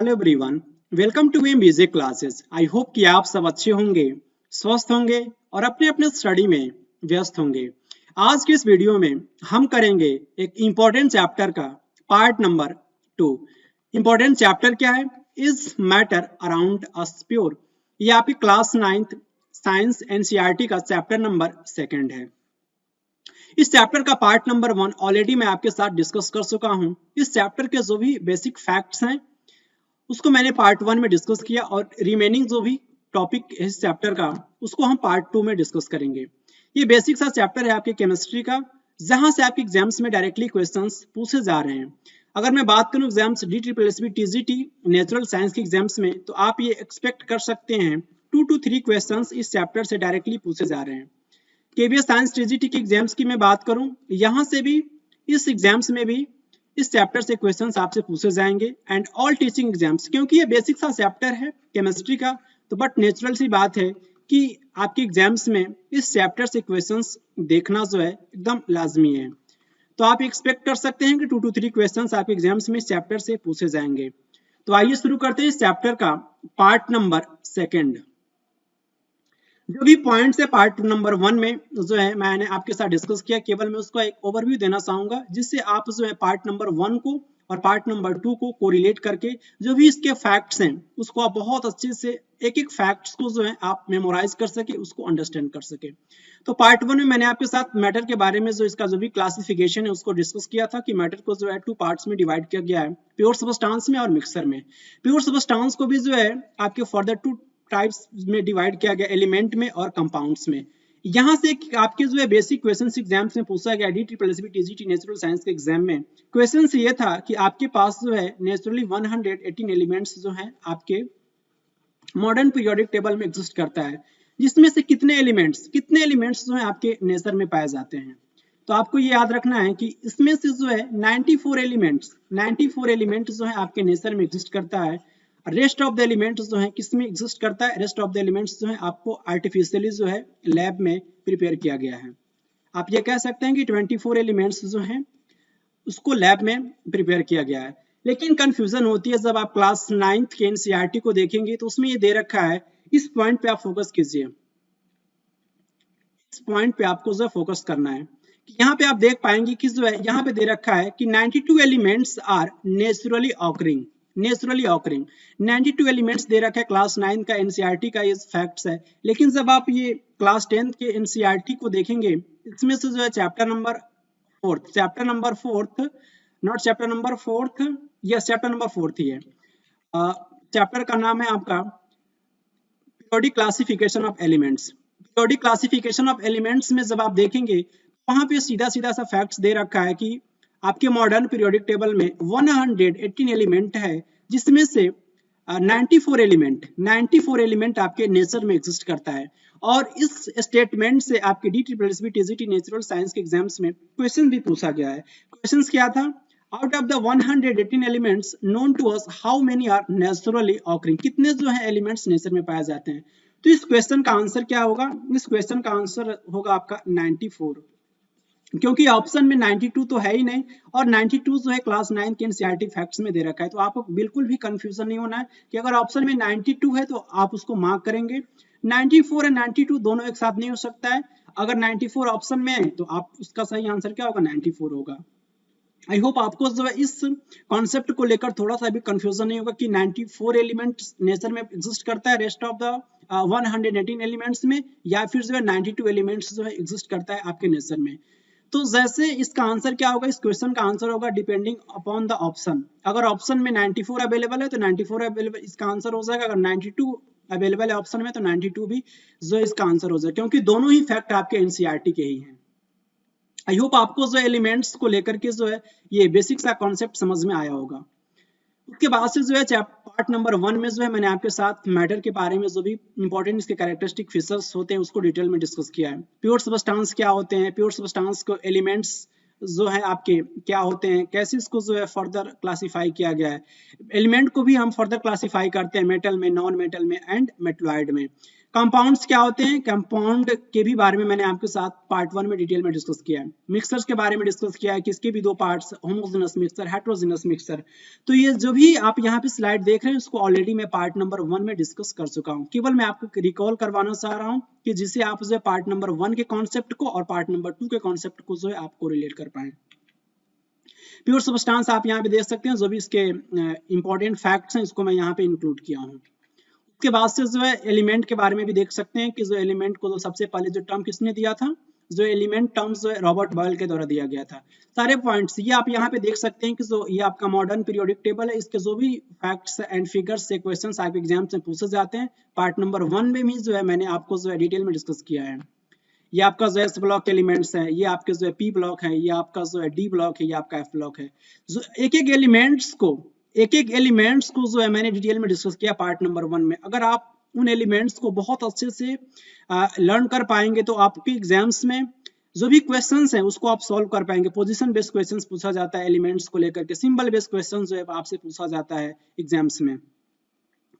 Hello everyone, welcome to MBJ classes. I hope कि आप सब अच्छे होंगे, स्वस्थ होंगे और अपने अपने स्टडी में व्यस्त होंगे। आज की इस वीडियो में हम करेंगे एक इम्पोर्टेंट चैप्टर का पार्ट नंबर 2। इम्पोर्टेंट चैप्टर क्या है? Is matter around us pure. ये आपकी क्लास 9th साइंस एनसीईआरटी का चैप्टर नंबर 2 है। इस चैप्टर का पार्ट नंबर 1 ऑलरेडी मैं आपके साथ डिस्कस कर चुका हूँ। इस चैप्टर के जो भी बेसिक फैक्ट्स हैं उसको मैंने पार्ट 1 में डिस्कस किया और रिमेनिंग जो भी टॉपिक है इस चैप्टर का उसको हम पार्ट 2 में डिस्कस करेंगे। ये बेसिक सा चैप्टर है आपके केमिस्ट्री का, जहां से आपके एग्जाम्स में डायरेक्टली क्वेश्चंस पूछे जा रहे हैं। अगर मैं बात करूं exams DSSB TGT natural science के एग्जाम्स में, तो आप ये एक्सपेक्ट कर सकते हैं 2 to 3 क्वेश्चंस इस चैप्टर से डायरेक्टली पूछे जा रहे हैं। KBS साइंस TGT के एग्जाम्स की मैं बात करूं, यहाँ से भी इस एग्जाम्स में भी इस चैप्टर से क्वेश्चंस आपसे पूछे जाएंगे एंड ऑल टीचिंग एग्जाम्स, क्योंकि ये बेसिक सा चैप्टर है केमिस्ट्री का, तो बट नेचुरल सी बात है कि आपके एग्जाम्स में इस चैप्टर से क्वेश्चंस देखना जो है एकदम लाजमी है। तो आप एक्सपेक्ट कर सकते हैं कि 2 to 3 क्वेश्चंस आपके एग्जाम्स में इस चैप्टर से पूछे जाएंगे। तो आइए शुरू करते हैं इस चैप्टर का पार्ट नंबर 2। जो भी पॉइंट्स है पार्ट नंबर 1 में जो है मैंने आपके साथ डिस्कस किया, केवल मैं उसका एक ओवरव्यू देना चाहूंगा जिससे आप जो है पार्ट नंबर 1 को और पार्ट नंबर 2 को कोरिलेट करके जो भी इसके फैक्ट्स हैं उसको आप बहुत अच्छे से एक एक फैक्ट्स को जो है आप मेमोराइज कर सके, उसको अंडरस्टैंड कर सके। तो पार्ट 1 में मैंने आपके साथ मैटर के बारे में जो इसका जो भी क्लासिफिकेशन है उसको डिस्कस किया था कि मैटर को जो है 2 पार्ट्स में डिवाइड किया गया है, प्योर सबस्टांस में और मिक्सर में। प्योर सबस्टांस को भी जो है आपके फर्दर 2 टाइप्स में डिवाइड किया गया, एलिमेंट में और कंपाउंड्स में। यहाँ से आपके जो है बेसिक क्वेश्चंस एग्जाम्स में पूछा गया DSSB TGT नेचुरल साइंस के एग्जाम में क्वेश्चंस ये था कि आपके पास जो है नेचुरली 118 एलिमेंट्स जो हैं आपके मॉडर्न पीरियोडिक टेबल में एग्जिस्ट करता है, जिसमें से कितने एलिमेंट्स जो है आपके नेचर में पाए जाते हैं। तो आपको ये याद रखना है कि इसमें से जो है 94 एलिमेंट्स जो है आपके नेचर में एग्जिस्ट करता है। रेस्ट ऑफ द एलिमेंट्स जो है किस में एग्जिस्ट करता है? रेस्ट ऑफ द एलिमेंट्स जो है आपको आर्टिफिशियली जो है लैब में प्रिपेयर किया गया है। आप ये कह सकते हैं कि 24 एलिमेंट्स जो हैं उसको लैब में प्रिपेयर किया गया है। लेकिन कंफ्यूजन होती है जब आप क्लास 9th के एनसीईआरटी को देखेंगे तो उसमें ये दे रखा है, इस पॉइंट पे आप फोकस कीजिए, इस पॉइंट पे आपको जो फोकस करना है कि यहाँ पे आप देख पाएंगे कि जो है यहाँ पे दे रखा है कि 92 elements are naturally occurring. 92 elements दे रखा है, क्लास 9 का एनसीईआरटी का ये फैक्ट्स है। लेकिन जब आप ये क्लास 10 के एनसीईआरटी को देखेंगे इसमें से जो है chapter number 4th not chapter number 4th, yes chapter number 4th ही है। चैप्टर का नाम है आपका periodic classification of elements. Periodic classification of elements में जब आप देखेंगे वहां पे सीधा सा फैक्ट्स दे रखा है कि आपके मॉडर्न पीरियोडिक टेबल में 118 एलिमेंट है, जिसमें से 94 एलिमेंट आपके नेचर में एग्जिस्ट करता है। और इस स्टेटमेंट से आपके DSSB TGT नेचुरल साइंस के एग्जाम्स में क्वेश्चन भी पूछा गया है। क्वेश्चन क्या था? Out of the 118 elements known to us how many are naturally occurring. कितने जो है एलिमेंट्स नेचर में पाए जाते हैं? तो इस क्वेश्चन का आंसर क्या होगा? इस क्वेश्चन का आंसर होगा आपका 94, क्योंकि ऑप्शन में 92 तो है ही नहीं और 92 जो है क्लास 9 के एनसीईआरटी फैक्ट्स में दे रखा है। तो आपको बिल्कुल भी कंफ्यूजन नहीं होना है कि अगर ऑप्शन में 92 है तो आप उसको मार्क करेंगे। 94 और 92 दोनों एक साथ नहीं हो सकता है। अगर 94 ऑप्शन में है तो आप उसका सही आंसर क्या होगा? 94 होगा। आई होप आपको जो है इस कॉन्सेप्ट को लेकर थोड़ा सा भी कंफ्यूजन नहीं होगा कि 94 एलिमेंट्स नेचर में एग्जिस्ट करता है रेस्ट ऑफ द 118 एलिमेंट्स में, या फिर जो है 92 एलिमेंट्स जो है एग्जिस्ट करता है आपके नेचर में। तो जैसे इसका आंसर क्या होगा? इस क्वेश्चन का आंसर होगा डिपेंडिंग अपॉन द ऑप्शन। अगर ऑप्शन में 94 अवेलेबल है तो 94 अवेलेबल इसका आंसर हो जाएगा। अगर 92 अवेलेबल है ऑप्शन में तो 92 भी जो इसका आंसर हो जाएगा, क्योंकि दोनों ही फैक्ट आपके एनसीईआरटी के ही हैं। आई होप आपको जो एलिमेंट्स को लेकर के जो है ये बेसिक सा कॉन्सेप्ट समझ में आया होगा। उसके बाद से जो है पार्ट नंबर 1 में जो है मैंने आपके साथ मैटर के बारे में जो भी इंपॉर्टेंट इसके कैरेक्टरिस्टिक फीचर्स होते हैं उसको डिटेल में डिस्कस किया है। प्योर सबस्टांस क्या होते हैं, प्योर सबस्टांस को एलिमेंट्स जो है आपके क्या होते हैं, कैसे इसको जो है फर्दर क्लासिफाई किया गया है। एलिमेंट को भी हम फर्दर क्लासिफाई करते हैं मेटल में, नॉन मेटल में एंड मेटलॉइड में। कंपाउंड्स क्या होते हैं, कंपाउंड के भी बारे में मैंने आपके साथ पार्ट 1 में डिटेल में डिस्कस किया है। मिक्सर्स के बारे में डिस्कस किया है कि इसके भी दो parts, homogeneous mixer, heterogeneous mixer. तो ये जो भी आप यहाँ पे स्लाइड देख रहे हैं उसको ऑलरेडी मैं पार्ट नंबर 1 में डिस्कस कर चुका हूँ। केवल मैं आपको रिकॉल करवाना चाह रहा हूँ कि जिससे आप जो है पार्ट नंबर 1 के कॉन्सेप्ट को और पार्ट नंबर 2 के कॉन्सेप्ट को जो है आपको रिलेट कर पाए। प्योर सब्सटेंस आप यहाँ पे देख सकते हैं, जो भी इसके इंपॉर्टेंट फैक्ट्स हैं इसको मैं यहाँ पे इंक्लूड किया हूँ। उसके बाद से जो है एलिमेंट के बारे में भी देख सकते हैं कि जो एलिमेंट को जो सबसे पहले जो टर्म किसने दिया था, जो एलिमेंट टर्म्स जो है रॉबर्ट बॉयल के द्वारा दिया गया था। सारे पॉइंट्स ये आप यहाँ पे देख सकते हैं कि जो ये आपका मॉडर्न पीरियोडिक टेबल है, इसके जो भी फैक्ट्स एंड फिगर्स से क्वेश्चंस आपके एग्जाम में पूछे जाते हैं, पार्ट नंबर 1 में भी जो है मैंने आपको जो है डिटेल में डिस्कस किया है। ये आपका जो एस ब्लॉक एलिमेंट्स है, ये आपके जो है पी ब्लॉक है, ये आपका जो है डी ब्लॉक है, ये आपका एफ ब्लॉक है। जो एक एक एलिमेंट्स को जो है मैंने डिटेल में डिस्कस किया पार्ट नंबर 1 में। अगर आप उन एलिमेंट्स को बहुत अच्छे से लर्न कर पाएंगे तो आपके एग्जाम्स में जो भी क्वेश्चंस हैं उसको आप सॉल्व कर पाएंगे। पोजीशन बेस्ड क्वेश्चंस पूछा जाता है एलिमेंट्स को लेकर के, सिंबल बेस्ड क्वेश्चंस जो है आपसे पूछा जाता है एग्जाम्स में,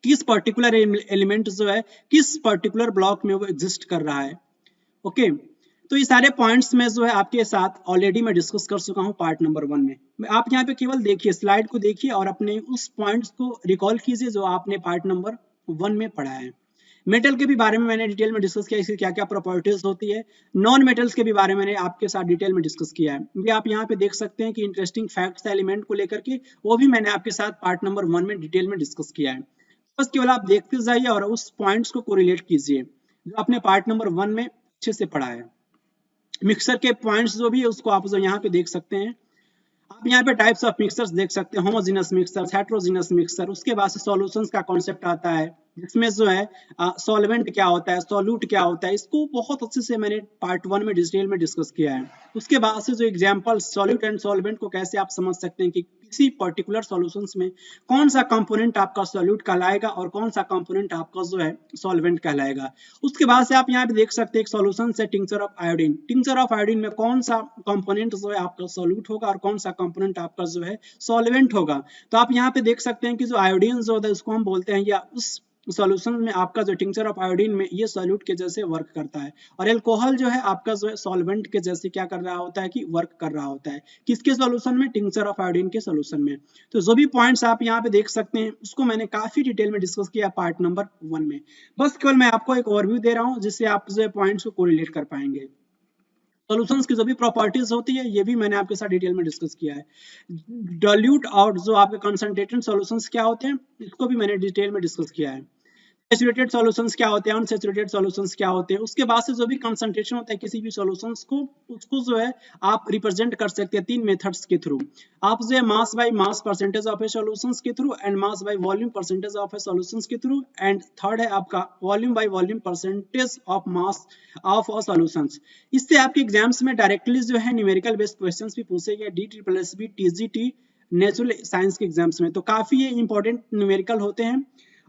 किस पर्टिकुलर एलिमेंट जो है किस पर्टिकुलर ब्लॉक में वो एग्जिस्ट कर रहा है। ओके तो ये सारे पॉइंट्स में जो है आपके साथ ऑलरेडी मैं डिस्कस कर चुका हूँ पार्ट नंबर 1 में। आप यहाँ पे केवल देखिए, स्लाइड को देखिए और अपने उस पॉइंट्स को रिकॉल कीजिए जो आपने पार्ट नंबर 1 में पढ़ा है। मेटल के भी बारे में मैंने डिटेल में डिस्कस किया, इसकी क्या क्या प्रॉपर्टीज होती है। नॉन मेटल्स के भी बारे में मैंने आपके साथ डिटेल में डिस्कस किया है। ये आप यहाँ पे देख सकते हैं कि इंटरेस्टिंग फैक्ट्स एलिमेंट को लेकर के, वो भी मैंने आपके साथ पार्ट नंबर 1 में डिटेल में डिस्कस किया है। बस केवल आप देखते जाइए और उस पॉइंट्स को कोरिलेट कीजिए जो आपने पार्ट नंबर 1 में अच्छे से पढ़ा है। मिक्सर के पॉइंट्स जो भी है उसको आप जो यहाँ पे देख सकते हैं। आप यहाँ पे टाइप्स ऑफ मिक्सर्स देख सकते हैं, होमोजेनस मिक्सर, हेटेरोजेनस मिक्सर। उसके बाद से सॉल्यूशंस का कॉन्सेप्ट आता है जिसमें जो है सॉल्वेंट क्या होता है, सॉल्यूट क्या होता है, इसको बहुत अच्छे से मैंने पार्ट 1 में डिटेल में डिस्कस किया है। उसके बाद से जो एग्जांपल सॉल्यूट एंड सॉल्वेंट को कैसे आप समझ सकते हैं कि किसी पर्टिकुलर सॉल्यूशंस में कौन सा कंपोनेंट आपका सॉल्यूट कहलाएगा और कौन सा कंपोनेंट आपका जो है सॉल्वेंट कहलाएगा। उसके बाद से आप यहाँ पे देख सकते हैं एक सॉल्यूशन है tincture of iodine. Tincture of iodine में कौन सा कंपोनेंट जो है आपका सॉल्यूट होगा और कौन सा कंपोनेंट आपका जो है सॉल्वेंट होगा। तो आप यहाँ पे देख सकते हैं कि जो आयोडीन जो होता है उसको हम बोलते हैं, या उस सॉल्यूशन में आपका जो टिंचर ऑफ आयोडीन में ये सॉल्यूट के जैसे वर्क करता है, और एल्कोहल जो है आपका जो है सॉल्वेंट के जैसे क्या कर रहा होता है कि वर्क कर रहा होता है। किसके सॉल्यूशन में, टिंचर ऑफ आयोडीन के सॉल्यूशन में। तो जो भी पॉइंट्स आप यहाँ पे देख सकते हैं उसको मैंने काफी डिटेल में डिस्कस किया पार्ट नंबर 1 में। बस केवल मैं आपको एक ओवरव्यू दे रहा हूँ जिससे आप जो पॉइंट्स को कोरिलेट कर पाएंगे। सॉल्यूशंस की जो भी प्रॉपर्टीज होती है ये भी मैंने आपके साथ डिटेल में डिस्कस किया है। डाइल्यूट और जो आपके कंसंट्रेटेड सॉल्यूशंस क्या होते हैं इसको भी मैंने डिटेल में डिस्कस किया है। सैचुरेटेड सॉल्यूशंस क्या होते हैं, अनसैचुरेटेड सॉल्यूशंस क्या होते हैं। उसके बाद से जो भी कंसंट्रेशन होता है किसी भी सॉल्यूशंस को, उसको जो है आप रिप्रेजेंट कर सकते हैं 3 मेथड्स के थ्रू। आप जो है mass by mass percentage of a solutions के through, and mass by volume percentage of a solutions के थ्रू, एंड थर्ड है आपका volume by volume percentage of mass of a solutions. इससे आपके एग्जाम्स में डायरेक्टली जो है न्यूमेरिकल बेस्ड क्वेश्चंस भी पूछे गए DSSB TGT नेचुरल साइंस के एग्जाम्स में। तो काफी ये इंपॉर्टेंट न्यूमेरिकल होते हैं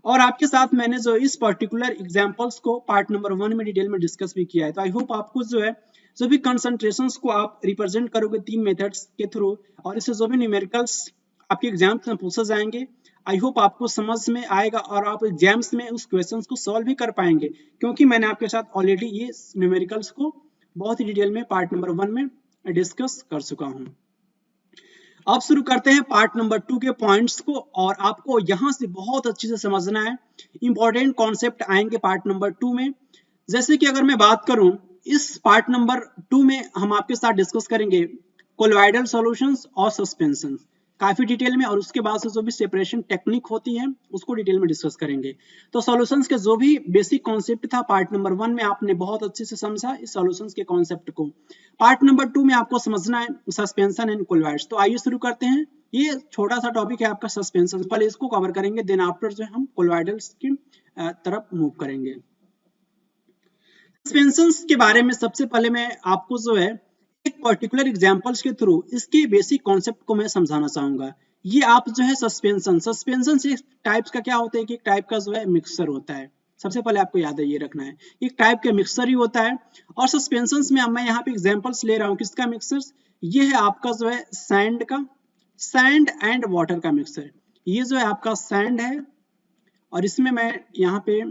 और आपके साथ मैंने जो इस पर्टिकुलर एग्जांपल्स को पार्ट नंबर 1 में डिटेल में डिस्कस भी किया है। तो आई होप आपको जो है जो भी कंसंट्रेशंस को आप रिप्रेजेंट करोगे 3 मेथड्स के थ्रू और इससे जो भी न्यूमेरिकल्स आपके एग्जाम्स में पूछे जाएंगे, आई होप आपको समझ में आएगा और आप एग्जाम्स में उस क्वेश्चंस को सॉल्व भी कर पाएंगे, क्योंकि मैंने आपके साथ ऑलरेडी ये न्यूमेरिकल्स को बहुत ही डिटेल में पार्ट नंबर 1 में डिस्कस कर चुका हूँ। अब शुरू करते हैं पार्ट नंबर 2 के पॉइंट्स को, और आपको यहां से बहुत अच्छे से समझना है। इंपॉर्टेंट कॉन्सेप्ट आएंगे पार्ट नंबर 2 में। जैसे कि अगर मैं बात करूं इस पार्ट नंबर 2 में हम आपके साथ डिस्कस करेंगे कोलॉइडल सॉल्यूशंस और सस्पेंशन काफी डिटेल में, और उसके बाद से जो भी सेपरेशन टेक्निक होती है उसको डिटेल में डिस्कस करेंगे। तो सॉल्यूशंस के जो भी बेसिक कॉन्सेप्ट था पार्ट नंबर 1 में आपने बहुत अच्छे से समझा इस सॉल्यूशंस के कॉन्सेप्ट को। पार्ट नंबर 2 में आपको समझना है सस्पेंशन एंड कोलॉइड्स। तो आइए शुरू करते हैं। ये छोटा सा टॉपिक है आपका सस्पेंशन, पहले इसको कवर करेंगे, देन आफ्टर जो हम कोलॉइडल्स की तरफ मूव करेंगे। सस्पेंशंस के बारे में सबसे पहले मैं आपको जो है एक पर्टिकुलर एग्जांपल्स के थ्रू इसके बेसिक कॉन्सेप्ट को मैं समझाना चाहूंगा। ये आप जो है सस्पेंशन से टाइप्स का क्या होता है कि एक टाइप का जो है मिक्सचर होता है। सबसे पहले आपको याद है ये रखना है, एक टाइप का मिक्सचर ही होता है। और सस्पेंशंस में मैं यहाँ पे एग्जांपल्स ले रहा हूँ किसका मिक्सचर, ये है आपका जो है सैंड का, सैंड एंड वाटर का मिक्सचर। ये जो है आपका सैंड है और इसमें मैं यहाँ पे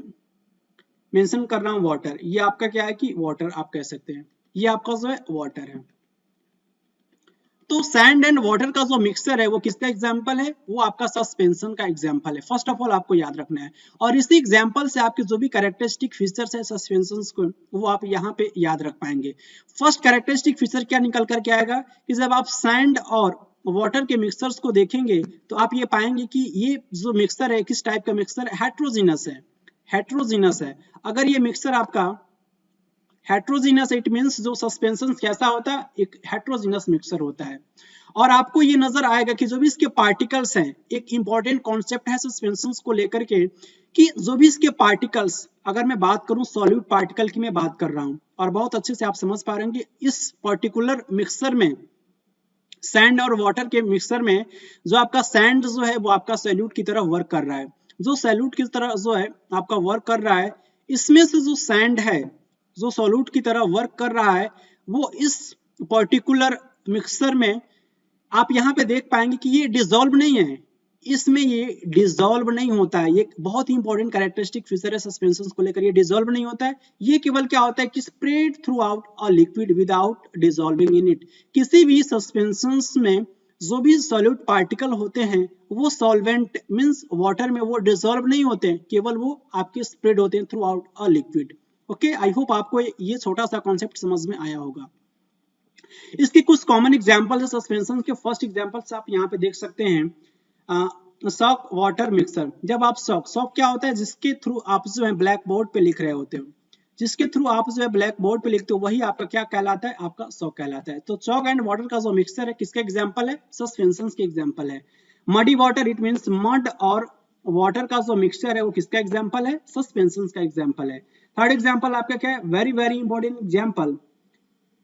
मेंशन कर रहा हूं वाटर, ये आपका क्या है कि वाटर आप कह सकते हैं, ये आपका जो है वाटर है। तो सैंड एंड वाटर का जो मिक्सचर है वो किसका एग्जांपल है, वो आपका सस्पेंशन का एग्जांपल है। फर्स्ट ऑफ ऑल आपको याद रखना है, और इसी एग्जांपल से आपके जो भी कैरेक्टरिस्टिक फीचर्स है सस्पेंशन को वो आप यहाँ पे याद रख पाएंगे। फर्स्ट कैरेक्टरिस्टिक फीचर क्या निकल कर के आएगा कि जब आप सैंड और वाटर के मिक्सचर्स को देखेंगे तो आप ये पाएंगे कि ये जो मिक्सचर है किस टाइप का मिक्सचर है, हेट्रोजीनस है, हेट्रोजीनस है। अगर ये मिक्सचर आपका हेट्रोजीनस, इट मींस जो सस्पेंशन कैसा होता है, एक हेट्रोजीनस मिक्सचर होता है। और आपको ये नजर आएगा कि जो भी इसके पार्टिकल्स हैं, एक इंपॉर्टेंट कॉन्सेप्ट है सस्पेंशंस को लेकर के कि जो भी इसके पार्टिकल्स, अगर मैं बात करूं सॉल्यूट पार्टिकल की मैं बात कर रहा हूं, और बहुत अच्छे से आप समझ पा रहे हैं कि इस पर्टिकुलर मिक्सचर में, सैंड और वाटर के मिक्सचर में, जो आपका सैंड जो है वो आपका सॉल्यूट की तरह वर्क कर रहा है, जो सॉल्यूट की तरह जो है आपका वर्क कर रहा है, इसमें से जो सैंड है जो सॉल्यूट की तरह वर्क कर रहा है, वो इस पर्टिकुलर मिक्सचर में आप यहाँ पे देख पाएंगे कि ये डिसॉल्व नहीं है, इसमें ये डिसॉल्व नहीं होता है। ये बहुत ही इंपॉर्टेंट कैरेक्टरिस्टिक फीचर है सस्पेंशन को लेकर, ये डिसॉल्व नहीं होता है, ये केवल क्या होता है कि spread through out a liquid without dissolving in it. किसी भी सस्पेंशन में जो भी सॉल्यूट पार्टिकल होते हैं वो सॉल्वेंट मींस वाटर में वो डिसॉल्व नहीं होते हैं, केवल वो आपके स्प्रेड होते हैं through out a liquid. Okay, I hope आपको ये छोटा सा कॉन्सेप्ट समझ में आया होगा। इसके कुछ कॉमन एग्जांपल है सस्पेंशन के। फर्स्ट एग्जांपल्स आप यहाँ पे देख सकते हैं, सॉक वाटर मिक्सर। जब आप सॉक क्या होता है, जिसके थ्रू आप जो है ब्लैक बोर्ड पे लिख रहे होते हो, जिसके थ्रू आप जो है ब्लैक बोर्ड पे लिखते हो वही आपका क्या कहलाता है, आपका सॉक कहलाता है। तो सॉक एंड वाटर का जो मिक्सर है किसका एग्जाम्पल है, सस्पेंशन के एग्जाम्पल है। Muddy water, it means mud और वाटर का जो मिक्सचर है वो किसका एग्जाम्पल है, सस्पेंशन का एग्जाम्पल है। थर्ड एग्जाम्पल आपका क्या है, वेरी वेरी इंपॉर्टेंट एग्जाम्पल,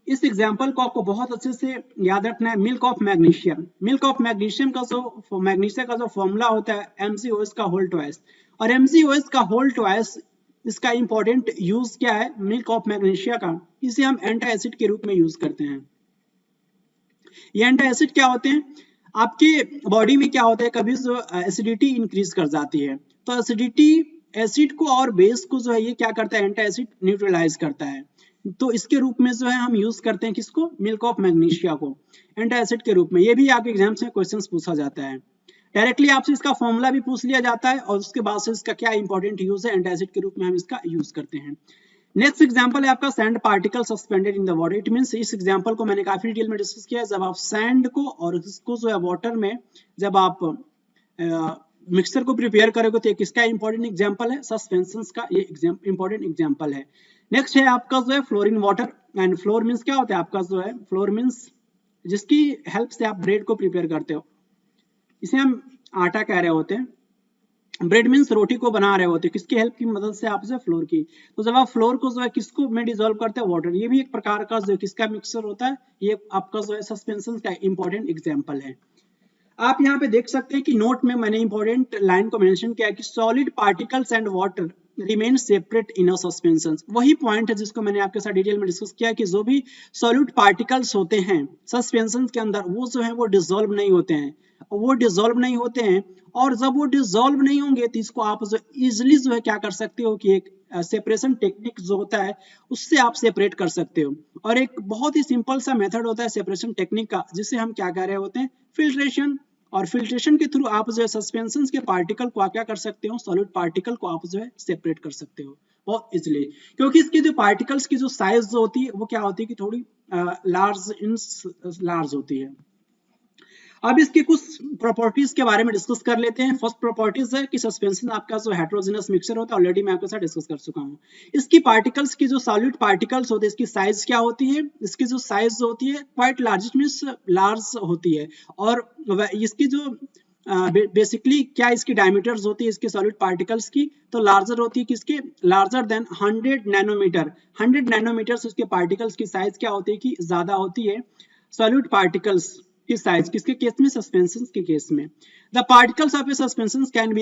इस एग्जाम्पल को आपको बहुत अच्छे से याद रखना है, milk of magnesium. Milk of magnesium का जो मैग्नीशियम का जो फॉर्मूला होता है MgOH का होल ट्वाइस, और MgOH का होल ट्वाइस इसका इंपॉर्टेंट यूज क्या है, मिल्क ऑफ मैग्नीशिया का, इसे हम एंटी एसिड के रूप में यूज करते हैं। ये एंटी एसिड क्या होते हैं, आपके बॉडी में क्या होता है, कभी जो एसिडिटी इंक्रीज कर जाती है, तो एसिडिटी एसिड को और बेस को जो है ये क्या करता है, एंटी एसिड न्यूट्रलाइज करता है। तो इसके रूप में जो है हम यूज करते हैं किसको, मिल्क ऑफ मैग्नीशिया को एंटी एसिड के रूप में। ये भी आपके एग्जाम में क्वेश्चंस पूछा जाता है, डायरेक्टली आपसे इसका फॉर्मूला भी पूछ लिया जाता है, और उसके बाद से इसका क्या इंपॉर्टेंट यूज है, एंटी एसिड के रूप में हम इसका यूज करते हैं। नेक्स्ट एग्जांपल है आपका sand particle suspended in the water. It means इस एग्जांपल को मैंने काफी डिटेल में डिस्कस किया है। जब आप सैंड को और इसको जो है वाटर में जब आप मिक्सचर को प्रिपेयर करोगे तो किसका इंपॉर्टेंट एग्जांपल है, सस्पेंशन का ये इंपॉर्टेंट एग्जांपल है। नेक्स्ट है आपका जो है floor in water, and floor means क्या होता है आपका जो है, फ्लोर मींस जिसकी हेल्प से आप ब्रेड को प्रिपेयर करते हो, इसे हम आटा कह रहे होते हैं। ब्रेड मीन्स रोटी को बना रहे होते हैं, किसकी हेल्प की मदद से, आप जो है फ्लोर की। तो जब आप फ्लोर को जो है किसको में डिसॉल्व करते हैं, वाटर, ये भी एक प्रकार का जो किसका मिक्सचर होता है, ये आपका जो है सस्पेंशन का इंपॉर्टेंट एग्जांपल है। आप यहाँ पे देख सकते हैं कि नोट में मैंने इंपॉर्टेंट लाइन को मेंशन किया कि solid particles and water remain separate in a suspension. वही पॉइंट है जिसको मैंने आपके साथ डिटेल में डिस्कस किया कि जो भी सॉलिड पार्टिकल्स होते हैं सस्पेंशन के अंदर वो जो है वो डिसॉल्व नहीं होते हैं, वो डिसॉल्व नहीं होते हैं। और जब वो डिसॉल्व नहीं होंगे तो इसको आप जो इजिली जो है क्या कर सकते हो कि एक सेपरेशन टेक्निक जो होता है उससे आप सेपरेट कर सकते हो। और एक बहुत ही सिंपल सा मेथड होता है सेपरेशन टेक्निक का, जिसे हम क्या कह रहे होते हैं, फिल्ट्रेशन। और फिल्ट्रेशन के थ्रू आप जो है सस्पेंशन के पार्टिकल को क्या कर सकते हो, सॉलिड पार्टिकल को आप जो है सेपरेट कर सकते हो बहुत इजीली, क्योंकि इसकी जो पार्टिकल्स की जो साइज जो होती है वो क्या होती है कि थोड़ी लार्ज होती है। अब इसके कुछ प्रॉपर्टीज के बारे में डिस्कस कर लेते हैं। फर्स्ट प्रॉपर्टीज है कि सस्पेंशन आपका जो हेट्रोजेनस मिक्सचर होता है, ऑलरेडी मैं आपके साथ डिस्कस कर चुका हूँ। इसकी पार्टिकल्स की जो सॉलिड पार्टिकल्स होते हैं इसकी साइज क्या होती है, इसकी जो साइज होती है क्वाइट लार्ज मींस लार्ज होती है। और इसकी जो बेसिकली क्या इसकी डायमीटर्स होती है इसके सॉलिड पार्टिकल्स की, तो लार्जर होती है किसके, लार्जर देन 100 नैनोमीटर। 100 नैनोमीटर उसके पार्टिकल्स की साइज क्या होती है कि ज्यादा होती है सॉलिड पार्टिकल्स की साइज, किसके केस में, सस्पेंशन के केस में। The particles of A suspension can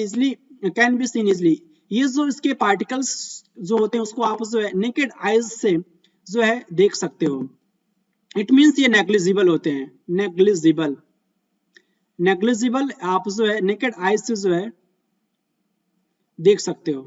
be seen easily. ये जो इसके पार्टिकल्स जो होते हैं उसको आप जो है नेकेड आईज से जो है देख सकते हो। इट मींस ये नेग्लिजिबल होते हैं, नेग्लिजिबल आप जो है नेकेड आईज से जो है देख सकते हो।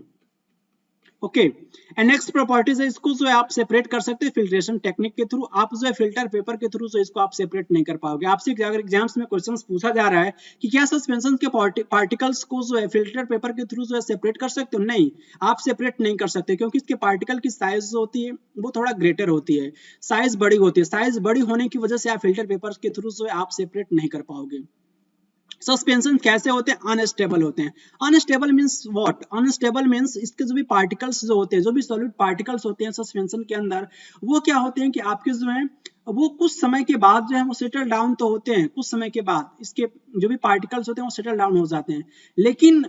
ओके। एंड नेक्स्ट प्रॉपर्टीज है, इसको जो है आप सेपरेट कर सकते हैं फिल्ट्रेशन टेक्निक के थ्रू। आप जो है फिल्टर पेपर के थ्रू जो इसको आप सेपरेट नहीं कर पाओगे। आपसे अगर एग्जाम्स में क्वेश्चंस पूछा जा रहा है कि क्या सस्पेंशन के पार्टिकल्स को जो है फिल्टर पेपर के थ्रू जो है सेपरेट कर सकते हो, नहीं, आप सेपरेट नहीं कर सकते, क्योंकि इसके पार्टिकल की साइज जो होती है वो थोड़ा ग्रेटर होती है, साइज बड़ी होती है। साइज बड़ी होने की वजह से आप फिल्टर पेपर के थ्रू जो है आप सेपरेट नहीं कर पाओगे। सस्पेंशन कैसे होते हैं? अनस्टेबल होते हैं। Unstable means what? Unstable means इसके जो भी पार्टिकल्स जो होते हैं, जो भी सॉलिड पार्टिकल्स होते हैं सस्पेंशन के अंदर, वो क्या होते हैं कि आपके जो है वो कुछ समय के बाद जो है वो सेटल डाउन तो होते हैं, कुछ समय के बाद इसके जो भी पार्टिकल्स होते हैं वो सेटल डाउन हो जाते हैं, लेकिन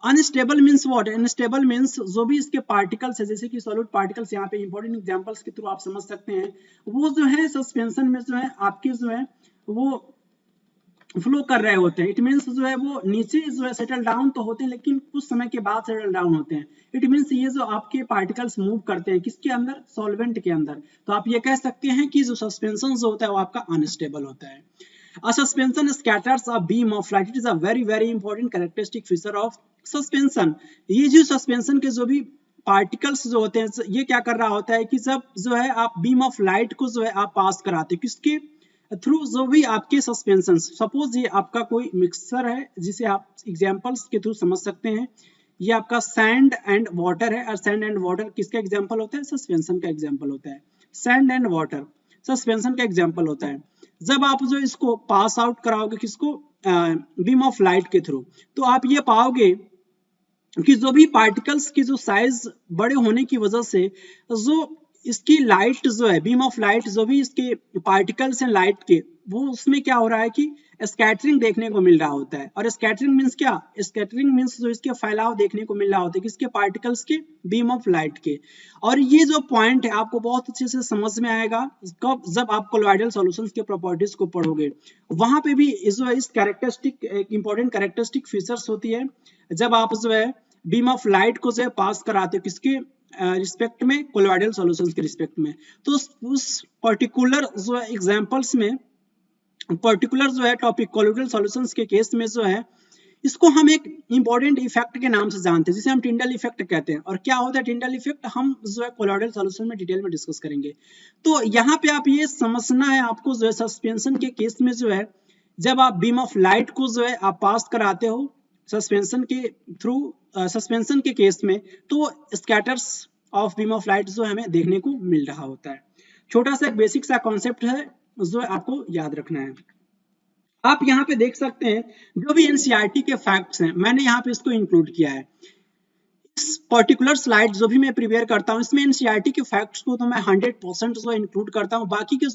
unstable means what? Unstable means जो भी इसके पार्टिकल्स है, जैसे कि सॉलिड पार्टिकल्स, यहाँ पे इंपॉर्टेंट एग्जांपल्स के थ्रू आप समझ सकते हैं, वो जो है सस्पेंशन में जो है आपके जो है वो फ्लो कर रहे होते हैं। इट मींस जो है वो नीचे जो है सेटल डाउन तो होते हैं, लेकिन कुछ समय के बाद सेटल डाउन होते हैं। इट मींस ये जो आपके पार्टिकल्स मूव करते हैं किसके अंदर? सॉल्वेंट के अंदर। तो आप ये कह सकते हैं कि जो सस्पेंशन जो होता है वो आपका अनस्टेबल होता है। A suspension scatters a beam of light. It is a very important characteristic feature of suspension. ये जो सस्पेंशन के जो भी पार्टिकल्स जो होते हैं, ये क्या कर रहा होता है कि जब जो है आप बीम ऑफ लाइट को जो है आप पास कराते हैं किसके थ्रू? जो भी आपके सस्पेंशन, सपोज ये आपका कोई मिक्सचर है जिसे आप एग्जांपल्स के थ्रू समझ सकते हैं। ये आपका सैंड एंड वाटर है, और सैंड एंड वाटर किसका एग्जांपल होता है? सस्पेंशन का एग्जांपल होता है। सैंड एंड वाटर सस्पेंशन का एग्जांपल होता है। जब आप जो इसको पास आउट कराओगे किसको? बीम ऑफ लाइट के थ्रू, तो आप ये पाओगे कि जो भी पार्टिकल्स की जो साइज बड़े होने की वजह से जो इसकी लाइट जो है, बीम ऑफ लाइट, जो भी इसके पार्टिकल्स हैं लाइट के, वो उसमें क्या हो रहा है कि स्कैटरिंग देखने को मिल रहा होता है। और स्कैटरिंग मींस क्या? स्कैटरिंग मींस जो इसके फैलाव देखने को मिल रहा होता है किसके? पार्टिकल्स के, बीम ऑफ लाइट के। और ये जो पॉइंट है आपको बहुत अच्छे से समझ में आएगा कब? जब आप कोलॉइडल सॉल्यूशंस के प्रॉपर्टीज को पढ़ोगे, वहां पे भी इस कैरेक्टरिस्टिक इंपॉर्टेंट कैरेक्टरिस्टिक फीचर्स होती है। जब आप जो है बीम ऑफ लाइट को जो है पास कराते हो किसके रिस्पेक्ट में? कोलॉइडल सॉल्यूशंस के रिस्पेक्ट में। तो उस पर्टिकुलर जो है एग्जांपल्स में, पर्टिकुलर जो है टॉपिक कोलॉइडल सॉल्यूशंस के केस में जो है इसको हम एक इंपॉर्टेंट इफेक्ट के नाम से जानते हैं, जिसे हम टिंडल इफेक्ट कहते हैं। और क्या होता है टिंडल इफेक्ट? हम जो है कोलॉइडल सॉल्यूशन में डिटेल में डिस्कस करेंगे। तो यहाँ पे आप ये समझना है आपको जो है सस्पेंशन के केस में जो है जब आप बीम ऑफ लाइट को जो है आप पास कराते हो सस्पेंशन के थ्रू, सस्पेंशन के केस में, तो scatters of beam of light जो हमें देखने को मिल रहा होता है। छोटा सा बेसिक सा कॉन्सेप्ट है जो आपको याद रखना है। आप यहाँ पे देख सकते हैं जो भी एनसीईआरटी के फैक्ट्स हैं, मैंने यहाँ पे इसको इंक्लूड किया है। इस पर्टिकुलर स्लाइड जो भी मैं प्रिपेयर करता हूँ इसमें एनसीईआरटी के फैक्ट्स को तो मैं 100% जो इंक्लूड करता हूँ। बाकी के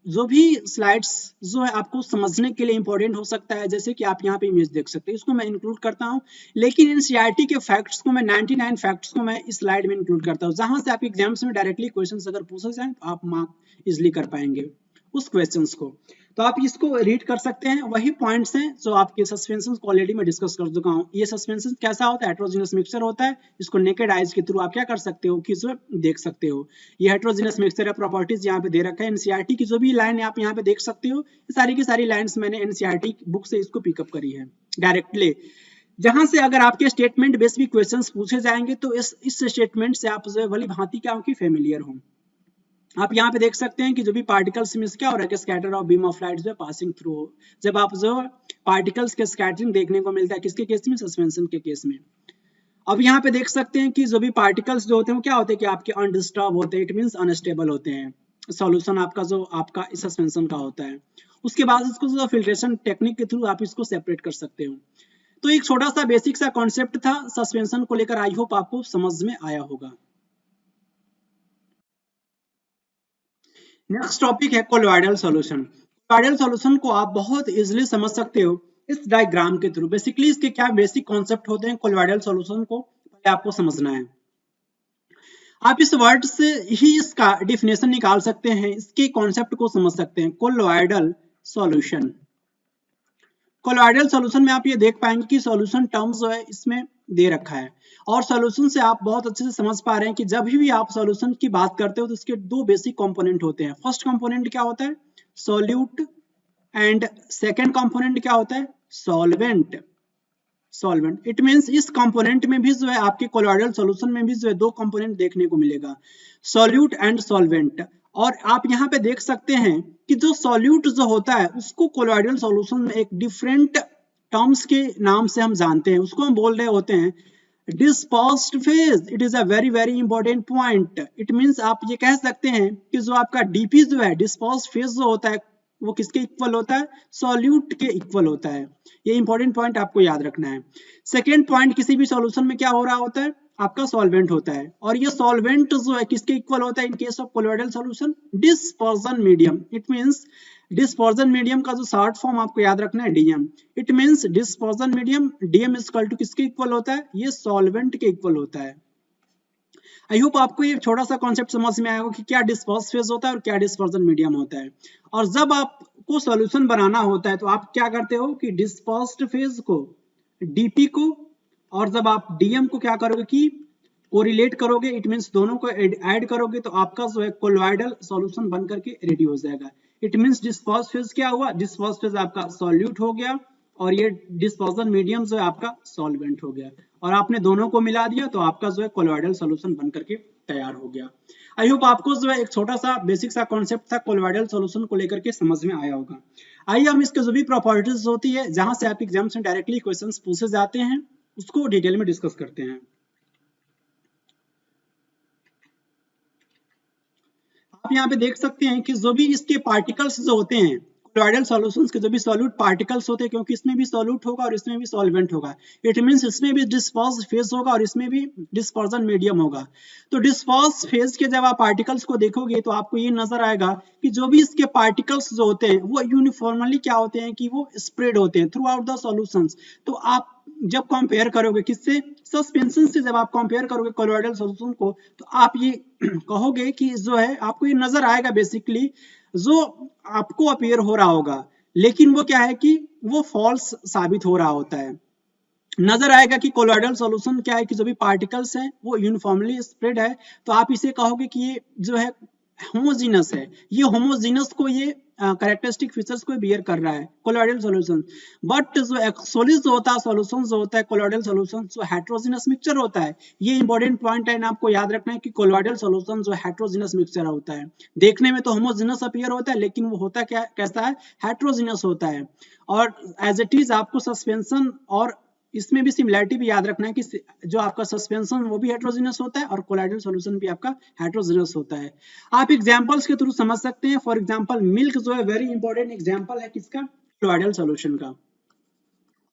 जो भी स्लाइड्स जो है आपको समझने के लिए इंपॉर्टेंट हो सकता है, जैसे कि आप यहाँ पे इमेज देख सकते हैं, इसको मैं इंक्लूड करता हूँ। लेकिन एनसीईआरटी के फैक्ट्स को मैं 99 फैक्ट्स को मैं इस स्लाइड में इंक्लूड करता हूँ, जहां से आप एग्जाम्स में डायरेक्टली क्वेश्चंस अगर पूछे जाए तो आप मार्क इजिली कर पाएंगे उस क्वेश्चंस को। तो आप इसको रीड कर सकते हैं। वही पॉइंट्स हैं जो आपके सस्पेंशन को ऑलरेडी मैं डिस्कस कर चुका हूँ। ये सस्पेंशन कैसा होता है? हेटेरोजेनस मिक्सचर होता है। इसको नेकेड आइज के थ्रू आप क्या कर सकते हो कि जो देख सकते हो। ये हेटेरोजेनस मिक्सचर है, प्रॉपर्टीज यहाँ पे दे रखा है। एनसीईआरटी की जो भी लाइन आप यहाँ पे देख सकते हो, सारी की सारी लाइन्स मैंने एनसीईआरटी बुक से इसको पिकअप करी है डायरेक्टली। जहां से अगर आपके स्टेटमेंट बेस्ड भी क्वेश्चंस पूछे जाएंगे तो इस स्टेटमेंट से आप जो है भली भांति क्या हो कि फेमिलियर हो। आप यहाँ पे देख सकते हैं कि जो भी पार्टिकल्स में क्या हो रहा है कि scatter of beam of light जो है पासिंग थ्रू हो। जब आप जो पार्टिकल्स के स्कैटरिंग देखने को मिलता है किसके केस में? सस्पेंशन के केस में। अब यहाँ पे देख सकते हैं कि जो भी पार्टिकल्स जो होते हैं वो क्या होते हैं कि आपके अनडिस्टर्ब होते हैं, इट मींस अनस्टेबल होते हैं। सॉल्यूशन आपका जो आपका सस्पेंशन का होता है, उसके बाद इसको जो फिल्ट्रेशन टेक्निक के थ्रू आप इसको सेपरेट कर सकते हो। तो एक छोटा सा बेसिक सा कॉन्सेप्ट था सस्पेंशन को लेकर, आई होप आपको समझ में आया होगा। नेक्स्ट टॉपिक है कोलॉइडल सॉल्यूशन। कोलॉइडल सॉल्यूशन को आप बहुत इजीली समझ सकते हो इस डायग्राम के थ्रू। बेसिकली इसके क्या बेसिक कॉन्सेप्ट होते हैं कोलॉइडल सॉल्यूशन को पहले आपको समझना है। आप इस वर्ड से ही इसका डिफिनेशन निकाल सकते हैं, इसके कॉन्सेप्ट को समझ सकते हैं। कोलॉइडल सॉल्यूशन, कोलॉइडल सॉल्यूशन में आप ये देख पाएंगे कि सॉल्यूशन टर्म्स जो है इसमें दे रखा है। और सॉल्यूशन से आप बहुत अच्छे से समझ पा रहे हैं कि जब भी आप सॉल्यूशन की बात करते हो तो इसके दो बेसिक कंपोनेंट होते हैं। फर्स्ट कंपोनेंट क्या होता है? सॉल्यूट। एंड सेकंड कंपोनेंट क्या होता है? सॉल्वेंट। सॉल्वेंट। इट मींस इस कंपोनेंट में भी जो है आपके कोलॉइडल सॉल्यूशन में भी जो है दो कंपोनेंट देखने को मिलेगा, सॉल्यूट एंड सॉल्वेंट। और आप यहाँ पे देख सकते हैं कि जो सॉल्यूट जो होता है उसको कोलॉइडल सॉल्यूशन में एक डिफरेंट टर्म्स के नाम से हम जानते हैं, उसको हम बोल रहे होते हैं dispersed phase. It is a very very important point. It means आप ये कह सकते हैं कि जो आपका डीपी जो है डिस्पर्स्ड फेज जो होता है वो किसके इक्वल होता है, सॉल्यूट के इक्वल होता है। ये इंपॉर्टेंट पॉइंट आपको याद रखना है। सेकेंड पॉइंट, किसी भी सॉल्यूशन में क्या हो रहा होता है, आपका सॉल्वेंट होता है, और ये सॉल्वेंट जो है किसके इक्वल होता है in case of colloidal solution, dispersion medium. It means dispersion medium का जो शॉर्ट फॉर्म आपको याद रखना है DM. It means dispersion medium DM is equal to किसके इक्वल होता है, ये सॉल्वेंट के इक्वल होता है। आई होप आपको ये छोटा सा कॉन्सेप्ट समझ में आएगा कि क्या डिस्पर्स फेज होता है और क्या डिस्पर्जन मीडियम होता है। और जब आपको सॉल्यूशन बनाना होता है तो आप क्या करते हो कि डिस्पर्स्ड फेज को डीपी को और जब आप डीएम को क्या करोगे कि कोरिलेट करोगे, इट मींस दोनों को ऐड करोगे तो आपका जो है कोलॉइडल सॉल्यूशन बन करके रेडी हो जाएगा। इट मींस डिस्पर्स फेज क्या हुआ, डिस्पर्स फेज आपका सॉल्यूट हो गया और ये डिस्पर्जन मीडियम जो है आपका सॉल्वेंट हो गया, और आपने दोनों को मिला दिया तो आपका जो है कोलॉइडल सॉल्यूशन बन करके तैयार हो गया। आई होप आपको जो है एक छोटा सा बेसिक सा कॉन्सेप्ट था कोलॉइडल सॉल्यूशन को लेकर के समझ में आया होगा। आइए हम इसके जो भी प्रॉपर्टीज होती है जहां से आप एग्जाम से डायरेक्टली क्वेश्चंस पूछे जाते हैं उसको डिटेल में डिस्कस करते हैं। आप यहाँ पे देख सकते हैं कि जो भी इसके पार्टिकल्स जो होते हैं कोलॉइडल सॉल्यूशंस के जो भी सॉल्यूट पार्टिकल्स होते हैं, क्योंकि इसमें भी सॉल्यूट होगा और इसमें भी सॉल्वेंट होगा, इट मींस इसमें भी डिस्पर्स फेज होगा और इसमें भी डिस्पर्जन मीडियम होगा। तो डिस्पर्स फेज के जब आप पार्टिकल्स को देखोगे तो आपको ये नजर आएगा कि जो भी इसके पार्टिकल्स जो होते हैं वो यूनिफॉर्मली क्या होते हैं कि वो स्प्रेड होते हैं थ्रू आउट द सॉल्यूशंस। तो आप जब कंपेयर करोगे किससे, सस्पेंशन से, जब आप कंपेयर करोगे कोलॉइडल सॉल्यूशन को तो आप ये कहोगे कि जो है आपको ये नजर आएगा बेसिकली जो आपको अपीयर हो रहा होगा, लेकिन वो क्या है कि वो फॉल्स साबित हो रहा होता है। नजर आएगा कि कोलॉइडल सॉल्यूशन क्या है कि जो भी पार्टिकल्स हैं वो यूनिफॉर्मली स्प्रेड है, तो आप इसे कहोगे कि ये जो है होमोजीनस है, ये होमोजीनस को ये कैरेक्टरिस्टिक फीचर्स को बियर कर रहा है कोलॉइडल सॉल्यूशन। बट जो एक्चुअली जो होता है सॉल्यूशन जो होता है कोलॉइडल सॉल्यूशन जो हेटेरोजेनस मिक्सचर होता है, ये इंपॉर्टेंट पॉइंट है, आपको याद रखना है कि कोलॉइडल सॉल्यूशन जो हेटेरोजेनस मिक्सचर होता है, देखने में तो होमोजीनस अपीयर होता है लेकिन वो होता क्या कैसा है, हेटेरोजेनस होता है। और एज इट इज आपको सस्पेंशन और इसमें भी सिमिलैरिटी भी याद रखना है कि जो आपका सस्पेंशन वो भी हेटेरोजेनस होता है और कोलॉइडल सॉल्यूशन भी आपका हेटेरोजेनस होता है। आप एग्जांपल्स के थ्रू समझ सकते हैं। फॉर एग्जांपल मिल्क जो है वेरी इंपॉर्टेंट एग्जांपल है किसका, कोलॉइडल सॉल्यूशन का।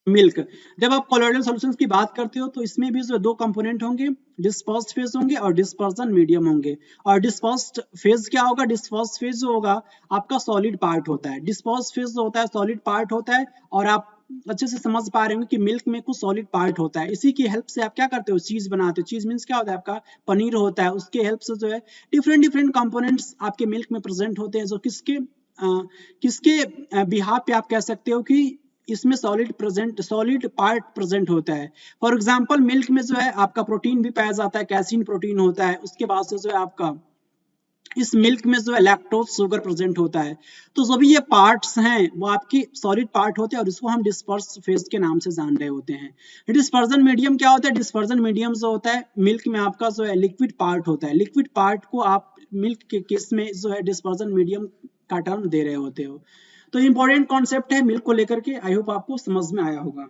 मिल्क, जब आप कोलॉइडल सॉल्यूशंस की बात करते हो तो इसमें भी जो दो कंपोनेंट होंगे, डिस्पर्स्ड फेज होंगे और डिस्पर्जन मीडियम होंगे। और डिस्पर्स्ड फेज क्या होगा, डिस्पर्स्ड फेज जो होगा आपका सॉलिड पार्ट होता है, डिस्पर्स्ड फेज जो होता है सॉलिड पार्ट होता है। और आप अच्छे से समझ पा रहे होंगे कि मिल्क में कुछ सॉलिड पार्ट होता है, इसी की हेल्प से आप क्या करते हो, चीज बनाते हो। चीज मींस क्या होता है, आपका पनीर होता है, उसके हेल्प से जो है डिफरेंट डिफरेंट कंपोनेंट्स आपके मिल्क में प्रेजेंट होते हैं जो किसके बिहाफ पे आप कह सकते हो कि इसमें सॉलिड पार्ट प्रेजेंट होता है। फॉर एग्जांपल मिल्क में जो है आपका प्रोटीन भी पाया जाता है, कैसीन प्रोटीन होता है, उसके बाद से जो है आपका इस मिल्क में जो है लैक्टोज शुगर प्रेजेंट होता है। तो जो भी ये पार्ट्स हैं वो आपकी सॉलिड पार्ट होते हैं और इसको हम डिस्पर्स फेज के नाम से जान रहे होते हैं। डिस्पर्जन मीडियम क्या होता है, डिस्पर्जन मीडियम जो होता है मिल्क में आपका जो है लिक्विड पार्ट होता है, लिक्विड पार्ट को आप मिल्क के केस में जो है डिस्पर्जन मीडियम का टर्म दे रहे होते हो। तो इंपॉर्टेंट कॉन्सेप्ट है मिल्क को लेकर के, आई होप आपको समझ में आया होगा।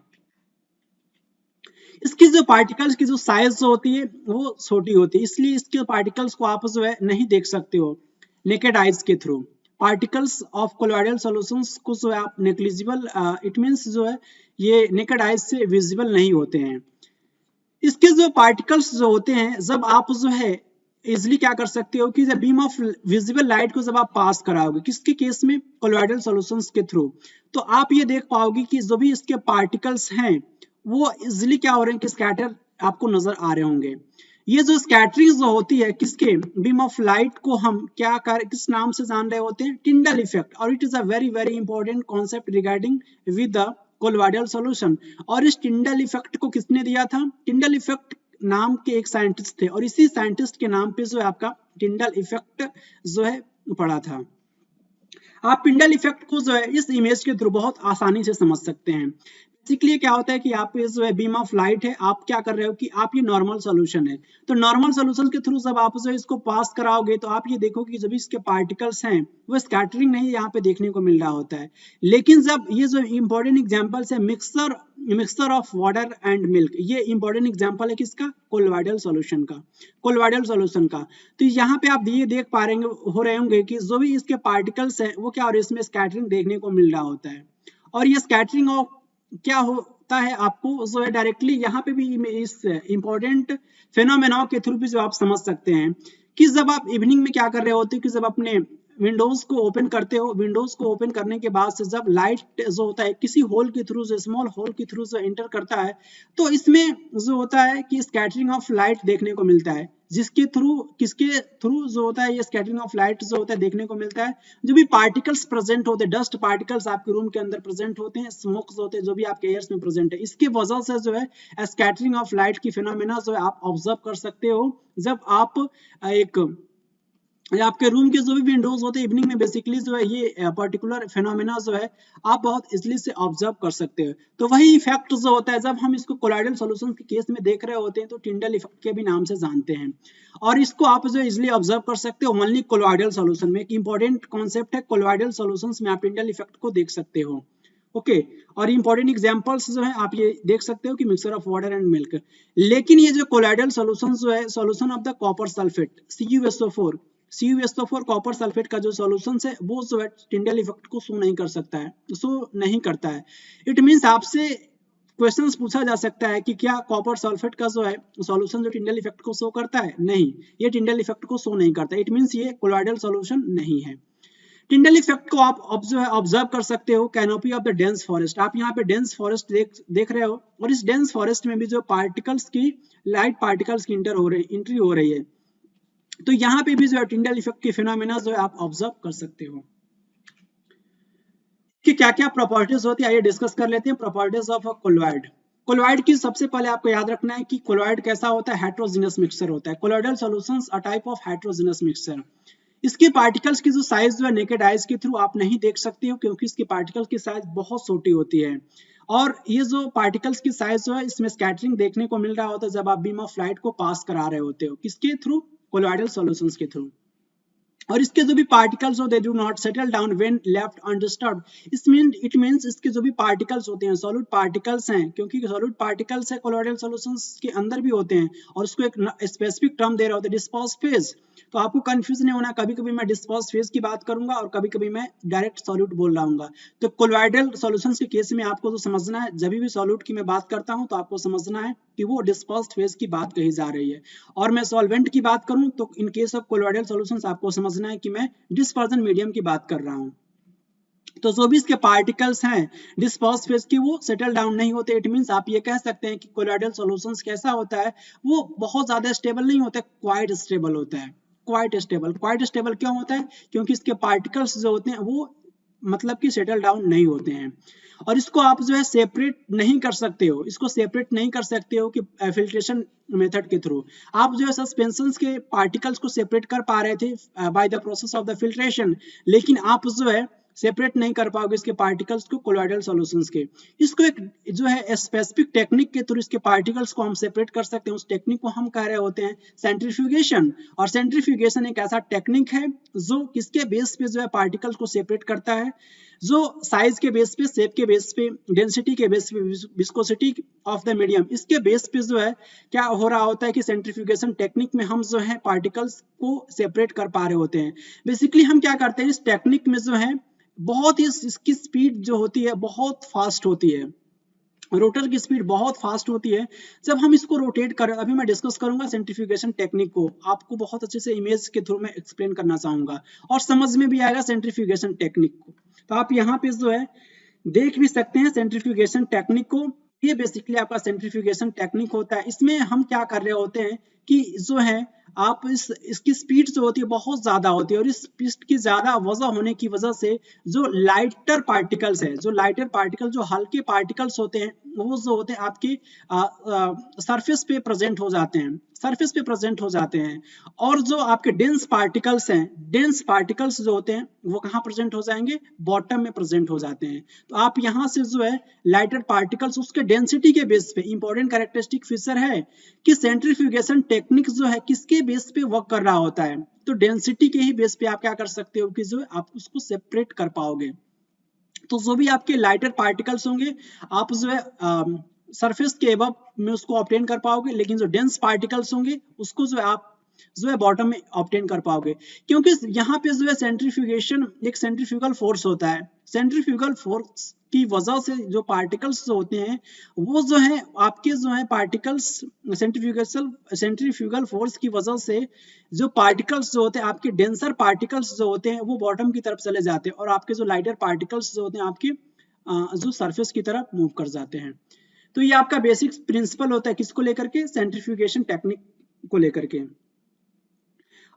इसकी जो पार्टिकल्स की जो साइज जो होती है वो छोटी होती है, इसलिए इसके पार्टिकल्स को आप जो है नहीं देख सकते हो नेकेड आइज के through. Particles of colloidal solutions को जो है आप नेग्लिजिबल, इट मींस जो है ये नेकेड आइज से विजिबल नहीं होते हैं। इसके जो पार्टिकल्स जो होते हैं जब आप जो है इजिली क्या कर सकते हो कि जब बीम ऑफ विजिबल लाइट को जब आप पास कराओगे किसके केस में, कोलॉइडल सॉल्यूशंस के थ्रू, तो आप ये देख पाओगे कि जो भी इसके पार्टिकल्स हैं वो इजिली क्या हो रहे हैं कि स्कैटर आपको नजर आ रहे होंगे। ये जो स्कैटरिंग जो होती है किसके, बीम ऑफ लाइट को हम किस नाम से जान रहे होते हैं, टिंडल इफेक्ट। और it is a very very important concept regarding with the colloidal solution. और इस टिंडल इफेक्ट को किसने दिया था, टिंडल इफेक्ट नाम के एक साइंटिस्ट थे और इसी साइंटिस्ट के नाम पे जो है आपका टिंडल इफेक्ट जो है पड़ा था। आप टिंडल इफेक्ट को जो है इस इमेज के थ्रू बहुत आसानी से समझ सकते हैं। बेसिकली क्या होता है कि आप जो है बीम ऑफ लाइट है, आप क्या कर रहे हो कि आप ये नॉर्मल सॉल्यूशन है, तो नॉर्मल सॉल्यूशन के थ्रू जब आप जो इसको पास कराओगे तो आप ये देखोगे कि जब इसके पार्टिकल्स हैं वो स्कैटरिंग नहीं यहाँ पे देखने को मिल रहा होता है। लेकिन जब ये जो इंपॉर्टेंट एग्जांपल्स है mixture of water and milk, ये इंपॉर्टेंट एग्जांपल है किसका, कोलोइडल सॉल्यूशन का, कोलोइडल सॉल्यूशन का। तो यहाँ पे आप ये देख पा रहे हो रहे होंगे कि जो भी इसके पार्टिकल्स हैं वो क्या और इसमें स्कैटरिंग देखने को मिल रहा होता है। और ये स्कैटरिंग ऑफ क्या होता है आपको जो है डायरेक्टली यहाँ पे भी इस इंपॉर्टेंट फेनोमेना के थ्रू भी जो आप समझ सकते हैं कि जब आप इवनिंग में क्या कर रहे होते हो कि जब अपने विंडोज को ओपन करते हो, विंडोज को ओपन करने के बाद से जब लाइट जो होता है किसी होल के थ्रू जो स्मॉल होल के थ्रू जो एंटर करता है तो इसमें जो होता है कि स्कैटरिंग ऑफ लाइट देखने को मिलता है, जिसके थ्रू किसके थ्रू जो होता है ये स्कैटरिंग ऑफ लाइट जो होता है देखने को मिलता है। जो भी पार्टिकल्स प्रेजेंट होते हैं, डस्ट पार्टिकल्स आपके रूम के अंदर प्रेजेंट होते हैं, स्मोक होते हैं जो भी आपके एयर्स में प्रेजेंट है, इसकी वजह से जो है स्कैटरिंग ऑफ लाइट की फिनोमेना जो है आप ऑब्जर्व कर सकते हो जब आप एक आपके रूम के जो भी विंडोज होते हैं इवनिंग में बेसिकली जो है ये पर्टिकुलर फेनोमेना जो है आप बहुत इजीली से ऑब्जर्व कर सकते हो। तो वही इफेक्ट जो होता है जब हम इसको कोलाइडल सॉल्यूशन के केस में देख रहे होते हैं तो टिंडल इफेक्ट के भी नाम से जानते हैं, और इसको आप जो इजीली ऑब्जर्व कर सकते हो ओनली कोलाइडल सॉल्यूशन में। एक इंपॉर्टेंट कॉन्सेप्ट है कोलाइडल सॉल्यूशंस में आप टिंडल इफेक्ट को देख सकते हो। ओके और इंपॉर्टेंट एग्जांपल्स जो है आप ये देख सकते हो कि mixture of water and milk. लेकिन ये जो कोलाइडल सॉल्यूशन जो है solution of the copper sulphate CuSO4 copper sulphate का जो सॉल्यूशन है वो जो है टिंडल इफेक्ट को शो नहीं कर सकता है, शो नहीं करता है। इट मींस आपसे क्वेश्चंस पूछा जा सकता है कि क्या कॉपर सल्फेट का जो है सॉल्यूशन जो टिंडल इफेक्ट को शो करता है, नहीं, ये टिंडल इफेक्ट को शो नहीं करता। इट मींस ये कोलाइडल सॉल्यूशन नहीं है। टिंडल इफेक्ट को आप जो है ऑब्जर्व कर सकते हो canopy of the dense forest. आप यहाँ पे डेंस फॉरेस्ट देख रहे हो और इस डेंस फॉरेस्ट में भी जो पार्टिकल्स की लाइट पार्टिकल्स की एंट्री हो रही है, तो यहाँ पे भी जो है टिंडल इफेक्ट की फिनोमेना जो है आप ऑब्जर्व कर सकते हो कि क्या क्या प्रॉपर्टीज होती है। आइए डिस्कस कर लेते हैं properties of a colloid. Colloid की सबसे पहले आपको याद रखना है कि कोलॉइड कैसा होता है, हेट्रोजीनस मिक्सचर होता है। Colloidal solutions a type of heterogeneous mixture. इसके पार्टिकल्स की जो साइज जो है नेकेड आइज के थ्रू आप नहीं देख सकते हो क्योंकि इसके पार्टिकल की साइज बहुत छोटी होती है, और ये जो पार्टिकल्स की साइज जो है इसमें स्कैटरिंग देखने को मिल रहा होता है जब आप बीम ऑफ लाइट को पास करा रहे होते हो, किसके थ्रू, कोलॉइडल सॉल्यूशंस के थ्रू। और इसके जो भी पार्टिकल्स होते हैं do not settle down when left undisturbed. It means इसके जो भी पार्टिकल्स होते हैं सॉलिड पार्टिकल्स हैं, क्योंकि सॉलिड पार्टिकल्स है कोलॉइडल सॉल्यूशंस के अंदर भी होते हैं, और उसको एक स्पेसिफिक टर्म दे रहा होता है डिस्पर्स फेज। तो आपको कंफ्यूज नहीं होना, कभी कभी मैं डिस्पर्स फेज की बात करूंगा और कभी कभी मैं डायरेक्ट सॉल्यूट बोल रहा हूँ। तो कोलॉइडल सॉल्यूशंस के केस में आपको जो समझना है, जब भी सॉल्यूट की मैं बात करता हूँ तो आपको समझना है कि वो डिस्पर्स्ड फेज की बात कही जा रही है, और मैं सॉल्वेंट की बात करूं तो इन केस ऑफ कोलॉइडल सॉल्यूशंस आपको समझना है कि मैं डिस्पर्जन मीडियम की बात कर रहा हूं। तो जो भी इसके पार्टिकल्स हैं डिस्पर्स फेज की वो सेटल डाउन नहीं होते। इट मींस आप ये कह सकते हैं कि कोलॉइडल सॉल्यूशंस कैसा होता है, वो बहुत ज्यादा स्टेबल नहीं होता, क्वाइट स्टेबल होता है। क्वाइट स्टेबल क्यों होता है, क्योंकि इसके पार्टिकल्स जो होते हैं वो मतलब कि सेटल डाउन नहीं होते हैं, और इसको आप जो है सेपरेट नहीं कर सकते हो, इसको सेपरेट नहीं कर सकते हो कि फिल्ट्रेशन मेथड के थ्रू। आप जो है सस्पेंशंस के पार्टिकल्स को सेपरेट कर पा रहे थे by the process of the filtration, लेकिन आप जो है सेपरेट नहीं कर पाओगे इसके पार्टिकल्स को कोलॉइडल सॉल्यूशंस के। इसको एक जो है स्पेसिफिक टेक्निक के थ्रू इसके पार्टिकल्स को हम सेपरेट कर सकते हैं, उस टेक्निक को हम कह रहे होते हैं सेंट्रीफ्यूगेशन। और सेंट्रीफ्यूगेशन एक ऐसा टेक्निक है जो किसके बेस पे जो है पार्टिकल्स को सेपरेट करता है, जो साइज के बेस पे, शेप के बेस पे, डेंसिटी के बेस पे, विस्कोसिटी ऑफ द मीडियम, इसके बेस पे जो है क्या हो रहा होता है कि सेंट्रीफ्यूगेशन टेक्निक में हम जो है पार्टिकल्स को सेपरेट कर पा रहे होते हैं। बेसिकली हम क्या करते हैं इस टेक्निक में जो है बहुत ही इसकी स्पीड जो होती है बहुत फास्ट होती है, रोटर की स्पीड बहुत फास्ट होती है। जब हम इसको रोटेट कर, अभी मैं डिस्कस करूंगा सेंट्रीफ्यूगेशन टेक्निक को, आपको बहुत अच्छे से इमेज के थ्रू मैं एक्सप्लेन करना चाहूंगा और समझ में भी आएगा सेंट्रीफ्यूगेशन टेक्निक को। तो आप यहाँ पे जो है देख भी सकते हैं सेंट्रीफ्यूगेशन टेक्निक को। ये बेसिकली आपका सेंट्रीफ्यूगेशन टेक्निक होता है। इसमें हम क्या कर रहे होते हैं कि जो है आप इसकी स्पीड जो होती है बहुत ज्यादा होती है, और इस स्पीड की ज्यादा वजह होने की वजह से जो लाइटर पार्टिकल्स है, जो लाइटर पार्टिकल, जो हल्के पार्टिकल्स होते हैं, वो जो होते हैं आपके सरफेस पे प्रेजेंट हो जाते हैं, सरफेस पे प्रेजेंट हो जाते हैं। और जो आपके डेंस पार्टिकल्स हैं, डेंस पार्टिकल्स जो होते हैं वो कहाँ प्रेजेंट हो जाएंगे, बॉटम में प्रेजेंट हो जाते हैं। तो आप यहाँ से जो है लाइटर पार्टिकल्स उसके डेंसिटी के बेस पे, इंपॉर्टेंट कैरेक्टरिस्टिक फीचर है कि सेंट्रीफ्यूगेशन टेक्निक जो है किसके बेस पे वर्क कर रहा होता है, तो डेंसिटी के ही बेस पे आप क्या कर सकते हो कि जो आप उसको सेपरेट कर पाओगे। तो जो भी आपके लाइटर पार्टिकल्स होंगे आप जो है सरफेस के एबव में उसको ऑब्टेन कर पाओगे, लेकिन जो डेंस पार्टिकल्स होंगे उसको जो है आप जो है बॉटम में ऑब्टेन कर पाओगे, क्योंकि यहाँ पे जो है सेंट्रीफ्यूगेशन एक सेंट्रीफ्यूगल फोर्स होता है। सेंट्रीफ्यूगल फोर्स की वजह से जो पार्टिकल्स जो होते हैं वो जो है आपके जो है पार्टिकल्स, सेंट्रीफ्यूगल फोर्स की वजह से जो पार्टिकल्स जो होते हैं आपके डेंसर पार्टिकल्स जो होते हैं वो बॉटम की तरफ चले जाते हैं, और आपके जो लाइटर पार्टिकल्स जो होते हैं आपके जो सरफेस की तरफ मूव कर जाते हैं। तो ये आपका बेसिक प्रिंसिपल होता है किसको लेकर के, सेंट्रीफ्यूगेशन टेक्निक को लेकर के।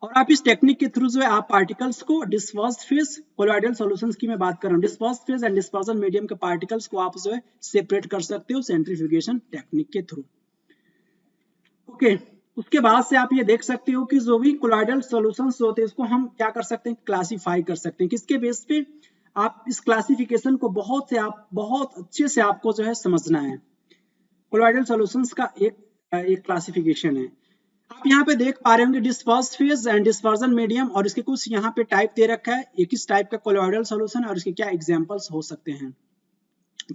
और आप इस टेक्निक के थ्रू जो है आप पार्टिकल्स को डिस्पर्स फेज कोलॉइडल सॉल्यूशंस की मैं बात कर रहा हूँ, disperse phase and dispersion medium के पार्टिकल्स को आप जो है सेपरेट कर सकते हो सेंट्रीफ्यूगेशन टेक्निक के थ्रू। ओके, उसके बाद से आप ये देख सकते हो कि जो भी कोलॉइडल सॉल्यूशंस होते हैं इसको हम क्या कर सकते हैं, क्लासीफाई कर सकते हैं। किसके बेस पे, आप इस क्लासिफिकेशन को बहुत अच्छे से आपको जो है समझना है। कोलॉइडल सॉल्यूशंस का एक क्लासिफिकेशन है। आप यहाँ पे देख पा रहे होंगे disperse phase and dispersion medium, और इसके कुछ यहाँ पे टाइप दे रखा है, एक इस टाइप का कोलॉइडल सॉल्यूशन और इसके क्या एग्जांपल्स हो सकते हैं।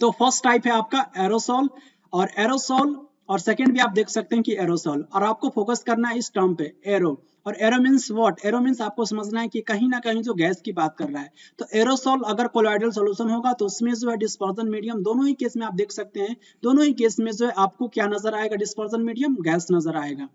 तो फर्स्ट टाइप है आपका एरोसोल, और सेकंड भी आप देख सकते हैं कि एरोसोल, और आपको फोकस करना है इस टर्म पे एरो। और arrow means what, arrow means आपको समझना है कि कहीं ना कहीं जो गैस की बात कर रहा है। तो एरोसोल अगर कोलॉइडल सॉल्यूशन होगा तो उसमें जो है डिस्पर्सन मीडियम, दोनों ही केस में आप देख सकते हैं, दोनों ही केस में जो है आपको क्या नजर आएगा, डिस्पर्सन मीडियम गैस नजर आएगा।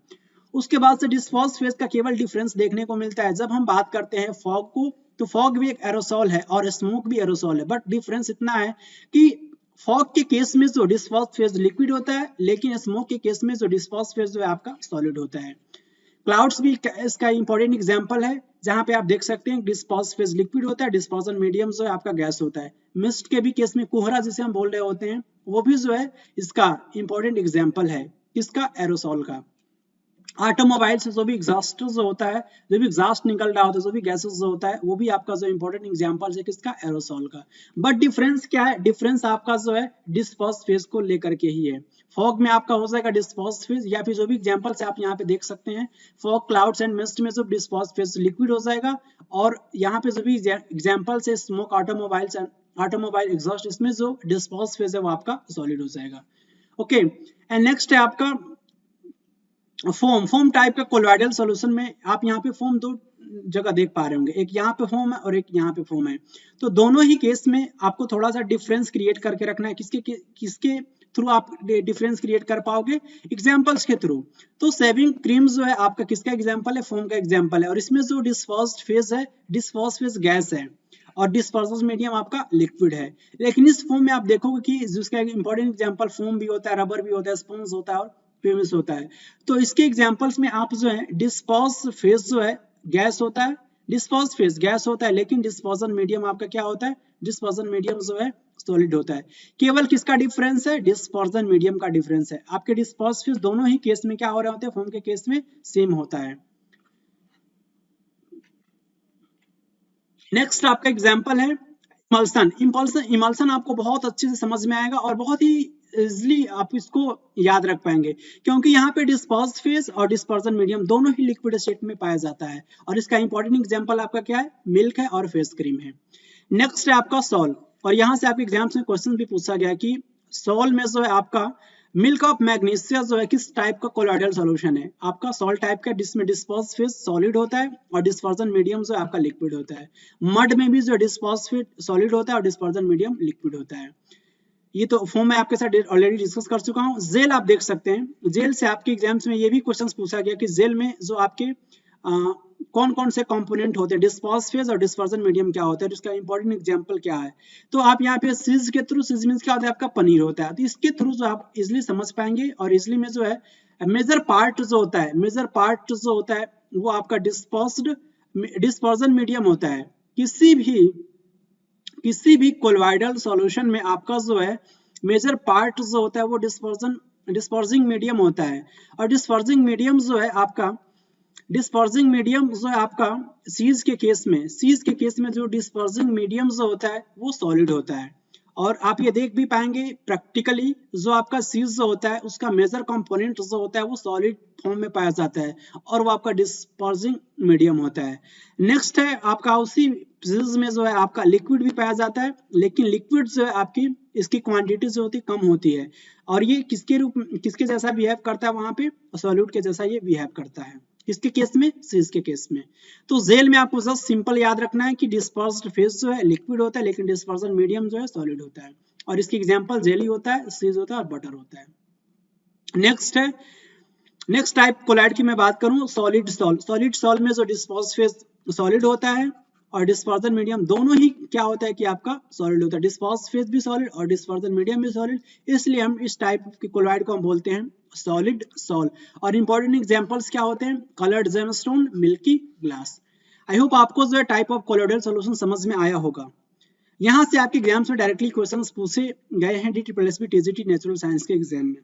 उसके बाद से डिस्पर्स फेज का केवल डिफरेंस देखने को मिलता है जब हम बात करते हैं फॉग को, तो फॉग भी एक एरोसोल है और स्मोक भी एरोसोल है, बट डिफरेंस इतना है कि फॉग के केस में जो डिस्पर्स फेज लिक्विड होता है, लेकिन स्मोक के केस में जो डिस्पर्स फेज जो है आपका सॉलिड होता है। क्लाउड्स भी इसका इंपॉर्टेंट एग्जांपल है, जहां पे आप देख सकते हैं डिस्पर्स फेज लिक्विड होता है, डिस्पर्सन मीडियम जो है आपका गैस होता है। मिस्ट के भी केस में कोहरा जिसे हम बोल रहे होते हैं वो भी जो है इसका इंपॉर्टेंट एग्जाम्पल है, किसका, एरोसोल का। ऑटोमोबाइल से जो भी एग्जॉस्ट जो होता है, जो भी एग्जॉस्ट निकल रहा होता है, जो भी गैसेस जो होता है, वो भी आपका जो इंपॉर्टेंट एग्जांपल है किसका, एरोसोल का। बट डिफरेंस क्या है, डिफरेंस आपका जो है डिस्पर्स फेज को लेकर के ही है। फॉग में आपका हो जाएगा डिस्पर्स फेज, या फिर जो भी एग्जांपल्स आप यहाँ पे देख सकते हैं, फॉग, क्लाउड्स एंड मिस्ट में जो डिस्पर्स फेज लिक्विड हो जाएगा, और यहाँ पे जो भी एग्जांपल्स है स्मोक, ऑटोमोबाइल एग्जॉस्ट, इसमें जो डिस्पर्स फेज है वो आपका सॉलिड हो जाएगा। ओके, एंड नेक्स्ट है आपका फोम टाइप का कोलॉइडल सॉल्यूशन में आप यहाँ पे फोम दो जगह देख पा रहे होंगे, एक यहाँ पे फोम है और एक यहाँ पे फोम है। तो दोनों ही केस में आपको थोड़ा सा डिफरेंस क्रिएट करके रखना है, किसके थ्रू आप डिफरेंस क्रिएट कर पाओगे, एग्जांपल्स के थ्रू। तो शेविंग क्रीम जो है आपका किसका एग्जांपल है, फोम का एग्जांपल है, और इसमें जो डिस्पर्स्ड फेज है, डिस्पर्स्ड फेज गैस है और डिस्पर्सन मीडियम आपका लिक्विड है। लेकिन इस फोम में आप देखोगे कि जिसका इंपॉर्टेंट एग्जांपल फोम भी होता है, रबर भी होता है, स्पंज होता है और फेमस होता है। तो इसके एग्जांपल्स में आप जो है डिस्पर्स फेज जो है गैस होता है, डिस्पर्स फेज गैस होता है, लेकिन डिस्पर्सन मीडियम आपका क्या होता है, डिस्पर्सन मीडियम जो है सॉलिड होता है। केवल किसका डिफरेंस है, डिस्पर्सन मीडियम का डिफरेंस है। आपके डिस्पर्स फेज दोनों ही केस में क्या हो रहे होते हैं, फोम के केस में सेम होता है। नेक्स्ट आपका एग्जांपल है इमल्सन आपको बहुत अच्छे से समझ में आएगा और बहुत ही इजिली आप इसको याद रख पाएंगे, क्योंकि यहाँ पे डिस्पर्स फेज और डिस्पर्सन मीडियम दोनों ही लिक्विड स्टेट में पाया जाता है, और इसका इंपॉर्टेंट एग्जांपल आपका क्या है, मिल्क है और फेस क्रीम है। नेक्स्ट है आपका सॉल, और यहाँ से आपके एग्जाम्स में क्वेश्चन भी पूछा गया कि सॉल में जो है आपका मिल्क ऑफ मैग्नीशिया जो है किस टाइप का कोलॉइडल सॉल्यूशन है, आपका सॉल्ट टाइप का, जिसमें डिस्पर्स फेज सॉलिड होता है और डिस्पर्सन मीडियम जो है आपका लिक्विड होता है। मड में भी जो डिस्पर्स फेज सॉलिड होता है और डिस्पर्सन मीडियम लिक्विड होता है। ये तो फॉर्म में आपके साथ ऑलरेडी डिस्कस कर चुका हूँ। जेल आप देख सकते हैं, जेल से आपके एग्जाम्स में ये भी क्वेश्चन पूछा गया कि जेल में जो आपके कौन कौन से कंपोनेंट होते हैं, डिस्पर्स फेज और डिस्पर्सन मीडियम क्या होता है, तो इसका इंपॉर्टेंट एग्जांपल क्या है। तो आप यहाँ पे सीज के थ्रू, सीज मींस क्या होता है आपका पनीर होता है, तो इसके थ्रू जो आप इजिली समझ पाएंगे, और इजिली में जो है मेजर पार्ट जो होता है वो आपका डिस्पर्जन मीडियम होता है। किसी भी कोलॉइडल सॉल्यूशन में आपका जो है मेजर पार्ट जो होता है वो डिस्पर्जिंग मीडियम होता है। और डिस्पर्जिंग मीडियम जो है आपका सीज के केस में जो डिस्पर्जिंग मीडियम जो होता है वो सॉलिड होता है। और आप ये देख भी पाएंगे प्रैक्टिकली जो आपका सीज जो होता है उसका मेजर कंपोनेंट जो होता है वो सॉलिड फॉर्म में पाया जाता है और वो आपका डिस्पर्जिंग मीडियम होता है। नेक्स्ट है आपका उसी सीज में जो है आपका लिक्विड भी पाया जाता है, लेकिन लिक्विड जो है आपकी इसकी क्वांटिटी जो होती है कम होती है और ये किसके जैसा बिहेव करता है, वहां पे सॉल्यूट के जैसा ये बिहेव करता है। किसके केस में? सीज के केस में। तो जेल में आपको जस्ट सिंपल याद रखना है कि डिस्पर्स्ड फेज जो है लिक्विड होता है, लेकिन डिस्पर्जन मीडियम जो है सॉलिड होता है। और इसकी एग्जांपल जेली होता है, सीज होता है और बटर होता है। नेक्स्ट टाइप कोलॉइड की मैं बात करूं, सॉलिड सॉल्ट में जो डिस्पर्स्ड फेज सॉलिड होता है और डिस्पर्जन मीडियम दोनों ही क्या होता है कि आपका सॉलिड होता है। डिस्पर्स्ड फेज भी सॉलिड और डिस्पर्जन मीडियम भी सॉलिड, इसलिए हम इस टाइप के कोलॉइड को हम बोलते हैं सॉलिड सॉल। और इंपॉर्टेंट एग्जांपल्स क्या होते हैं? Coloured gemstone, milky glass. I hope आपको जो है टाइप ऑफ कोलॉइडल सॉल्यूशन समझ में आया होगा। यहाँ से आपके एग्जाम्स में डायरेक्टली क्वेश्चंस पूछे गए हैं DSSB TGT नेचुरल साइंस के एग्जाम में।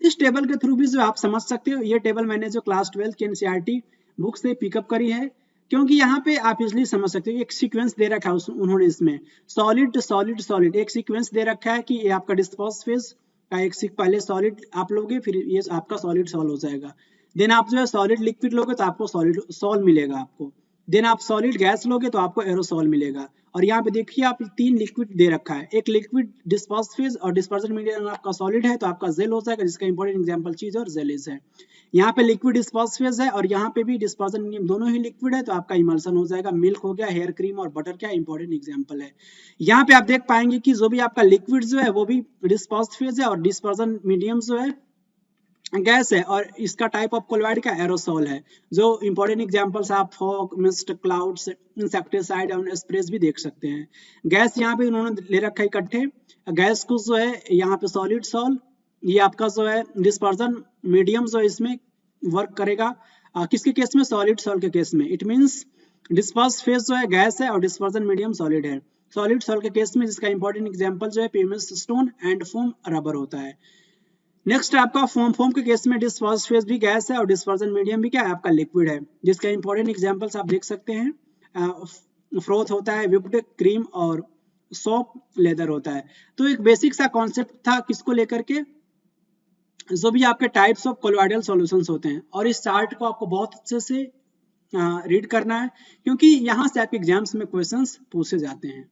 इस टेबल के थ्रू भी जो आप समझ सकते हो, ये टेबल मैंने जो क्लास 12 की NCERT बुक से पिकअप करी है, क्योंकि यहाँ पे आप इजिली समझ सकते हो। एक सीक्वेंस दे रखा है उन्होंने इसमें सॉलिड सॉलिड सॉलिड, एक सीक्वेंस दे रखा है कि ये आपका डिस्पर्स फेज का एक पहले सॉलिड आप लोगे, फिर ये आपका सॉलिड सॉल हो जाएगा। देन आप जो है सॉलिड लिक्विड लोगे तो आपको सॉलिड सॉल मिलेगा आपको। देन आप सॉलिड गैस लोगे तो आपको एरोसॉल मिलेगा। और यहाँ पे देखिए आप 3 लिक्विड दे रखा है, एक लिक्विड डिस्पर्स फेज और डिस्पर्जन मीडियम आपका सॉलिड है तो आपका जेल हो जाएगा, जिसका इंपॉर्टेंट एग्जांपल चीज और जेलिस है। यहाँ पे लिक्विड डिस्पर्स फेज है और यहाँ पे भी डिस्पर्जन मीडियम दोनों ही लिक्विड है तो आपका इमल्सन हो जाएगा। मिल्क हो गया, हेयर क्रीम और बटर क्या इंपॉर्टेंट एग्जांपल है। यहाँ पे आप देख पाएंगे कि जो भी आपका लिक्विड जो है वो भी डिस्पर्स फेज है और डिस्पर्जन मीडियम जो है गैस है, और इसका टाइप ऑफ कोलॉइड का एरोसॉल है। जो इंपॉर्टेंट एग्जांपल्स आप फॉग, मिस्ट, क्लाउड्स, इंसेक्टिसाइड और स्प्रेज भी देख सकते हैं। गैस यहाँ पे उन्होंने ले रखा है इकट्ठे। गैस को जो है यहाँ पे सॉलिड सॉल, ये आपका जो है डिस्पर्जन मीडियम जो इसमें वर्क करेगा। किसके केस में? सॉलिड सॉल के केस में। इट मीन्स डिस्पर्स फेज जो है गैस है और डिस्पर्जन मीडियम सॉलिड है। सॉलिड सॉल के केस में जिसका इंपॉर्टेंट एग्जांपल जो है pumice stone and foam rubber होता है। नेक्स्ट आपका फोम के केस में डिस्पर्स फेज भी गैस है और डिस्पर्जन मीडियम भी क्या है? आपका लिक्विड है, जिसका इंपॉर्टेंट एग्जांपल्स आप देख सकते हैं। फ्रोथ होता है, व्हिप्ड क्रीम और सोप लेदर होता है। तो एक बेसिक सा कॉन्सेप्ट था किसको लेकर के, जो भी आपके टाइप्स ऑफ कोलॉइडल सॉल्यूशंस होते हैं। और इस चार्ट को आपको बहुत अच्छे से रीड करना है, क्योंकि यहाँ से आपके एग्जाम्स में क्वेश्चंस पूछे जाते हैं।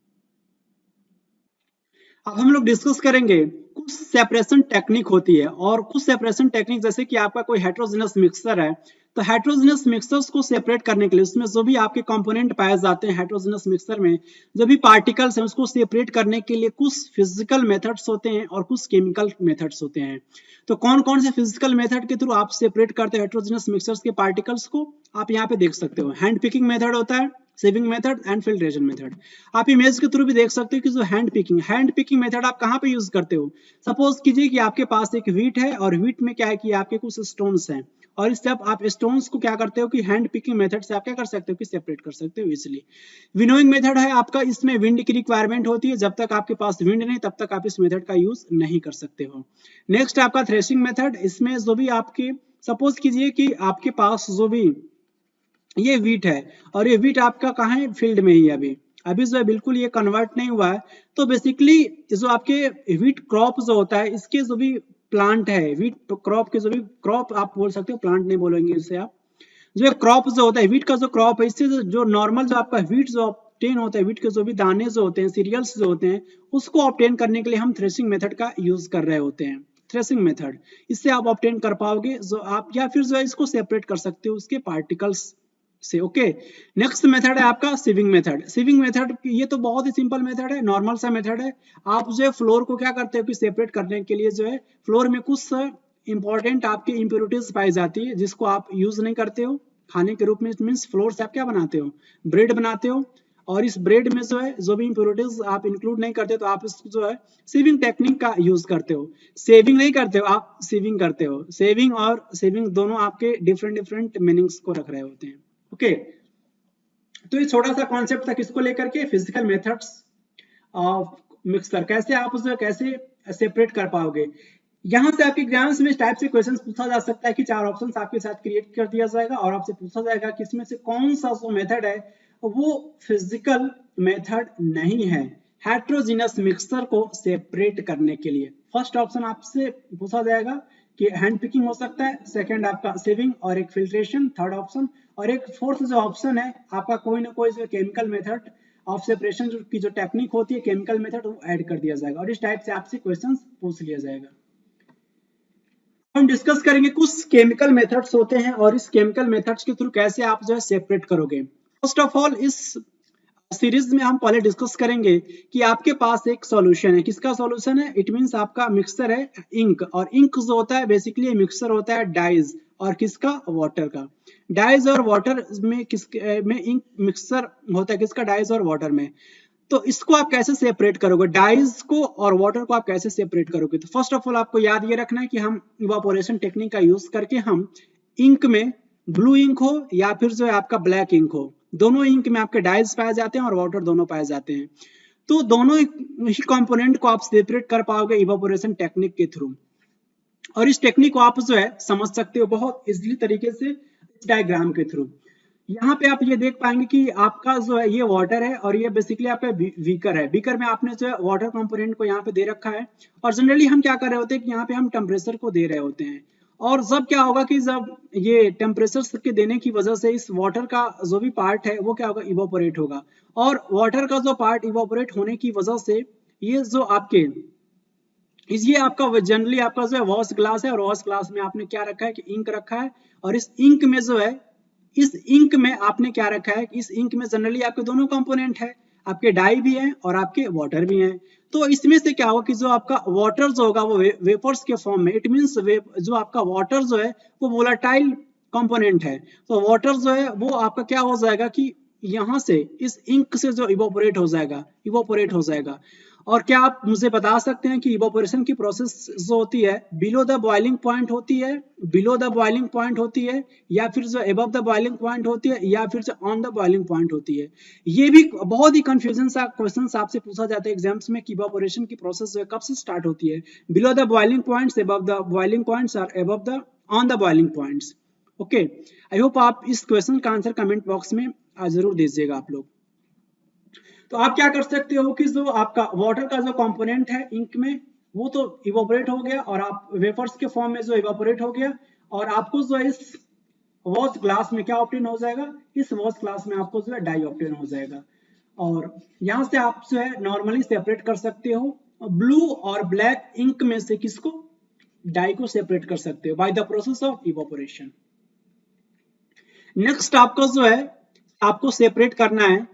अब हम लोग डिस्कस करेंगे कुछ सेपरेशन टेक्निक होती है, और कुछ सेपरेशन टेक्निक जैसे कि आपका कोई हेट्रोजेनस मिक्सचर है, तो हेट्रोजेनस मिक्सचर्स को सेपरेट करने के लिए उसमें जो भी आपके कंपोनेंट पाए जाते हैं हेट्रोजेनस मिक्सचर में, जो भी पार्टिकल्स हैं उसको सेपरेट करने के लिए कुछ फिजिकल मेथड्स होते हैं और कुछ केमिकल मेथड्स होते हैं। तो कौन कौन से फिजिकल मेथड के थ्रू आप सेपरेट करते हैं हेट्रोजेनस मिक्सचर्स के पार्टिकल्स को, आप यहाँ पे देख सकते हो। हैंड पिकिंग मेथड होता है, saving method and filtration method. आप इमेज के थ्रू भी देख सकते हो कि जो हैंड पिकिंग मेथड आप कहाँ पे यूज करते हो। सपोज कीजिए कि आपके पास एक व्हीट है और व्हीट में क्या है कि आपके कुछ स्टोन्स हैं, और इस जब आप स्टोन्स को क्या करते हो कि हैंड पिकिंग मेथड से आप क्या कर सकते हो कि सेपरेट कर सकते हो इजिली। विनोइंग मेथड है आपका, इसमें विंड की रिक्वायरमेंट होती है, जब तक आपके पास विंड नहीं तब तक आप इस मेथड का यूज नहीं कर सकते हो। नेक्स्ट आपका थ्रेशिंग मेथड, इसमें जो भी आपके सपोज कीजिए कि आपके पास जो भी ये व्हीट है और ये व्हीट आपका कहाँ है? फील्ड में ही अभी जो है बिल्कुल ये कन्वर्ट नहीं हुआ है। तो बेसिकली जो आपके व्हीट क्रॉप जो होता है, इसके जो भी प्लांट है, व्हीट क्रॉप के जो भी क्रॉप आप बोल सकते हो, प्लांट नहीं बोलेंगे इसे आप, जो क्रॉप जो होता है व्हीट का जो क्रॉप है, इससे जो नॉर्मल जो आपका व्हीट जो ऑब्टेन होता है, व्हीट के जो भी दाने जो होते हैं, सीरियल्स जो होते हैं, उसको ऑब्टेन करने के लिए हम थ्रेशिंग मेथड का यूज कर रहे होते हैं। थ्रेशिंग मेथड, इससे आप ऑब्टेन कर पाओगे जो आप, या फिर जो है इसको सेपरेट कर सकते हो उसके पार्टिकल्स से। ओके, नेक्स्ट मेथड है आपका सीविंग मेथड। सीविंग मेथड ये तो बहुत ही सिंपल मेथड है, नॉर्मल सा मेथड है। आप जो है फ्लोर को क्या करते हो कि सेपरेट करने के लिए जो है फ्लोर में कुछ इंपॉर्टेंट आपकी इंप्योरिटीज पाई जाती है, जिसको आप यूज नहीं करते हो खाने के रूप में। मीन्स फ्लोर से आप क्या बनाते हो? ब्रेड बनाते हो, और इस ब्रेड में जो है जो भी इम्प्योरिटीज आप इंक्लूड नहीं करते तो आप इसको जो है सीविंग टेक्निक का यूज करते हो। सेविंग नहीं करते हो, आप सीविंग करते हो। सेविंग और सेविंग दोनों आपके डिफरेंट डिफरेंट मीनिंग्स को रख रहे होते हैं। ओके, तो ये छोटा सा कॉन्सेप्ट था किसको लेकर के, फिजिकल मेथड्स ऑफ मिक्सर, कैसे आप उसे कैसे सेपरेट कर पाओगे। यहाँ से आपके एग्जाम्स में इस टाइप से क्वेश्चन पूछा जा सकता है कि 4 ऑप्शंस आपके साथ क्रिएट कर दिया जाएगा और आपसे पूछा जाएगा कि इसमें से कौन सा जो मेथड है वो फिजिकल मेथड नहीं है हेट्रोजीनस मिक्सर को सेपरेट करने के लिए। फर्स्ट ऑप्शन आपसे पूछा जाएगा कि हैंड पिकिंग हो सकता है, सेकंड आपका सेविंग और एक फिल्ट्रेशन, थर्ड ऑप्शन, और एक फोर्थ जो ऑप्शन है आपका कोई ना कोई जो केमिकल मेथड ऑफ सेपरेशन की जो टेक्निक होती है, केमिकल मेथड, वो ऐड कर दिया जाएगा और इस टाइप से आपसे क्वेश्चन पूछ लिया जाएगा। हम डिस्कस करेंगे कुछ केमिकल मेथड्स होते हैं और इस केमिकल मेथड्स के थ्रू कैसे आप जो है सेपरेट करोगे। फर्स्ट ऑफ ऑल इस सीरीज में हम पहले डिस्कस करेंगे कि आपके पास एक सॉल्यूशन है। किसका सॉल्यूशन है? इट मींस आपका मिक्सर है इंक, और इंक जो होता है बेसिकली मिक्सर होता है डाइज, और किसका? वाटर का। डाइज और वाटर में में इंक मिक्सर होता है किसका? डाइज और वाटर में। तो इसको आप कैसे सेपरेट करोगे? डाइज को और वाटर को आप कैसे सेपरेट करोगे? तो फर्स्ट ऑफ ऑल आपको याद ये रखना है कि हम इवापोरेशन टेक्निक का यूज करके हम इंक में ब्लू इंक हो या फिर जो है आपका ब्लैक इंक हो, दोनों इंक में आपके डाइज पाए जाते हैं और वाटर दोनों पाए जाते हैं। तो दोनों ही कंपोनेंट को आप सेपरेट कर पाओगे इवापोरेशन टेक्निक के थ्रू, और इस टेक्निक को आप जो है समझ सकते हो बहुत इजीली तरीके से इस डायग्राम के थ्रू। यहाँ पे आप ये देख पाएंगे कि आपका जो है ये वाटर है और ये बेसिकली आपका बीकर है। बीकर में आपने जो है वाटर कंपोनेंट को यहाँ पे दे रखा है, और जनरली हम क्या कर रहे होते हैं कि यहाँ पे हम टेम्परेचर को दे रहे होते हैं, और जब क्या होगा कि जब ये टेम्परेचर के देने की वजह से इस वाटर का जो भी पार्ट है वो क्या होगा? इवोपोरेट होगा, और वाटर का जो पार्ट इवोपोरेट होने की वजह से ये जो आपके ये आपका जनरली आपका जो है वॉश ग्लास है, और वॉश ग्लास में आपने क्या रखा है कि इंक रखा है, और इस इंक में जो है इस इंक में आपने क्या रखा है? इस इंक में जनरली आपके दोनों कंपोनेंट है, आपके डाई भी हैं और आपके वाटर भी हैं। तो इसमें से क्या होगा कि जो आपका वाटर जो होगा वो वेपर्स के फॉर्म में, इट मींस जो आपका वाटर जो है वो वोलेटाइल कंपोनेंट है, तो वाटर जो है वो आपका क्या हो जाएगा कि यहाँ से इस इंक से जो इवोपोरेट हो जाएगा। और क्या आप मुझे बता सकते हैं कि इवोपोरेशन की प्रोसेस जो होती है बिलो द बॉइलिंग पॉइंट होती है, या फिर जो अबव द बॉइलिंग पॉइंट होती है, या फिर जो ऑन द बॉइलिंग पॉइंट होती है? ये भी बहुत ही कंफ्यूजन सा क्वेश्चन आपसे पूछा जाता है एग्जाम्स में कि इवोपोरेशन की प्रोसेस जो है कब से स्टार्ट होती है? Below the boiling points, above the boiling points, और above the on the boiling points. Okay, I hope आप इस क्वेश्चन का आंसर कमेंट बॉक्स में जरूर दीजिएगा आप लोग। तो आप क्या कर सकते हो कि जो आपका वाटर का जो कंपोनेंट है इंक में वो तो इवोपोरेट हो गया, और आप वेपर्स के फॉर्म में जो इवोपोरेट हो गया, और आपको जो इस वॉश ग्लास में क्या ऑब्टेन हो जाएगा? इस वॉश ग्लास में आपको जो है डाई ऑब्टेन हो जाएगा। और यहाँ से आप जो है नॉर्मली सेपरेट कर सकते हो ब्लू और ब्लैक इंक में से किसको? डाई को सेपरेट कर सकते हो by the process of evaporation. Next आपको जो है आपको सेपरेट करना है,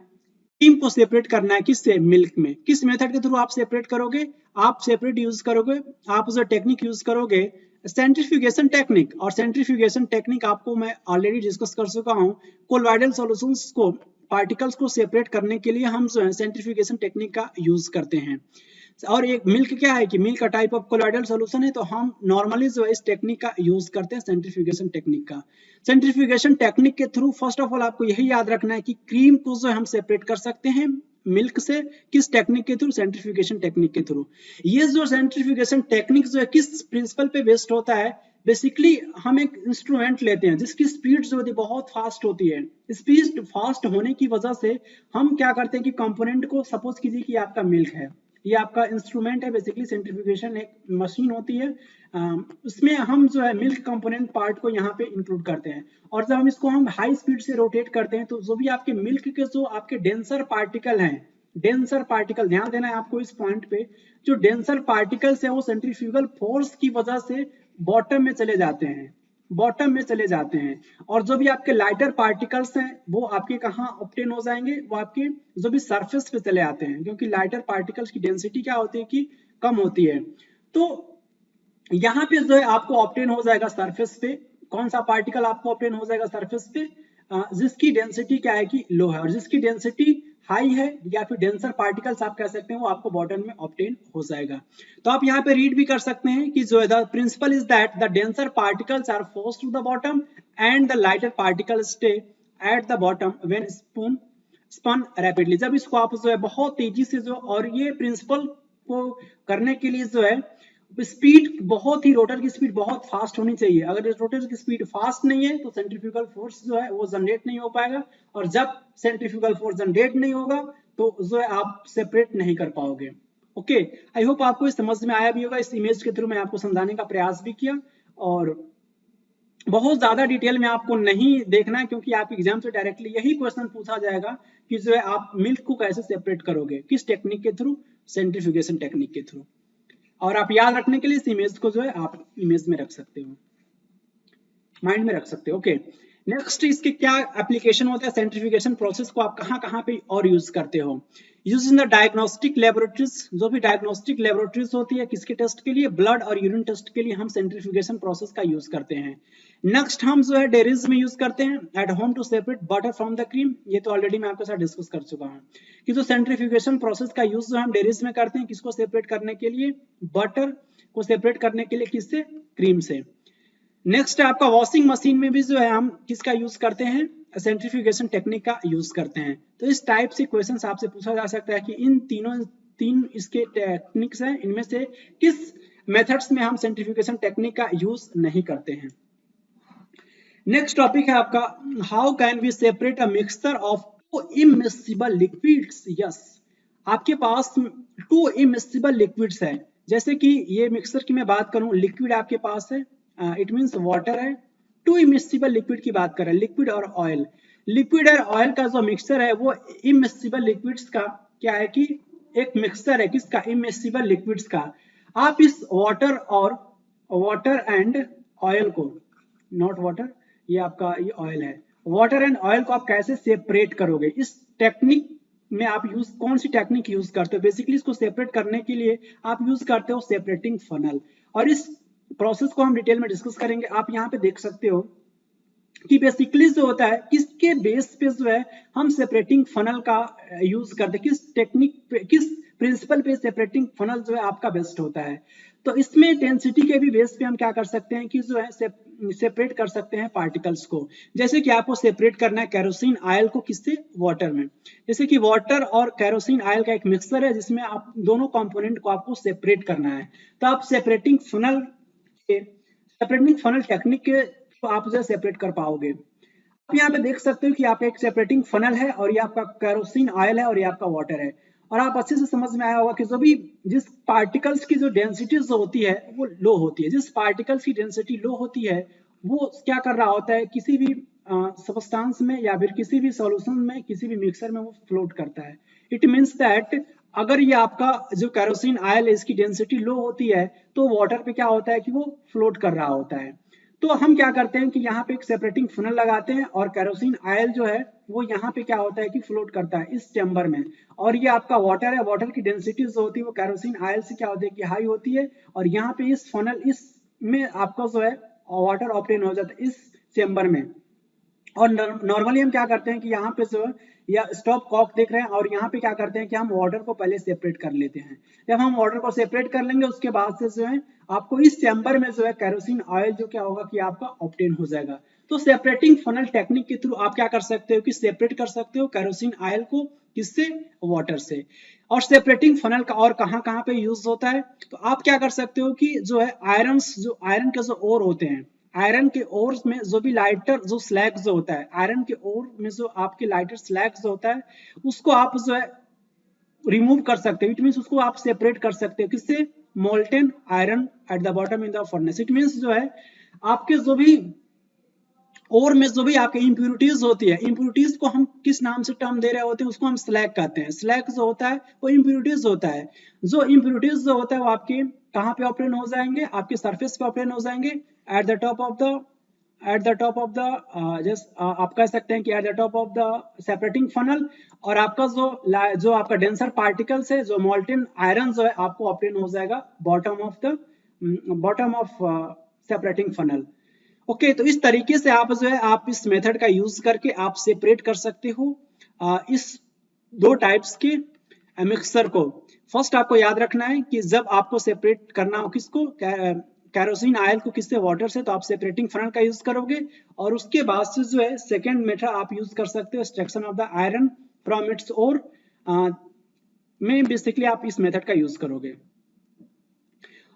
क्रीम को सेपरेट करना है किससे? मिल्क में। किस मेथड के थ्रू आप सेपरेट करोगे? आप सेपरेट यूज करोगे, आप जो टेक्निक यूज करोगे सेंट्रीफ्यूगेशन टेक्निक, और सेंट्रीफ्यूगेशन टेक्निक आपको मैं ऑलरेडी डिस्कस कर चुका हूं। कोलॉइडल सॉल्यूशंस को, पार्टिकल्स को सेपरेट करने के लिए हम जो है सेंट्रीफ्यूगेशन टेक्निक का यूज करते हैं। और एक मिल्क क्या है कि मिल्क का टाइप ऑफ कोलॉइडल सॉल्यूशन है, तो हम नॉर्मली जो है इस टेक्निक का यूज करते हैं, सेंट्रीफ्यूगेशन टेक्निक का। सेंट्रीफ्यूगेशन टेक्निक के थ्रू फर्स्ट ऑफ ऑल आपको यही याद रखना है कि क्रीम को जो हम सेपरेट कर सकते हैं मिल्क से, किस टेक्निक के थ्रू? सेंट्रीफ्यूगेशन टेक्निक के थ्रू। ये जो सेंट्रीफ्यूगेशन टेक्निक जो है किस प्रिंसिपल पे बेस्ड होता है? बेसिकली हम एक इंस्ट्रूमेंट लेते हैं जिसकी स्पीड जो होती है बहुत फास्ट होती है। स्पीड फास्ट होने की वजह से हम क्या करते हैं कि कंपोनेंट को, सपोज कीजिए कि आपका मिल्क है, ये आपका इंस्ट्रूमेंट है, बेसिकली सेंट्रीफ्यूगेशन एक मशीन होती है, उसमें हम जो है मिल्क कंपोनेंट पार्ट को यहाँ पे इंक्लूड करते हैं, और जब हम इसको हाई स्पीड से रोटेट करते हैं तो जो भी आपके मिल्क के जो आपके डेंसर पार्टिकल हैं, डेंसर पार्टिकल, ध्यान देना है आपको इस पॉइंट पे, जो डेंसर पार्टिकल्स है वो सेंट्रीफ्यूगल फोर्स की वजह से बॉटम में चले जाते हैं, और जो भी आपके लाइटर पार्टिकल्स हैं वो आपके कहाँ ऑब्टेन हो जाएंगे? वो आपके जो भी सरफेस पे चले आते हैं, क्योंकि लाइटर पार्टिकल्स की डेंसिटी क्या होती है कि कम होती है। तो यहाँ पे जो है आपको ऑब्टेन हो जाएगा सरफेस पे, कौन सा पार्टिकल आपको ऑब्टेन हो जाएगा सरफेस पे? जिसकी डेंसिटी क्या है कि लो है, और जिसकी डेंसिटी हाई है या फिर डेंसर पार्टिकल्स आप कह सकते हैं वो आपको बॉटम में ऑब्टेन हो जाएगा। तो आप यहाँ पे रीड भी कर सकते हैं कि जो है the principle is that the denser particles are forced to the bottom and the lighter particles stay at the bottom when spun rapidly. जब इसको आप जो है बहुत तेजी से जो, और ये प्रिंसिपल को करने के लिए जो है स्पीड बहुत ही, रोटर की स्पीड बहुत फास्ट होनी चाहिए। अगर रोटर की स्पीड फास्ट नहीं है तो सेंट्रीफ्यूगल फोर्स जो है वो जनरेट नहीं हो पाएगा, और जब सेंट्रीफ्यूगल फोर्स जनरेट नहीं होगा तो जो है आप सेपरेट नहीं कर पाओगे। ओके, आई होप आपको इस समझ में आया भी होगा। इस इमेज के थ्रू मैं आपको समझाने का प्रयास भी किया, और बहुत ज्यादा डिटेल में आपको नहीं देखना है क्योंकि आप एग्जाम से डायरेक्टली यही क्वेश्चन पूछा जाएगा कि जो है आप मिल्क को कैसे सेपरेट करोगे, किस टेक्निक के थ्रू, सेंट्रीफ्यूगेशन टेक्निक के थ्रू। और आप याद रखने के लिए इस इमेज को जो है आप इमेज में रख सकते हो, माइंड में रख सकते हो। ओके, नेक्स्ट इसके क्या एप्लीकेशन होता है, सेंट्रीफ्यूगेशन प्रोसेस को आप कहाँ कहाँ पे और यूज करते हो। Use in the diagnostic laboratories, जो भी डायग्नोस्टिक लेबोरेटरीज होती है किसके टेस्ट के लिए, ब्लड और यूरिन टेस्ट के लिए हम सेंट्रीफ्यूगेशन प्रोसेस का यूज करते हैं। नेक्स्ट हम जो है डेयरीज में यूज करते हैं at home to separate butter from the cream. ये तो ऑलरेडी मैं आपके साथ डिस्कस कर चुका हूँ कि जो सेंट्रीफ्यूगेशन प्रोसेस का यूज जो हम डेयरीज में करते हैं किसको सेपरेट करने के लिए, बटर को सेपरेट करने के लिए, किससे, क्रीम से। नेक्स्ट है आपका वॉशिंग मशीन में भी जो है हम किसका यूज करते हैं, सेंट्रीफ्यूगेशन टेक्निक का यूज करते हैं। तो इस टाइप से क्वेश्चंस आपसे पूछा जा सकता है कि इन तीन इसके टेक्निक्स हैं, इनमें से किस मेथड्स में हम सेंट्रीफ्यूगेशन टेक्निक का यूज नहीं करते हैं। नेक्स्ट टॉपिक है आपका how can we separate a mixture of two immiscible liquids. Yes, आपके पास टू इमिसिबल लिक्विड्स है, जैसे कि ये मिक्सचर की मैं बात करूं, लिक्विड आपके पास है, इट मींस वाटर है। टू इमिसिबल लिक्विड की बात कर रहे हैं, लिक्विड और ऑयल। लिक्विड और ऑयल का जो मिक्सचर है वो इमिसिबल लिक्विड्स का क्या है कि एक मिक्सचर है, किसका, इमिसिबल लिक्विड्स का। आप इस वाटर एंड ऑयल को, नॉट वाटर, ये आपका ये ऑयल है, वाटर एंड ऑयल को आप कैसे सेपरेट करोगे, इस टेक्निक में आप यूज, कौन सी टेक्निक यूज करते हो, बेसिकली इसको सेपरेट करने के लिए आप यूज करते हो सेपरेटिंग फनल। और इस प्रोसेस को हम डिटेल में डिस्कस करेंगे। आप यहाँ पे देख सकते हो कि बेसिकली जो होता है किसके बेस पे जो है हम सेपरेटिंग फनल का यूज करते हैं, किस टेक्निक पे, किस प्रिंसिपल पे सेपरेटिंग फनल जो है आपका बेस्ट होता है। तो इसमें डेंसिटी के भी बेस पे हम क्या कर सकते हैं कि जो है सेपरेट कर सकते हैं पार्टिकल्स को। जैसे कि आपको सेपरेट करना है केरोसिन ऑयल को, किससे, वाटर में। जैसे कि वाटर और केरोसिन ऑयल का एक मिक्सचर है जिसमें आप दोनों कंपोनेंट को आपको सेपरेट करना है। तो आप सेपरेटिंग फनल टेक्निक के तो आप जो सेपरेट कर पाओगे। आप यहाँ पे देख सकते हो कि आप एक सेपरेटिंग फनल है और ये आपका केरोसिन ऑयल है और ये आपका वाटर है। और आप अच्छे से समझ में आया होगा कि जो भी जिस पार्टिकल्स की जो डेंसिटी जो होती है वो लो होती है, जिस पार्टिकल्स की डेंसिटी लो होती है वो क्या कर रहा होता है, किसी भी सब्सटेंस में या फिर किसी भी सॉल्यूशन में, किसी भी मिक्सर में वो फ्लोट करता है। इट मींस दैट अगर ये आपका जो केरोसिन ऑयल है इसकी डेंसिटी लो होती है तो वाटर पे क्या होता है कि वो फ्लोट कर रहा होता है। तो हम क्या करते हैं कि यहाँ पे एक सेपरेटिंग फनल लगाते हैं और केरोसिन ऑयल जो है वो यहाँ पे क्या होता है कि फ्लोट करता है इस चैम्बर में। और ये आपका वाटर है, वाटर की डेंसिटी जो होती है वो केरोसिन ऑयल से क्या होती है कि हाई होती है, और यहाँ पे इस फनल इस में आपका जो है वाटर ऑब्टेन हो जाता है इस चैम्बर में। और नॉर्मली हम क्या करते हैं कि यहाँ पे जो या स्टॉप कॉक देख रहे हैं, और यहाँ पे क्या करते हैं कि हम वाटर को पहले सेपरेट कर लेते हैं। जब हम वाटर को सेपरेट कर लेंगे उसके बाद से जो है आपको इस चैम्बर में जो है केरोसिन ऑयल जो क्या होगा कि आपका ऑब्टेन हो जाएगा। तो सेपरेटिंग फनल टेक्निक के थ्रू आप क्या कर सकते हो कि सेपरेट कर सकते हो केरोसिन ऑयल को, किससे, वाटर से। और सेपरेटिंग फनल का और कहाँ कहाँ पे यूज होता है, तो आप क्या कर सकते हो कि जो है आयरन के जो ओर होते हैं, आयरन के ओर में जो भी लाइटर जो स्लैग जो होता है, आयरन के ओर में जो आपके लाइटर स्लैग जो होता है उसको आप जो है रिमूव कर सकते हो। इट मींस उसको आप सेपरेट कर सकते हो, किससे, molten iron eight the bottom in the furnace. It means जो है आपके जो भी और में जो भी आपके इंप्यूरिटीज होती है, इंप्यूरिटीज को हम किस नाम से टर्म दे रहे होते हैं, उसको हम स्लैग कहते हैं। स्लैग जो होता है वो इंप्यूरिटीज होता है। जो इंप्यूरिटीज जो होता है वो आपके कहाँ पे ऑपरेट हो जाएंगे, आपके सरफेस पे ऑपरेट हो जाएंगे at the top of the just आप कह सकते हैं कि at the top of the separating funnel. और आपका जो आपका डेंसर पार्टिकल्स है, जो मोल्टेन आयरन जो है आपको ऑपरेट हो जाएगा bottom of separating funnel. Okay, तो इस तरीके से आप जो है आप इस मेथड का यूज करके आप सेपरेट कर सकते हो इस दो टाइप्स के मिक्सचर को। फर्स्ट आपको याद रखना है कि जब आपको सेपरेट करना हो किसको, कैरोसिन ऑयल को किससे, वाटर से, तो आप सेपरेटिंग फनल का यूज करोगे। और उसके बाद से जो है सेकेंड मेथड आप यूज कर सकते हो extraction of the iron from its ore में बेसिकली आप इस मेथड का यूज करोगे।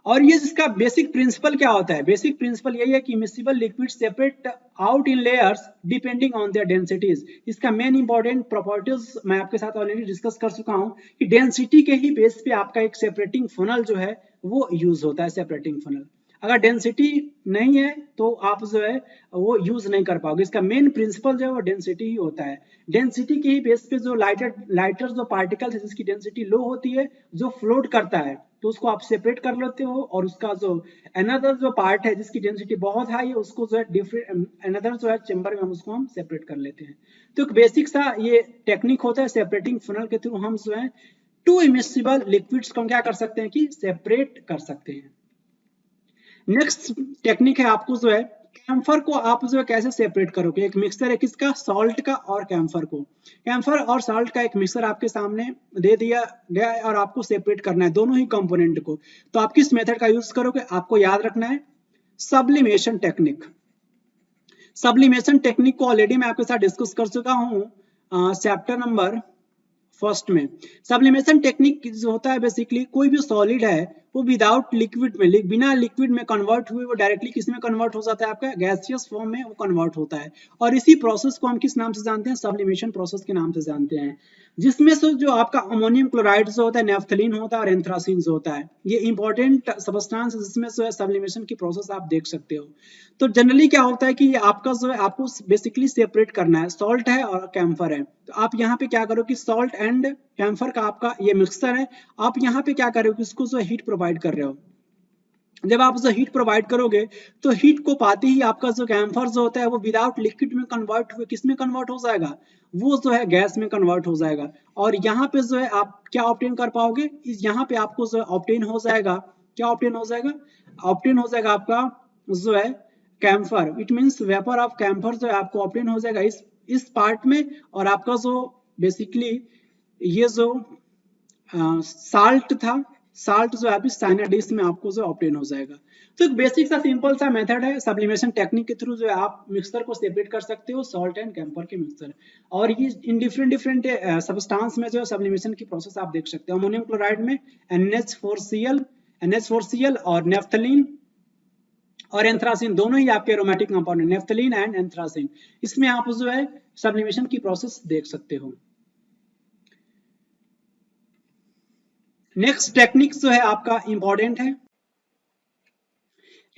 और ये जिसका बेसिक प्रिंसिपल क्या होता है, बेसिक प्रिंसिपल यही है कि miscible liquid separate out in layers depending on their densities. इसका मेन इंपॉर्टेंट प्रॉपर्टीज मैं आपके साथ ऑलरेडी डिस्कस कर चुका हूं कि डेंसिटी के ही बेस पे आपका एक सेपरेटिंग फनल जो है वो यूज होता है, सेपरेटिंग फनल। अगर डेंसिटी नहीं है तो आप जो है वो यूज नहीं कर पाओगे। इसका मेन प्रिंसिपल जो है वो डेंसिटी ही होता है। डेंसिटी के ही बेस पे जो लाइटर जो पार्टिकल्स है जिसकी डेंसिटी लो होती है, जो फ्लोट करता है, तो उसको आप सेपरेट कर लेते हो। और उसका जो अनदर जो पार्ट है जिसकी डेंसिटी बहुत हाई है, उसको जो है डिफरेंट अनदर जो है चेंबर में हम उसको हम सेपरेट कर लेते हैं। तो एक बेसिक सा ये टेक्निक होता है सेपरेटिंग फनल के थ्रू हम जो है टू इमिसिबल लिक्विड्स को क्या कर सकते हैं कि सेपरेट कर सकते हैं। नेक्स्ट टेक्निक है आपको जो है कैम्फर को आप जो है कैसे सेपरेट करोगे। एक मिक्सर है किसका, सॉल्ट का और कैम्फर को। कैम्फर और सॉल्ट का एक मिक्सर आपके सामने दे दिया गया है और आपको सेपरेट करना है दोनों ही कंपोनेंट को। तो आप किस मेथड का यूज करोगे, आपको याद रखना है सब्लिमेशन टेक्निक। सब्लिमेशन टेक्निक को ऑलरेडी मैं आपके साथ डिस्कस कर चुका हूँ चैप्टर नंबर फर्स्ट में। सब्लिमेशन टेक्निक जो होता है बेसिकली कोई भी सॉलिड है वो विदाउट लिक्विड में, बिना लिक्विड में कन्वर्ट हुए वो डायरेक्टली किस में कन्वर्ट हो जाता है, आपका गैसियस फॉर्म में वो कन्वर्ट होता है। और इसी प्रोसेस को हम किस नाम से जानते हैं, सब्लिमेशन प्रोसेस के नाम से जानते हैं। जिसमें से जो आपका अमोनियम क्लोराइड जो होता है, नेफ्थलीन होता है और एंथ्रासिन जो होता है, ये इंपॉर्टेंट सब्सटेंस है जिसमें जो है सब्लिमेशन की प्रोसेस आप देख सकते हो। तो जनरली क्या होता है कि आपका जो है आपको बेसिकली सेपरेट करना है, सॉल्ट है और कैम्फर है। तो आप यहाँ पे क्या करो कि सॉल्ट एंड कैम्फर का आपका ये मिक्सचर है, आप यहाँ पे क्या कर रहे हो कि इसको जो हीट प्रोवाइड कर रहे हो। जब आप जो हीट प्रोवाइड करोगे तो हीट को पाते ही आपका जो कैम्फर जो होता है वो विदाउट लिक्विड में कन्वर्ट हुए किस में कन्वर्ट हो जाएगा, वो जो है गैस में कन्वर्ट हो जाएगा। और यहाँ पे जो है आप क्या ऑब्टेन कर पाओगे, इस यहाँ पे आपको जो ऑब्टेन हो जाएगा, क्या ऑब्टेन हो जाएगा, ऑब्टेन हो जाएगा आपका जो है camphor. It means vapour of camphor जो है आपको ऑब्टेन हो जाएगा इस पार्ट में। और आपका जो बेसिकली ये जो साल्ट था, साल्ट जो है साइनाइड्स में आपको जो ऑब्टेन हो जाएगा। तो एक बेसिक सा सिंपल सा मेथड है सब्लिमेशन टेक्निक के थ्रू जो है आप मिक्सचर को सेपरेट कर सकते हो, सॉल्ट एंड कैम्फर के मिक्सचर। और ये इन डिफरेंट सब्सटेंस में जो है सब्लिमेशन की प्रोसेस आप देख सकते हो। अमोनियम क्लोराइड में NH4Cl और नेफ्थलीन और एंथ्रासिन दोनों ही आपके एरोमेटिक कंपाउंड है, नेफ्थलीन एंड एंथ्रासिन। इसमें आप जो है सब्लिमेशन की प्रोसेस देख सकते हो। नेक्स्ट टेक्निक जो है आपका इंपॉर्टेंट है,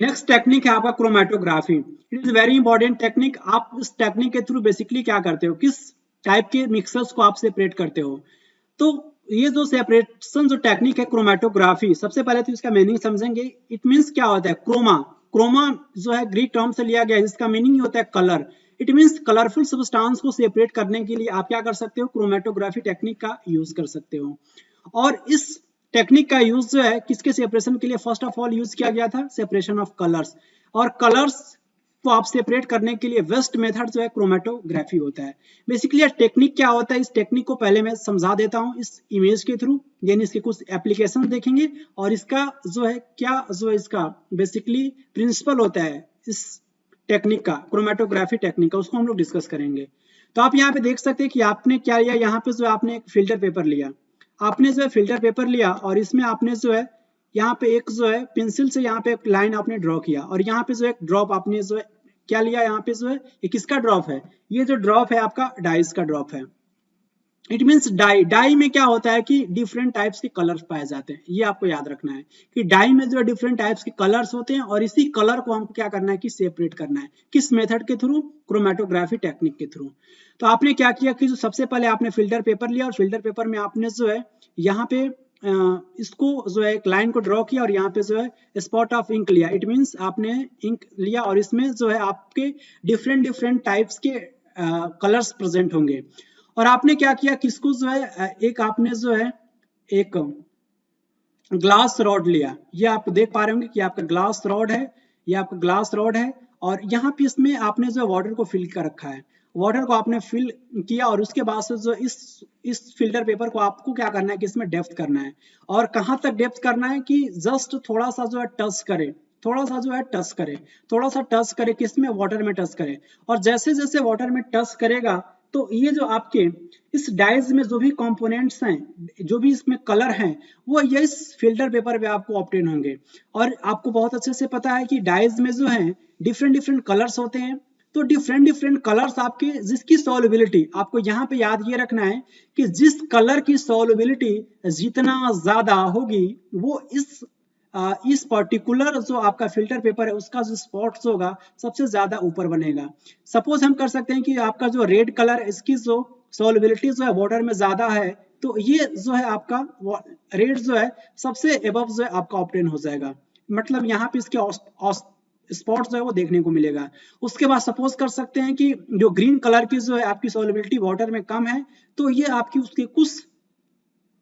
नेक्स्ट टेक्निक है आपका chromatography. It is very important technique. आप इस टेक्निक के थ्रू बेसिकली क्या करते हो, किस टाइप के मिक्सर्स को आप सेपरेट करते हो। तो ये जो सेपरेशन जो टेक्निक है क्रोमेटोग्राफी, सबसे पहले तो इसका मीनिंग समझेंगे। इट मीन्स क्या होता है, क्रोमा, क्रोमा जो है ग्रीक टर्म से लिया गया है जिसका मीनिंग होता है colour. It means colourful substance को सेपरेट करने के लिए आप क्या कर सकते हो, क्रोमेटोग्राफी टेक्निक का यूज कर सकते हो। और इस टेक्निक का यूज जो है किसके सेपरेशन के लिए फर्स्ट ऑफ ऑल यूज किया गया था, सेपरेशन ऑफ कलर्स। और कलर्स को आप सेपरेट करने के लिए बेस्ट मेथड जो है क्रोमेटोग्राफी होता है। बेसिकली टेक्निक क्या होता है, इस टेक्निक को पहले मैं समझा देता हूं इस इमेज के थ्रू, यानी इसके कुछ एप्लीकेशन देखेंगे और इसका जो है क्या जो है इसका बेसिकली प्रिंसिपल होता है इस टेक्निक का, क्रोमेटोग्राफी टेक्निक का, उसको हम लोग डिस्कस करेंगे। तो आप यहाँ पे देख सकते हैं कि आपने क्या लिया, यहाँ पे जो आपने एक फिल्टर पेपर लिया, आपने जो है फिल्टर पेपर लिया और इसमें आपने जो है यहाँ पे एक जो है पेंसिल से यहाँ पे एक लाइन आपने ड्रॉ किया और यहाँ पे जो एक ड्रॉप आपने जो है क्या लिया, यहाँ पे जो है ये किसका ड्रॉप है, ये जो ड्रॉप है आपका डाइस का ड्रॉप है। इट मीन्स डाई, डाई में क्या होता है कि डिफरेंट टाइप्स के कलर्स पाए जाते हैं। ये आपको याद रखना है कि डाई में जो है डिफरेंट टाइप्स के कलर्स होते हैं और इसी कलर को हमको क्या करना है कि सेपरेट करना है, किस मेथड के थ्रू, क्रोमेटोग्राफी टेक्निक के थ्रू। तो आपने क्या किया कि जो सबसे पहले आपने फिल्टर पेपर लिया और फिल्टर पेपर में आपने जो है यहाँ पे इसको जो है एक लाइन को ड्रॉ किया और यहाँ पे जो है स्पॉट ऑफ इंक लिया। इट मीन्स आपने इंक लिया और इसमें जो है आपके डिफरेंट टाइप्स के कलर्स प्रेजेंट होंगे। और आपने क्या किया, किसको जो है एक आपने जो है एक ग्लास रॉड लिया, ये आप देख पा रहे होंगे कि आपका ग्लास रॉड है, ये आपका ग्लास रॉड है और यहाँ पे इसमें आपने जो वाटर को फिल कर रखा है। वाटर को आपने फिल किया और उसके बाद से जो इस फिल्टर पेपर को आपको क्या करना है कि इसमें डेप्थ करना है, और कहाँ तक डेप्थ करना है कि जस्ट थोड़ा सा जो है टच करे, थोड़ा सा जो है टच करे, थोड़ा सा टच करे, किसमें, वाटर में टच करे। और जैसे जैसे वाटर में टच करेगा तो ये जो आपके इस डाइज में जो भी कंपोनेंट्स हैं, जो भी इसमें कलर हैं, वो ये इस फिल्टर पेपर पे आपको ऑब्टेन होंगे। और आपको बहुत अच्छे से पता है कि डाइज में जो है डिफरेंट डिफरेंट कलर्स होते हैं। तो डिफरेंट डिफरेंट कलर्स आपके जिसकी सॉल्युबिलिटी आपको यहाँ पे याद ये रखना है कि जिस कलर की सॉल्युबिलिटी जितना ज्यादा होगी वो इस पर्टिकुलर जो आपका फिल्टर पेपर है उसका जो स्पॉट्स होगा सबसे ज्यादा ऊपर बनेगा। सपोज हम कर सकते हैं कि आपका जो रेड कलर इसकी जो सॉल्युबिलिटी जो है वाटर में ज्यादा है, तो ये जो है आपका रेड जो है सबसे एबव जो है आपका ऑब्टेन हो जाएगा, मतलब यहाँ पे इसके स्पॉट जो है वो देखने को मिलेगा। उसके बाद सपोज कर सकते हैं कि जो ग्रीन कलर की जो है आपकी सॉल्युबिलिटी वाटर में कम है, तो ये आपकी उसके कुछ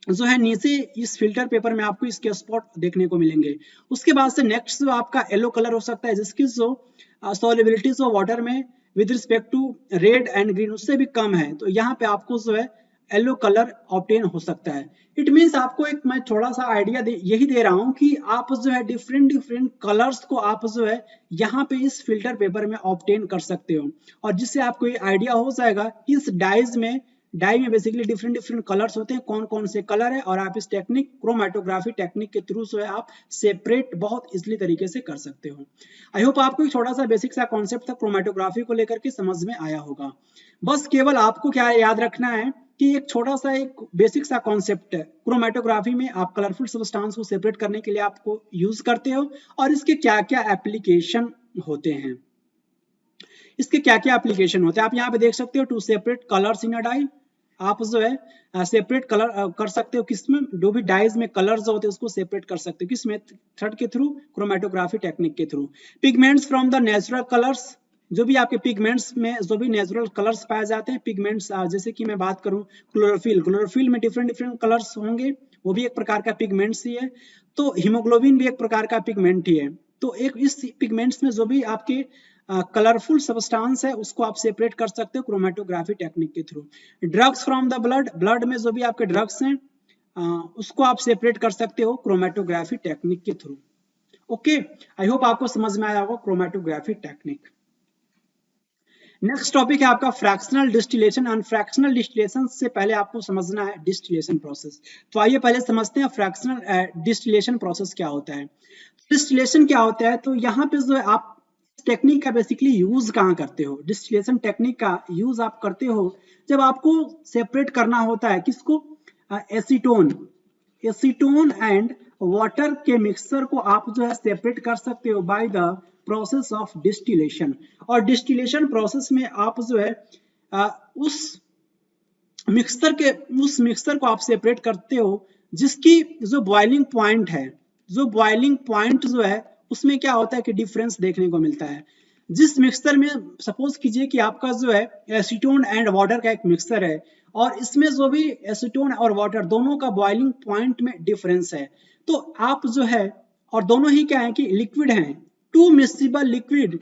जो है नीचे इस फिल्टर पेपर में आपको इसके स्पॉट देखने को मिलेंगे। उसके बाद से नेक्स्ट जो आपका येलो कलर हो सकता है जिसकी जो सॉल्युबिलिटी जो वाटर में with respect to red and green उससे भी कम है, तो यहाँ पे आपको जो है येलो कलर ऑब्टेन हो सकता है। इट मीन्स आपको एक मैं थोड़ा सा आइडिया यही दे रहा हूँ कि आप जो है डिफरेंट डिफरेंट कलर्स को आप जो है यहाँ पे इस फिल्टर पेपर में ऑब्टेन कर सकते हो, और जिससे आपको ये आइडिया हो जाएगा कि इस डाई में बेसिकली डिफरेंट डिफरेंट कलर्स होते हैं, कौन कौन से कलर है, और आप इस टेक्निक क्रोमेटोग्राफी टेक्निक के थ्रू जो है आप सेपरेट बहुत इजीली तरीके से कर सकते हो। आई होप आपको एक छोटा सा बेसिक सा कॉन्सेप्ट था क्रोमेटोग्राफी को लेकर के समझ में आया होगा। बस केवल आपको क्या याद रखना है कि एक छोटा सा एक बेसिक सा कॉन्सेप्ट है, क्रोमेटोग्राफी में आप कलरफुल सब्सटेंस को सेपरेट करने के लिए आपको यूज करते हो, और इसके क्या क्या एप्लीकेशन होते हैं, इसके क्या क्या एप्लीकेशन होते हैं आप यहाँ पे देख सकते हो। To separate colours in a dye, आप जो है सेपरेट कलर कर सकते हो, किसमें, जो भी डाइज में कलर्स होते हैं उसको सेपरेट कर सकते हो, किस मेथड के थ्रू, क्रोमेटोग्राफी टेक्निक के through. Pigments from the natural colours, जो भी आपके पिगमेंट्स में जो भी नेचुरल कलर्स पाए जाते हैं, पिगमेंट्स जैसे कि मैं बात करूं क्लोरोफिल, क्लोरोफिल में डिफरेंट डिफरेंट कलर्स होंगे, वो भी एक प्रकार का पिगमेंट्स ही है। तो हीमोग्लोबिन भी एक प्रकार का पिगमेंट ही है। तो एक इस पिगमेंट्स में जो भी आपके कलरफुल सब्सटेंस है उसको आप सेपरेट कर सकते हो क्रोमेटोग्राफी टेक्निक के through. Drugs from the blood, blood में जो भी आपके ड्रग्स हैं उसको आप सेपरेट कर सकते हो क्रोमेटोग्राफी टेक्निक के थ्रू। ओके, आई होप आपको समझ में आया होगा क्रोमेटोग्राफी टेक्निक। नेक्स्ट टॉपिक है आपका fractional distillation. And fractional distillation से पहले आपको समझना है डिस्टिलेशन प्रोसेस। तो आइए पहले समझते हैं फ्रैक्शनल डिस्टिलेशन प्रोसेस क्या होता है। डिस्टिलेशन क्या होता है, तो यहाँ पे जो है आप टेक्निक का बेसिकली यूज कहाँ करते हो, डिस्टिलेशन टेक्निक का यूज आप करते हो जब आपको सेपरेट करना होता है, किसको, एसीटोन एंड वाटर के मिक्सचर को आप जो है सेपरेट कर सकते हो by the process of distillation. और डिस्टिलेशन प्रोसेस में आप जो है उस मिक्सचर को आप सेपरेट करते हो जिसकी जो बॉइलिंग पॉइंट है, जो बॉइलिंग पॉइंट जो है उसमें क्या होता है कि डिफरेंस देखने को मिलता है। जिस मिक्सचर में सपोज कीजिए कि आपका जो है एसीटोन एंड वाटर का एक मिक्सचर है, और इसमें जो भी एसीटोन और वाटर दोनों का बॉइलिंग पॉइंट में डिफरेंस है, तो आप जो है, और दोनों ही क्या है कि लिक्विड हैं, टू मिक्सिबल लिक्विड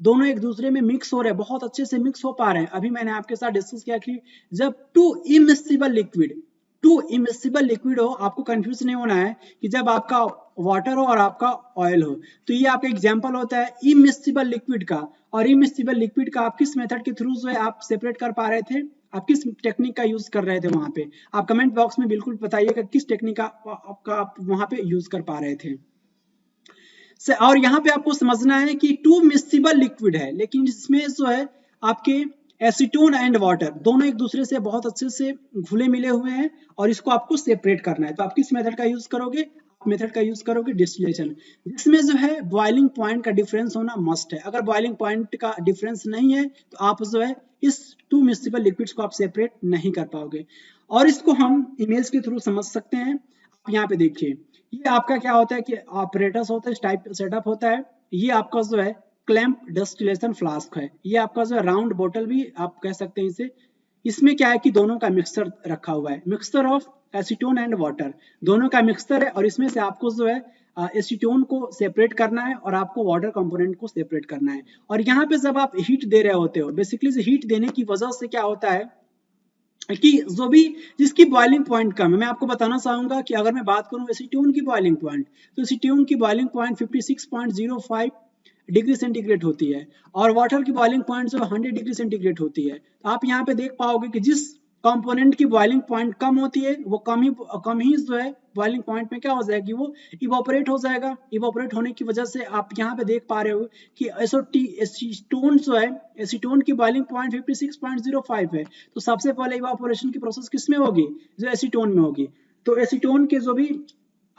दोनों एक दूसरे में मिक्स हो रहे हैं, बहुत अच्छे से मिक्स हो पा रहे हैं। अभी मैंने आपके साथ डिस्कस किया कि जब टू इमिसिबल लिक्विड हो, आपको कंफ्यूज नहीं होना है कि जब आपका वाटर हो और आपका ऑयल हो, तो ये आपका एग्जांपल होता है इमिसिबल लिक्विड का। और इमिसिबल लिक्विड का आप किस मेथड के थ्रू जो है आप सेपरेट कर पा रहे थे, आप किस टेक्निक का यूज कर रहे थे, वहां पे आप कमेंट बॉक्स में बिल्कुल बताइएगा किस टेक्निक का आप वहां पे यूज कर पा रहे थे। और यहाँ पे आपको समझना है कि टू मिक्सिबल लिक्विड है, लेकिन इसमें जो है आपके एसीटोन एंड वाटर दोनों एक दूसरे से बहुत अच्छे से घुले मिले हुए हैं, और इसको आपको सेपरेट करना है। तो आप किस मेथड का यूज करोगे, मेथड का यूज करोगे डिस्टिलेशन, जिसमें जो है बॉइलिंग पॉइंट का डिफरेंस होना मस्ट है। अगर बॉइलिंग पॉइंट का डिफरेंस नहीं है तो आप जो है इस टू मिक्सिबल लिक्विड्स को आप सेपरेट नहीं कर पाओगे। और इसको हम इमेज के थ्रू समझ सकते हैं। आप यहाँ पे देखिए, ये आपका क्या होता है कि ऑपरेटर्स होता है, इस टाइप सेटअप होता है। ये आपका जो है क्लैंप डिस्टिलेशन फ्लास्क है, ये आपका जो है राउंड बोतल भी आप कह सकते हैं इसे। इसमें क्या है कि दोनों का मिक्सचर रखा हुआ है, mixture of acetone and water, दोनों का मिक्सचर है, और इसमें से आपको जो है एसीटोन को सेपरेट करना है और आपको वाटर कंपोनेंट को सेपरेट करना है। और यहाँ पे जब आप हीट दे रहे होते हो, बेसिकली हीट देने की वजह से क्या होता है कि जो भी जिसकी बॉइलिंग पॉइंट कम है, मैं आपको बताना चाहूंगा कि अगर मैं बात करूं एसीटोन की बॉइलिंग पॉइंट, तो एसीटोन की बॉइलिंग पॉइंट 56.05 डिग्री सेंटीग्रेड होती है और वाटर की बॉइलिंग पॉइंट जो 100 डिग्री सेंटीग्रेड होती है। तो आप यहाँ पे देख पाओगे कि जिस कंपोनेंट की बॉइलिंग पॉइंट कम होती है वो कम ही जो है बॉइलिंग पॉइंट में क्या हो जाएगी, वो इवोपरेट हो जाएगा। इवोपरेट होने की वजह से आप यहाँ पे देख पा रहे हो कि एसीटोन जो है, एसीटोन की बॉइलिंग पॉइंट 56.05 है। तो सबसे पहले इवापोरेशन की प्रोसेस किसमें होगी, जो एसीटोन में होगी। तो एसीटोन के जो भी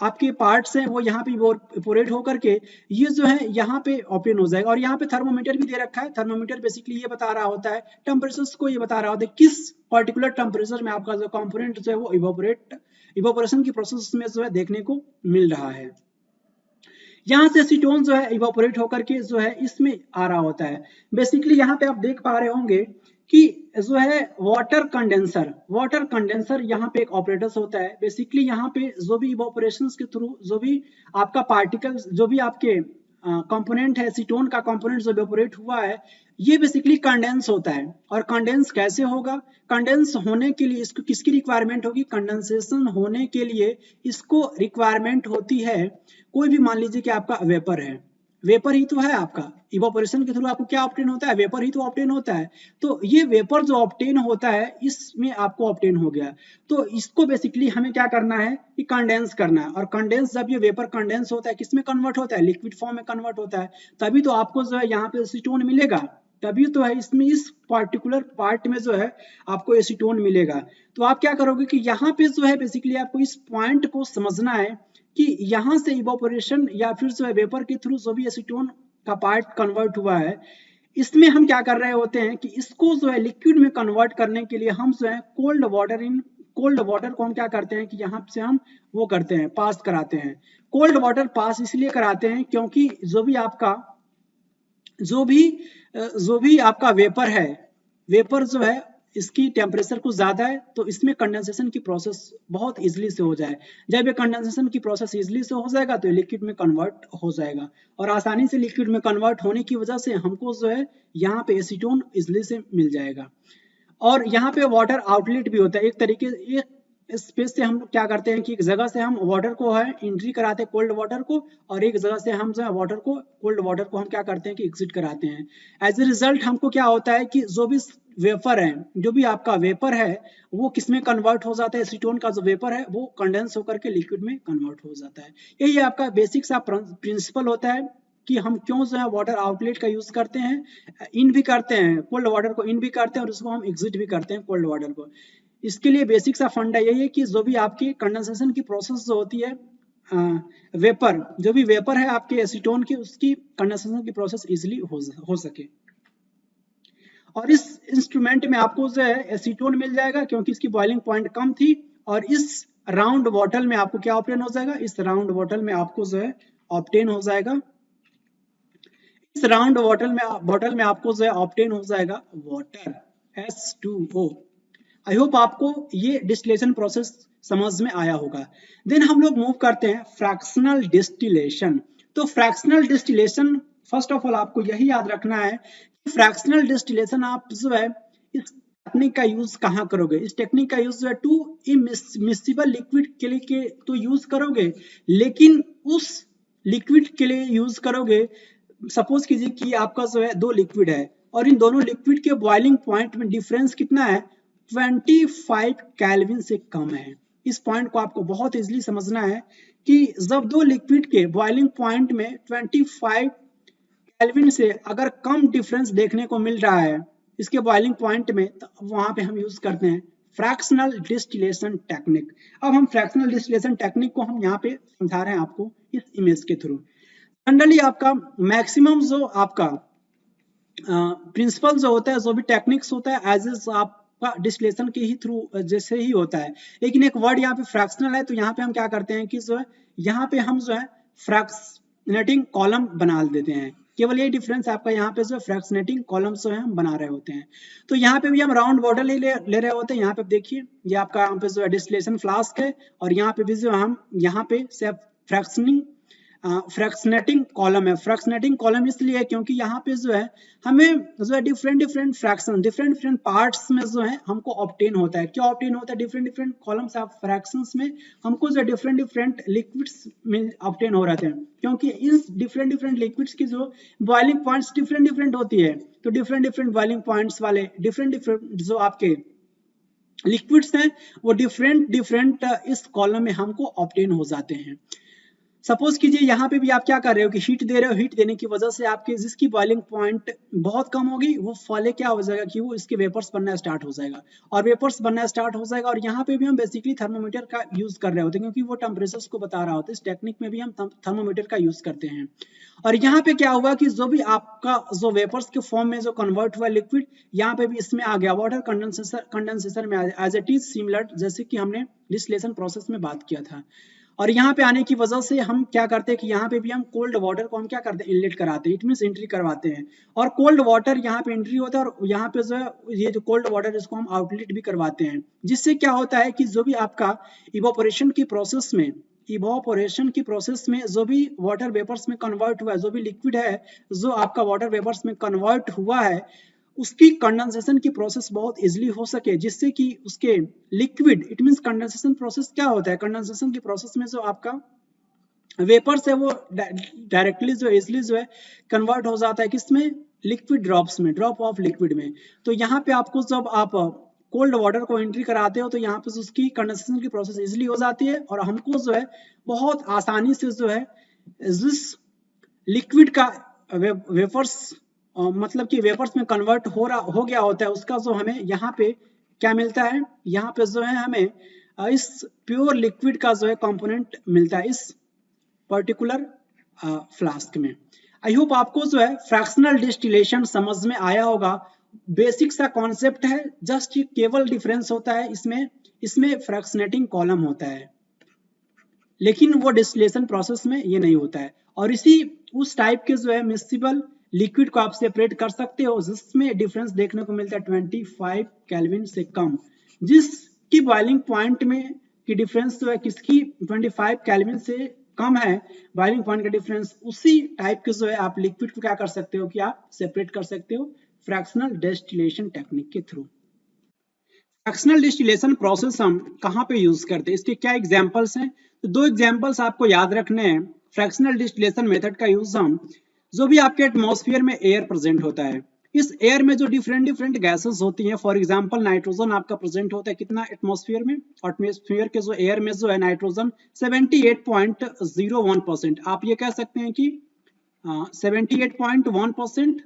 आपके पार्ट्स हैं वो यहाँ पे इवोपोरेट होकर के ये जो है यहाँ पे ऑप्टेन हो जाएगा। और यहाँ पे थर्मोमीटर भी दे रखा है। थर्मोमीटर बेसिकली ये बता रहा होता है टेम्परेचर को, ये बता रहा होता है किस पर्टिकुलर टेम्परेचर में आपका जो कंपोनेंट जो है वो इवोपोरेशन की प्रोसेस में जो है देखने को मिल रहा है। यहाँ से एसीटोन जो है इवोपोरेट होकर के जो है इसमें आ रहा होता है। बेसिकली यहाँ पे आप देख पा रहे होंगे कि जो है वाटर कंडेंसर यहाँ पे एक ऑपरेटर्स होता है। बेसिकली यहाँ पे जो भी इवोपोरेशन के थ्रू जो भी आपका पार्टिकल्स, जो भी आपके कंपोनेंट है, एसीटोन का कंपोनेंट जो इवोपोरेट हुआ है, ये बेसिकली कंडेंस होता है। और कंडेंस कैसे होगा, कंडेंस होने के लिए इसको किसकी रिक्वायरमेंट होगी, कंडेंसेशन होने के लिए इसको रिक्वायरमेंट होती है, कोई भी मान लीजिए कि आपका वेपर है, वेपर ही तो है आपका, इवोपोरेशन के थ्रू आपको क्या ऑब्टेन होता है, वेपर ही तो ऑब्टेन होता है। तो ये वेपर जो ऑब्टेन होता है इसमें आपको ऑब्टेन हो गया, तो इसको बेसिकली हमें क्या करना है कि कंडेंस करना है। और कंडेंस जब ये वेपर कंडेंस होता है किसमें कन्वर्ट होता है, लिक्विड फॉर्म में कन्वर्ट होता है, तभी तो आपको जो है यहाँ पे एसीटोन मिलेगा, तभी तो है इसमें इस पार्टिकुलर पार्ट में जो है आपको एसीटोन मिलेगा। तो आप क्या करोगे कि यहाँ पे जो है बेसिकली आपको इस पॉइंट को समझना है कि यहाँ से इवोपोरेशन या फिर जो है वेपर के थ्रू जो भी एसीटोन का पार्ट कन्वर्ट हुआ है, इसमें हम क्या कर रहे होते हैं कि इसको जो है लिक्विड में कन्वर्ट करने के लिए हम जो है कोल्ड वाटर को हम क्या करते हैं कि यहाँ से हम वो करते हैं, पास कराते हैं। कोल्ड वाटर पास इसलिए कराते हैं क्योंकि जो भी आपका वेपर है, वेपर जो है इसकी टेम्परेचर कुछ ज्यादा है, तो इसमें कंडेंसेशन की प्रोसेस बहुत इजीली से हो जाए। जब ये कंडेंसेशन की प्रोसेस इजीली से हो जाएगा तो लिक्विड में कन्वर्ट हो जाएगा, और आसानी से लिक्विड में कन्वर्ट होने की वजह से हमको जो है यहाँ पे एसीटोन इजीली से मिल जाएगा। और यहाँ पे वाटर आउटलेट भी होता है, एक तरीके एक स्पेस से हम क्या करते हैं कि एक जगह से हम वाटर को है एंट्री कराते हैं, कोल्ड वाटर को, और एक जगह से हम जो है कोल्ड वाटर को हम क्या करते हैं कि एग्जिट कराते हैं। एज ए रिजल्ट हमको क्या होता है कि जो भी वेपर है, जो भी आपका वेपर है वो किसमें कन्वर्ट हो जाता है, एसीटोन का जो वेपर है वो कंडेंस होकर के लिक्विड में कन्वर्ट हो जाता है। यही आपका बेसिक सा प्रिंसिपल होता है कि हम क्यों जो है वाटर आउटलेट का यूज करते हैं, इन भी करते हैं, कोल्ड वाटर को इन भी करते हैं और उसको हम एग्जिट भी करते हैं कोल्ड वाटर को। इसके लिए बेसिक सा फंडा यही है कि जो भी आपकी कंडेंसेशन की प्रोसेस जो होती है, वेपर जो भी वेपर है आपके एसीटोन की, उसकी कंडेंसेशन की प्रोसेस इजीली हो सके। और इस इंस्ट्रूमेंट में आपको जो है एसीटोन मिल जाएगा क्योंकि इसकी बॉइलिंग पॉइंट कम थी। और इस राउंड बॉटल में आपको क्या ऑब्टेन हो जाएगा, इस राउंड बॉटल में आपको जो है ऑब्टेन हो जाएगा, इस राउंड बॉटल में आपको जो है ऑब्टेन हो जाएगा वाटर H2O। आई होप आपको ये डिस्टिलेशन प्रोसेस समझ में आया होगा। देन हम लोग मूव करते हैं फ्रैक्शनल डिस्टिलेशन। तो fractional distillation first of all आपको यही याद रखना है कि फ्रैक्शनल डिस्टिलेशन आप जो है इस टेक्निक का यूज कहाँ करोगे, इस टेक्निक का यूज जो है टू इमिसिबल लिक्विड के लिए तो यूज करोगे, लेकिन उस लिक्विड के लिए यूज करोगे, सपोज कीजिए कि आपका जो है दो लिक्विड है और इन दोनों लिक्विड के बॉइलिंग पॉइंट में डिफरेंस कितना है, 25 केल्विन से कम है। इस पॉइंट को आपको बहुत इजीली समझना है कि जब दो लिक्विड के बॉइलिंग पॉइंट में 25 केल्विन से अगर कम डिफरेंस देखने को मिल रहा है इसके बॉइलिंग पॉइंट में, तो वहां पे हम यूज करते हैं फ्रैक्शनल डिस्टिलेशन टेक्निक। अब हम फ्रैक्शनल डिस्टिलेशन टेक्निक को हम यहाँ पे समझा रहे हैं आपको इस इमेज के थ्रू। जनरली आपका मैक्सिमम जो आपका प्रिंसिपल जो होता है, जो भी टेक्निक्स होता है एज इज आपका डिस्टिलेशन के ही थ्रू जैसे ही होता है, लेकिन एक वर्ड यहाँ पे फ्रैक्शनल है, तो यहाँ पे हम क्या करते हैं कि जो है यहाँ पे हम जो है फ्रैक्शनेटिंग कॉलम बना देते हैं। केवल ये डिफरेंस आपका यहाँ पे जो फ्रैक्शनेटिंग कॉलम जो है हम बना रहे होते हैं। तो यहाँ पे भी हम राउंड बॉटल ही ले रहे होते हैं। यहाँ पे देखिए ये आपका यहाँ पे जो है डिस्टिलेशन फ्लास्क है और यहाँ पे भी जो हम यहाँ पे फ्रैक्शनिंग फ्रैक्शनेटिंग कॉलम है। फ्रैक्शनेटिंग कॉलम इसलिए है क्योंकि यहाँ पे जो है हमें जो है डिफरेंट फ्रैक्शन, डिफरेंट पार्ट्स में जो है हमको ऑब्टेन होता है। क्या ऑब्टेन होता है? डिफरेंट कॉलम्स ऑफ फ्रैक्शंस में हमको जो डिफरेंट लिक्विड्स में ऑब्टेन हो रहते हैं, क्योंकि इन डिफरेंट लिक्विड्स की जो बॉइलिंग पॉइंट्स डिफरेंट होती है। तो डिफरेंट बॉइलिंग पॉइंट्स वाले डिफरेंट जो आपके लिक्विड्स हैं वो डिफरेंट इस कॉलम में हमको ऑब्टेन हो जाते हैं। सपोज कीजिए यहाँ पे भी आप क्या कर रहे हो कि हीट दे रहे हो, हीट देने की वजह से आपके जिसकी बॉइलिंग पॉइंट बहुत कम होगी वो फॉले क्या हो जाएगा कि वो इसके वेपर्स बनना स्टार्ट हो जाएगा, और वेपर्स बनना स्टार्ट हो जाएगा। और यहाँ पे भी हम बेसिकली थर्मोमीटर का यूज कर रहे होते हैं क्योंकि वो टेम्परेचर्स को बता रहा होता है। इस टेक्निक में भी हम थर्मोमीटर का यूज करते हैं। और यहाँ पे क्या हुआ कि जो भी आपका जो वेपर्स के फॉर्म में जो कन्वर्ट हुआ लिक्विड, यहाँ पे भी इसमें आ गया वाटर कंडेंसेशन में एज इट इज सिमिलर, जैसे कि हमने डिस्टिलेशन प्रोसेस में बात किया था। और यहाँ पे आने की वजह से हम क्या करते हैं कि यहाँ पे भी हम कोल्ड वाटर को हम क्या करते हैं, इनलेट कराते हैं, इट मींस एंट्री करवाते हैं। और कोल्ड वाटर यहाँ पे एंट्री होता है और यहाँ पे जो है ये जो कोल्ड वाटर इसको हम आउटलेट भी करवाते हैं। जिससे क्या होता है कि जो भी आपका इवोपोरेशन की प्रोसेस में जो भी वाटर वेपर्स में कन्वर्ट हुआ है, जो भी लिक्विड है जो आपका वाटर वेपर्स में कन्वर्ट हुआ है, उसकी कंडेंसेशन की प्रोसेस बहुत इजीली हो सके, जिससे कि उसके liquid, it means condensation process क्या होता है, कंडेंसेशन की प्रोसेस में जो आपका वेपर्स है वो डायरेक्टली जो इजीली जो है कन्वर्ट हो जाता है किसमें, लिक्विड ड्रॉप्स में, ड्रॉप ऑफ लिक्विड में। तो यहाँ पे आपको जब आप कोल्ड वाटर को एंट्री कराते हो तो यहाँ पे उसकी कंडेंसेशन की प्रोसेस इजीली हो जाती है और हमको जो है बहुत आसानी से जो है जिस लिक्विड का वेपर्स मतलब कि वेपर्स में कन्वर्ट हो गया होता है उसका जो हमें यहाँ पे क्या मिलता है, यहाँ पे जो है हमें इस प्योर लिक्विड का जो है कंपोनेंट मिलता है इस पर्टिकुलर फ्लास्क में। आई होप आपको जो है फ्रैक्शनल डिस्टिलेशन समझ में आया होगा। बेसिक सा कॉन्सेप्ट है, जस्ट केवल डिफरेंस होता है इसमें फ्रैक्शनेटिंग कॉलम होता है, लेकिन वो डिस्टिलेशन प्रोसेस में ये नहीं होता है। और इसी उस टाइप के जो है मिक्सिबल लिक्विड को आप सेपरेट कर सकते हो जिसमें डिफरेंस देखने को मिलता है 25 केल्विन से कम, जिसकी बॉइलिंग पॉइंट में की डिफरेंस जो है किसकी 25 केल्विन से कम है बॉइलिंग पॉइंट का डिफरेंस, उसी टाइप के जो है आप लिक्विड को क्या कर सकते हो कि आप सेपरेट कर सकते हो फ्रैक्शनल डिस्टिलेशन टेक्निक के थ्रू। फ्रैक्शनल डिस्टिलेशन प्रोसेस हम कहाँ पे यूज करते हैं, इसके क्या एग्जांपल्स हैं? तो दो एग्जांपल्स आपको याद रखने हैं। फ्रैक्शनल डिस्टिलेशन मेथड का यूज हम जो भी आपके एटमॉस्फेयर में एयर प्रेजेंट होता है, इस एयर में जो डिफरेंट गैसेस होती हैं, फॉर एग्जांपल नाइट्रोजन आपका प्रेजेंट होता है कितना एटमॉस्फेयर में, एटमॉस्फेयर के जो एयर में जो है नाइट्रोजन 78.01%, आप ये कह सकते हैं कि 78.1%,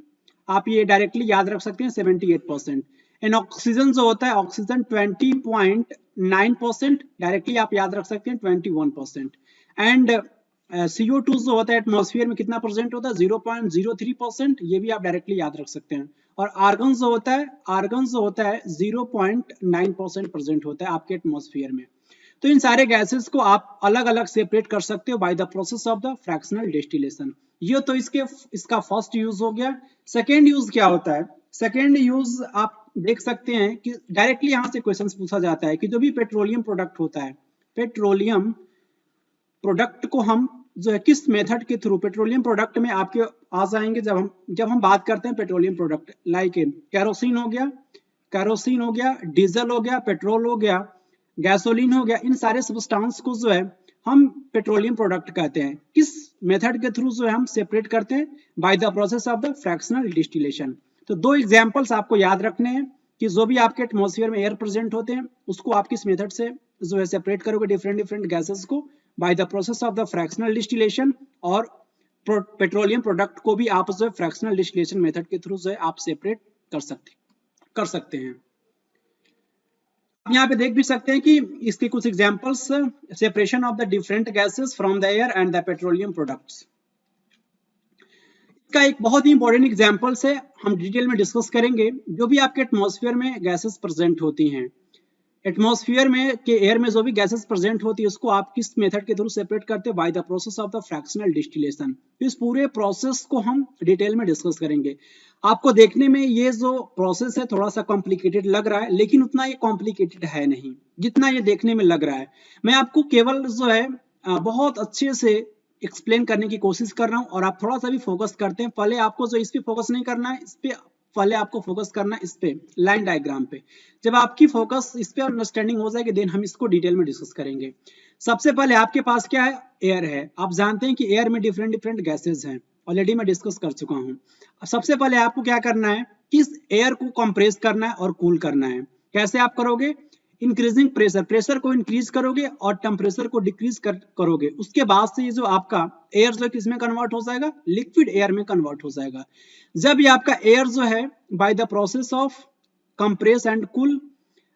आप ये डायरेक्टली याद रख सकते हैं 78%। एंड ऑक्सीजन जो होता है ऑक्सीजन 20.9%, डायरेक्टली आप याद रख सकते हैं 21%। एंड CO2 जो होता है एटमॉस्फेयर में कितना परसेंट होता है 0.03%, ये भी आप डायरेक्टली याद रख सकते हैं। और आर्गन जो होता है 0.9% प्रेजेंट होता है आपके एटमॉस्फेयर में। तो इन सारे गैसेस को आप अलग अलग सेपरेट कर सकते हो by the process of the fractional distillation. ये तो इसका फर्स्ट यूज हो गया। सेकेंड यूज क्या होता है? सेकेंड यूज आप देख सकते हैं कि डायरेक्टली यहाँ से क्वेश्चन पूछा जाता है कि जो भी पेट्रोलियम प्रोडक्ट होता है, पेट्रोलियम प्रोडक्ट को हम जो है किस मेथड के थ्रू, पेट्रोलियम प्रोडक्ट में आपके आ जाएंगे जब हम बात करते हैं पेट्रोलियम प्रोडक्ट, लाइक केरोसिन हो गया, डीजल हो गया, पेट्रोल हो गया, गैसोलीन हो गया, इन सारे सब्सटेंस को जो है हम पेट्रोलियम प्रोडक्ट कहते हैं। किस मेथड के थ्रू जो है हम सेपरेट करते हैं, by the process of the fractional distillation. तो दो एग्जांपल्स आपको याद रखने हैं कि जो भी आपके एटमॉस्फेयर में एयर प्रेजेंट होते हैं उसको आप किस मेथड से जो है सेपरेट करोगे डिफरेंट गैसेस को, by the process of the fractional distillation. और पेट्रोलियम प्रोडक्ट को भी आप जो है फ्रैक्शनल डिस्टिलेशन मेथड के थ्रू जो है आप सेपरेट कर सकते हैं। यहाँ पे देख भी सकते हैं कि इसके कुछ examples, separation of the different gases from the air and the petroleum products. इसका एक बहुत ही इंपॉर्टेंट एग्जांपल्स है, हम डिटेल में डिस्कस करेंगे। जो भी आपके एटमॉस्फेयर में गैसेस प्रेजेंट होती हैं, एटमॉस्फेयर में के एयर में जो भी गैसेस प्रेजेंट होती है उसको आप किस मेथड के थ्रू सेपरेट करते हैं, by the process of the fractional distillation. इस पूरे प्रोसेस को हम डिटेल में डिस्कस करेंगे। आपको देखने में ये जो प्रोसेस है थोड़ा सा कॉम्प्लिकेटेड लग रहा है, लेकिन उतना ये कॉम्प्लिकेटेड है नहीं जितना ये देखने में लग रहा है। मैं आपको केवल जो है बहुत अच्छे से एक्सप्लेन करने की कोशिश कर रहा हूँ और आप थोड़ा सा भी फोकस करते हैं। पहले आपको जो इस पे फोकस नहीं करना है, इस पे पहले आपको फोकस करना है, इस पे लाइन डायग्राम पे। जब आपकी फोकस इस पे अंडरस्टैंडिंग हो जाएगी देन हम इसको डिटेल में डिस्कस करेंगे। सबसे पहले आपके पास क्या है, एयर है। आप जानते हैं कि एयर में डिफरेंट डिफरेंट गैसेज हैं, ऑलरेडी मैं डिस्कस कर चुका हूँ। सबसे पहले आपको क्या करना है कि इस एयर को कंप्रेस करना है और कूल करना है। कैसे आप करोगे, इंक्रीजिंग प्रेशर, प्रेशर को इंक्रीज करोगे और टेम्परेचर को डिक्रीज करोगे। उसके बाद से ये जो आपका एयर जो किसमें कन्वर्ट हो जाएगा, लिक्विड एयर में कन्वर्ट हो जाएगा। जब ये आपका एयर जो है by the process of compress and cool,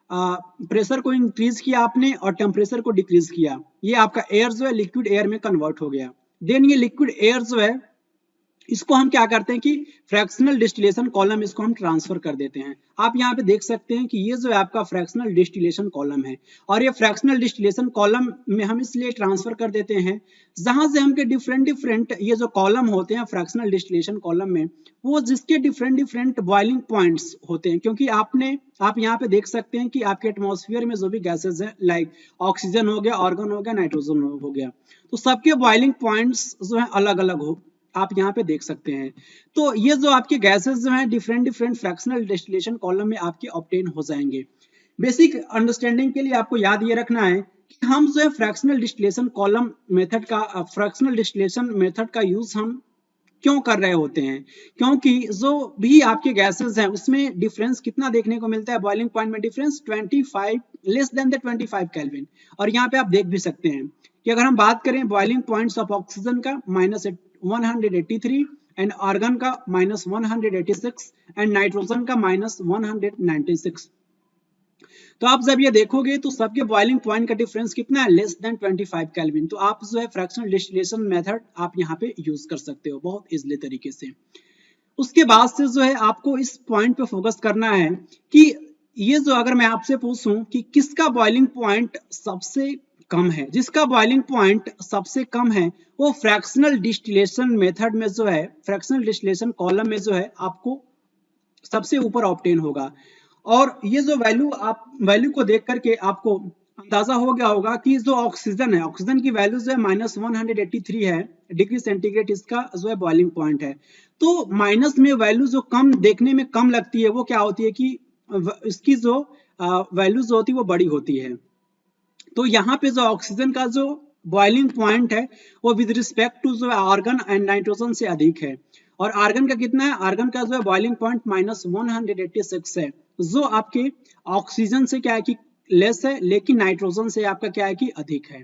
pressure को इंक्रीज किया आपने और टेम्परेचर को डिक्रीज किया, ये आपका एयर जो है लिक्विड एयर में कन्वर्ट हो गया। देन ये लिक्विड एयर जो है इसको हम क्या करते हैं कि फ्रैक्शनल डिस्टिलेशन कॉलम इसको हम ट्रांसफर कर देते हैं। आप यहाँ पे देख सकते हैं कि ये जो है आपका फ्रैक्शनल डिस्टिलेशन कॉलम है और ये फ्रैक्शनल डिस्टिलेशन कॉलम में हम इसलिए ट्रांसफर कर देते हैं जहां से हमके डिफरेंट डिफरेंट ये जो कॉलम होते हैं फ्रैक्शनल डिस्टिलेशन कॉलम में, वो जिसके डिफरेंट डिफरेंट बॉइलिंग पॉइंट्स होते हैं। क्योंकि आप यहाँ पे देख सकते हैं कि आपके एटमॉस्फेयर में जो भी गैसेज है लाइक ऑक्सीजन हो गया, आर्गन हो गया, नाइट्रोजन हो गया, तो सबके बॉइलिंग पॉइंट्स जो है अलग अलग हो, आप यहाँ पे देख सकते हैं। तो ये जो आपके गैसेस जो हैं different different fractional distillation column में आपके ऑब्टेन हो जाएंगे। बेसिक अंडरस्टैंडिंग के लिए आपको याद ये रखना है कि हम जो है फ्रैक्शनल डिस्टिलेशन कॉलम मेथड का फ्रैक्शनल डिस्टिलेशन मेथड का यूज हम क्यों कर रहे होते हैं, क्योंकि जो भी आपके गैसेस हैं उसमें डिफरेंस कितना देखने को मिलता है, बॉइलिंग पॉइंट में difference 25 less than the 25 kelvin. और यहाँ पे आप देख भी सकते हैं कि अगर हम बात करें बॉइलिंग पॉइंट्स ऑफ ऑक्सीजन का -183 एंड आर्गन का -186 एंड नाइट्रोजन का -196, तो आप जब ये देखोगे तो सबके बॉइलिंग पॉइंट का डिफरेंस कितना है, लेस देन 25 केल्विन। तो आप जो है फ्रैक्शनल डिस्टिलेशन मेथड आप यहाँ पे यूज कर सकते हो बहुत इजीली तरीके से। उसके बाद से जो है आपको इस पॉइंट पे फोकस करना है कि ये जो अगर मैं आपसे पूछूं कि किसका बॉइलिंग पॉइंट सबसे कम है, जिसका बॉइलिंग पॉइंट सबसे कम है वो फ्रैक्शनल डिस्टिलेशन मेथड में जो है फ्रैक्शनल डिस्टिलेशन कॉलम में जो है आपको सबसे ऊपर ऑब्टेन होगा। और ये जो वैल्यू को देख करके आपको अंदाजा हो गया होगा कि जो ऑक्सीजन है, ऑक्सीजन की वैल्यू जो है -183 है डिग्री सेंटीग्रेड, इसका जो है बॉइलिंग पॉइंट है। तो माइनस में वैल्यू जो कम देखने में कम लगती है वो क्या होती है कि इसकी जो वैल्यू जो होती है वो बड़ी होती है। तो यहाँ पे जो ऑक्सीजन का जो बॉइलिंग पॉइंट है वो विद रिस्पेक्ट टू जो आर्गन एंड नाइट्रोजन से अधिक है। और आर्गन का कितना है, आर्गन का जो है बॉइलिंग पॉइंट -186 है, जो आपके ऑक्सीजन से क्या है कि लेस है, लेकिन नाइट्रोजन से आपका क्या है कि अधिक है।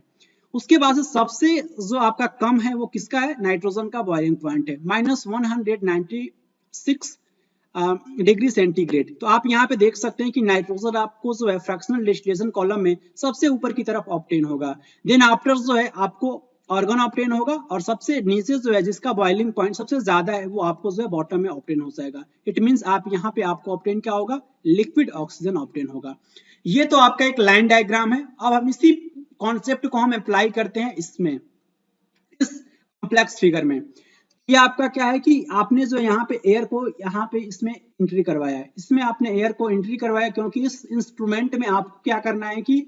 उसके बाद सबसे जो आपका कम है वो किसका है, नाइट्रोजन का बॉइलिंग पॉइंट है -196 डिग्री सेंटीग्रेड। तो आप यहाँ पे देख सकते हैं कि नाइट्रोजन आपको जो है फ्रैक्शनल डिस्टिलेशन कॉलम में सबसे ऊपर की तरफ ऑब्टेन होगा। देन आफ्टर जो है आपको आर्गन ऑब्टेन होगा और सबसे नीचे जो है जिसका बॉइलिंग पॉइंट सबसे ज्यादा है वो आपको जो है बॉटम में ऑब्टेन हो जाएगा। इट मींस आप यहाँ पे आपको ऑब्टेन क्या होगा, लिक्विड ऑक्सीजन ऑब्टेन होगा। ये तो आपका एक लाइन डायग्राम है। अब हम इसी कॉन्सेप्ट को हम अप्लाई करते हैं इसमें, इस कॉम्प्लेक्स फिगर में। ये आपका क्या है कि आपने जो यहाँ पे एयर को यहाँ पे इसमें एंट्री करवाया है, इसमें आपने एयर को एंट्री करवाया क्योंकि इस इंस्ट्रूमेंट में आपको क्या करना है कि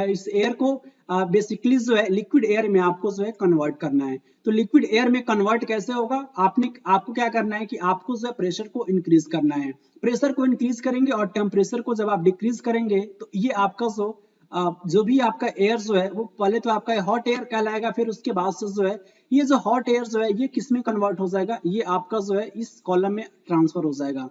इस एयर को बेसिकली जो है लिक्विड एयर में आपको जो है कन्वर्ट करना है। तो लिक्विड एयर में कन्वर्ट कैसे होगा, आपको क्या करना है कि आपको जो है प्रेशर को इंक्रीज करना है। प्रेशर को इंक्रीज करेंगे और टेम्परेचर को जब आप डिक्रीज करेंगे तो ये आपका जो भी आपका एयर जो है वो पहले तो आपका हॉट एयर कहलाएगा, फिर उसके बाद से जो है ये जो हॉट एयर जो है ये किस में कन्वर्ट हो जाएगा, ये आपका जो है इस कॉलम में ट्रांसफर हो जाएगा,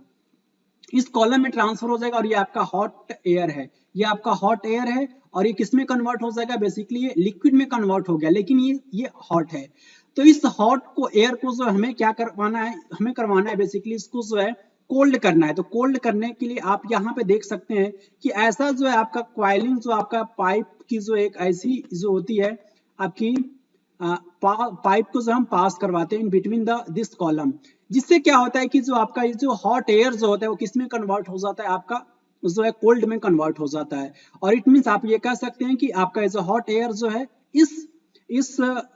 इस कॉलम में ट्रांसफर हो जाएगा। और ये आपका हॉट एयर है, ये आपका हॉट एयर है और ये किस में कन्वर्ट हो जाएगा, बेसिकली ये लिक्विड में कन्वर्ट हो गया, लेकिन ये हॉट है। तो इस हॉट को एयर को जो हमें क्या करवाना है, हमें करवाना है बेसिकली इसको जो है कोल्ड करना है। तो कोल्ड करने के लिए आप यहाँ पे देख सकते हैं कि ऐसा जो है आपका क्वाइलिंग जो आपका पाइप की जो एक ऐसी जो होती है आपकी पाइप को जो हम पास करवाते हैं इन बिटवीन दिस कॉलम, जिससे क्या होता है कि जो आपका जो हॉट एयर जो होता है वो किस में कन्वर्ट हो जाता है, आपका जो है कोल्ड में कन्वर्ट हो जाता है। और इट मींस आप ये कह सकते हैं कि आपका जो हॉट एयर जो है इस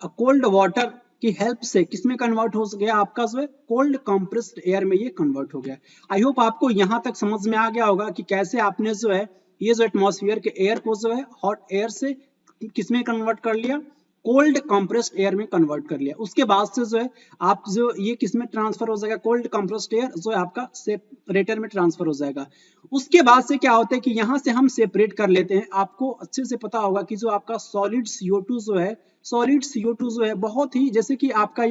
कोल्ड वाटर की हेल्प से किस में कन्वर्ट हो गया, आपका जो है कोल्ड कंप्रेस्ड एयर में ये कन्वर्ट हो गया। आई होप आपको यहाँ तक समझ में आ गया होगा कि कैसे आपने जो है ये जो एटमॉस्फेयर के एयर को जो है हॉट एयर से किस में कन्वर्ट कर लिया, कोल्ड कंप्रेस्ड एयर में कन्वर्ट कर लिया। उसके बाद से जो है आप जो ये किस में ट्रांसफर हो जाएगा, कोल्ड कंप्रेस्ड एयर जो है आपका सेपरेटर में ट्रांसफर हो जाएगा। उसके बाद से क्या होता है कि यहाँ से हम सेपरेट कर लेते हैं। आपको अच्छे से पता होगा कि जो आपका सॉलिड CO2 जो है, सॉलिड CO2 जो है बहुत ही, जैसे कि आपका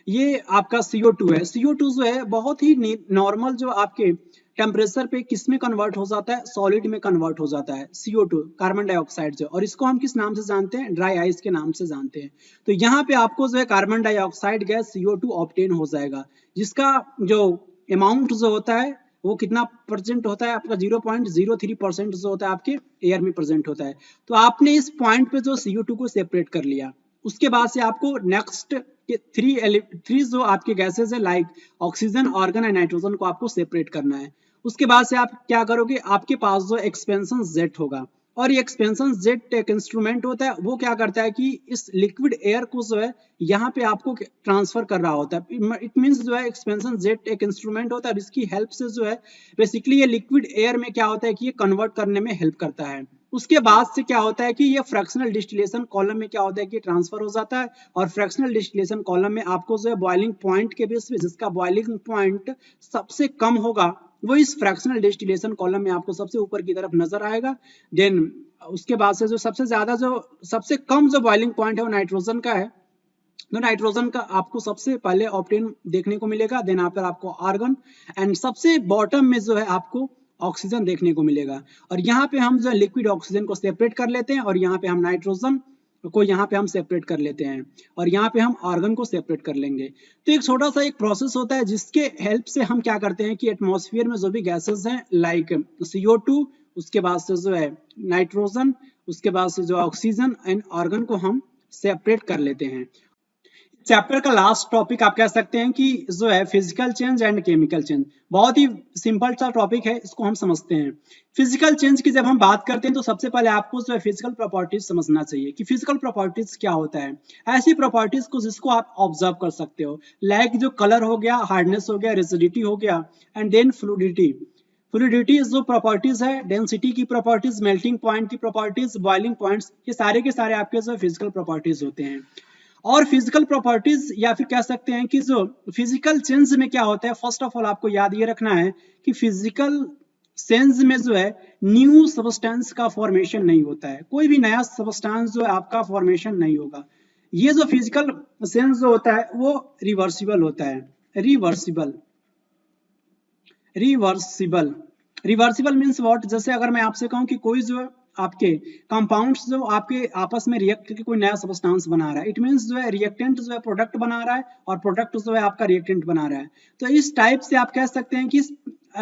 ये आपका CO2 है, CO2 जो है बहुत ही नॉर्मल जो आपके टेम्परेचर पे किस में कन्वर्ट हो जाता है, सॉलिड में कन्वर्ट हो जाता है CO2, कार्बन डाइऑक्साइड जो, और इसको हम किस नाम से जानते हैं, ड्राई आइस के नाम से जानते हैं। तो यहाँ पे आपको जो है carbon dioxide gas CO2 obtain हो जाएगा, जिसका जो अमाउंट जो होता है वो कितना परसेंट होता है आपका, 0.03% जो होता है आपके एयर में प्रेजेंट होता है। तो आपने इस पॉइंट पे जो CO2 को सेपरेट कर लिया। उसके बाद से आपको नेक्स्ट थ्री जो आपके गैसेज है like oxygen, argon and nitrogen को आपको सेपरेट करना है। उसके बाद से आप क्या करोगे, आपके पास जो एक्सपेंशन जेट होगा, और ये एक्सपेंशन जेट एक इंस्ट्रूमेंट होता है, वो क्या करता है कि इस लिक्विड एयर को जो है यहाँ पे आपको ट्रांसफर कर रहा होता है। इट मींस जो है एक्सपेंशन जेट एक इंस्ट्रूमेंट होता है, और इसकी हेल्प से जो है बेसिकली ये लिक्विड एयर में क्या होता है कि ये कन्वर्ट करने में हेल्प करता है। उसके बाद से क्या होता है कि ये फ्रैक्शनल डिस्टिलेशन कॉलम में क्या होता है कि ट्रांसफर हो जाता है, और फ्रैक्शनल डिस्टिलेशन कॉलम में आपको जो है बॉइलिंग पॉइंट के बेस पे, जिसका बॉइलिंग पॉइंट सबसे कम होगा वो इस फ्रैक्शनल डिस्टिलेशन कॉलम में आपको सबसे ऊपर की तरफ नजर आएगा। देन उसके बाद से जो सबसे कम जो बॉइलिंग पॉइंट है वो नाइट्रोजन का है। तो नाइट्रोजन का आपको सबसे पहले ऑप्टेन देखने को मिलेगा, देन आफ्टर आपको आर्गन, एंड सबसे बॉटम में जो है आपको ऑक्सीजन देखने को मिलेगा। और यहाँ पे हम जो है लिक्विड ऑक्सीजन को सेपरेट कर लेते हैं, और यहाँ पे हम नाइट्रोजन को यहाँ पे हम सेपरेट कर लेते हैं, और यहाँ पे हम आर्गन को सेपरेट कर लेंगे। तो एक छोटा सा एक प्रोसेस होता है जिसके हेल्प से हम क्या करते हैं कि एटमॉस्फेयर में जो भी गैसेस हैं लाइक CO2, उसके बाद से जो है नाइट्रोजन, उसके बाद से जो ऑक्सीजन एंड आर्गन को हम सेपरेट कर लेते हैं। चैप्टर का लास्ट टॉपिक आप कह सकते हैं कि जो है physical change and chemical change. बहुत ही सिंपल सा टॉपिक है, इसको हम समझते हैं। फिजिकल चेंज की जब हम बात करते हैं तो सबसे पहले आपको जो है फिजिकल प्रॉपर्टीज समझना चाहिए कि फिजिकल प्रॉपर्टीज क्या होता है। ऐसी प्रॉपर्टीज को जिसको आप ऑब्जर्व कर सकते हो, लाइक जो कलर हो गया, हार्डनेस हो गया, रिजिडिटी हो गया, एंड देन फ्लूइडिटी। फ्लूइडिटी जो प्रॉपर्टीज है, डेंसिटी की प्रॉपर्टीज, मेल्टिंग पॉइंट की प्रॉपर्टीज, बॉइलिंग पॉइंट्स, ये सारे के सारे आपके जो फिजिकल प्रॉपर्टीज होते हैं। और फिजिकल प्रॉपर्टीज या फिर कह सकते हैं कि जो फिजिकल चेंज में क्या होता है, फर्स्ट ऑफ ऑल आपको याद ये रखना है कि फिजिकल सेंस में जो है न्यू सबस्टेंस का फॉर्मेशन नहीं होता है, कोई भी नया सबस्टेंस जो है आपका फॉर्मेशन नहीं होगा। ये जो फिजिकल सेंस जो होता है वो रिवर्सिबल होता है। Reversible reversible reversible means what, जैसे अगर मैं आपसे कहूं कि कोई जो आपके कंपाउंड्स जो आपके आपस में रिएक्ट करके कोई नया सब्सटेंस बना रहा है, इट मींस जो है रिएक्टेंट जो है प्रोडक्ट बना रहा है, और प्रोडक्ट जो है आपका रिएक्टेंट बना रहा है। तो इस टाइप से आप कह सकते हैं कि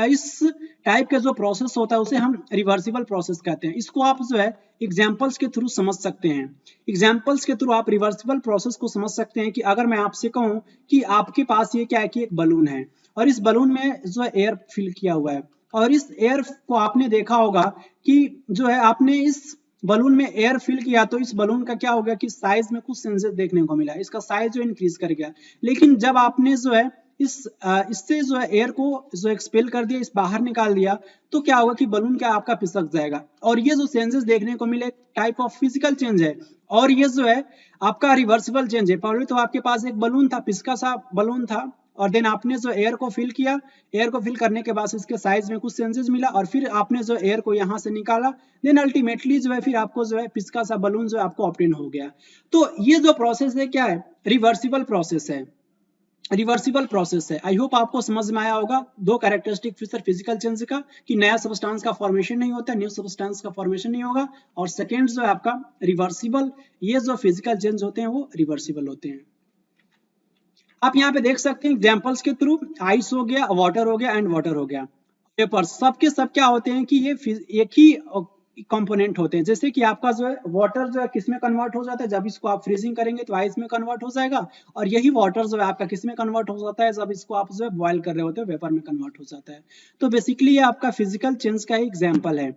इस टाइप का जो प्रोसेस होता है उसे हम रिवर्सिबल प्रोसेस कहते हैं। इसको आप जो है एग्जाम्पल्स के थ्रू समझ सकते हैं। एग्जाम्पल्स के थ्रू आप रिवर्सिबल प्रोसेस को समझ सकते हैं कि अगर मैं आपसे कहूं कि आपके पास ये क्या है कि एक बलून है, और इस बलून में जो है एयर फिल किया हुआ है, और इस एयर को आपने देखा होगा कि जो है आपने इस बलून में एयर फिल किया, तो इस बलून का क्या हो गया कि साइज में कुछ चेंजेस देखने को मिला, इसका साइज जो इंक्रीज कर गया। लेकिन जब आपने जो है इससे जो है एयर को जो एक्सपेल कर दिया, इस बाहर निकाल दिया, तो क्या होगा कि बलून क्या आपका पिसक जाएगा। और ये जो चेंजेस देखने को मिले टाइप ऑफ फिजिकल चेंज है, और ये जो है आपका रिवर्सिबल चेंज है। पहले तो आपके पास एक बलून था, पिसका सा बलून था, और देन आपने जो एयर को फिल किया, एयर को फिल करने के बाद इसके साइज में कुछ चेंजेस मिला, और फिर आपने जो एयर को यहाँ से निकाला, देन अल्टीमेटली जो है फिर आपको जो है पिसका सा बलून जो है आपको ऑब्टेन हो गया। तो ये जो प्रोसेस है क्या है, रिवर्सिबल प्रोसेस है। रिवर्सिबल प्रोसेस है। आई होप आपको समझ में आया होगा दो कैरेक्टरिस्टिक फीचर फिजिकल चेंज का, कि नया सबस्टेंस का फॉर्मेशन नहीं होता, न्यू सबस्टेंस का फॉर्मेशन नहीं होगा, और सेकेंड जो है आपका रिवर्सिबल, ये जो फिजिकल चेंज होते हैं वो रिवर्सिबल होते हैं। आप यहाँ पे देख सकते हैं एग्जांपल्स के थ्रू, आइस हो गया, वाटर हो गया, एंड वाटर हो गया, पेपर, सबके सब क्या होते हैं कि ये एक ही कंपोनेंट होते हैं। जैसे कि आपका जो है वाटर जो है किस में कन्वर्ट हो जाता है, जब इसको आप फ्रीजिंग करेंगे तो आइस में कन्वर्ट हो जाएगा, और यही वाटर जो है आपका किस में कन्वर्ट हो जाता है, जब इसको आप जो है बॉयल कर रहे होते हैं वेपर में कन्वर्ट हो जाता है। तो बेसिकली ये आपका फिजिकल चेंज का एग्जाम्पल है।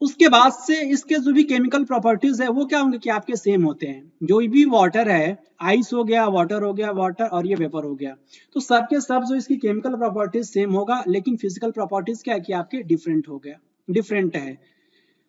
उसके बाद से इसके जो भी केमिकल प्रॉपर्टीज है वो क्या होंगे कि आपके सेम होते हैं। जो भी वाटर है, आइस हो गया, वाटर और ये वेपर हो गया, तो सबके सब जो इसकी केमिकल प्रॉपर्टीज सेम होगा, लेकिन फिजिकल प्रॉपर्टीज क्या है कि आपके डिफरेंट हो गया, डिफरेंट है।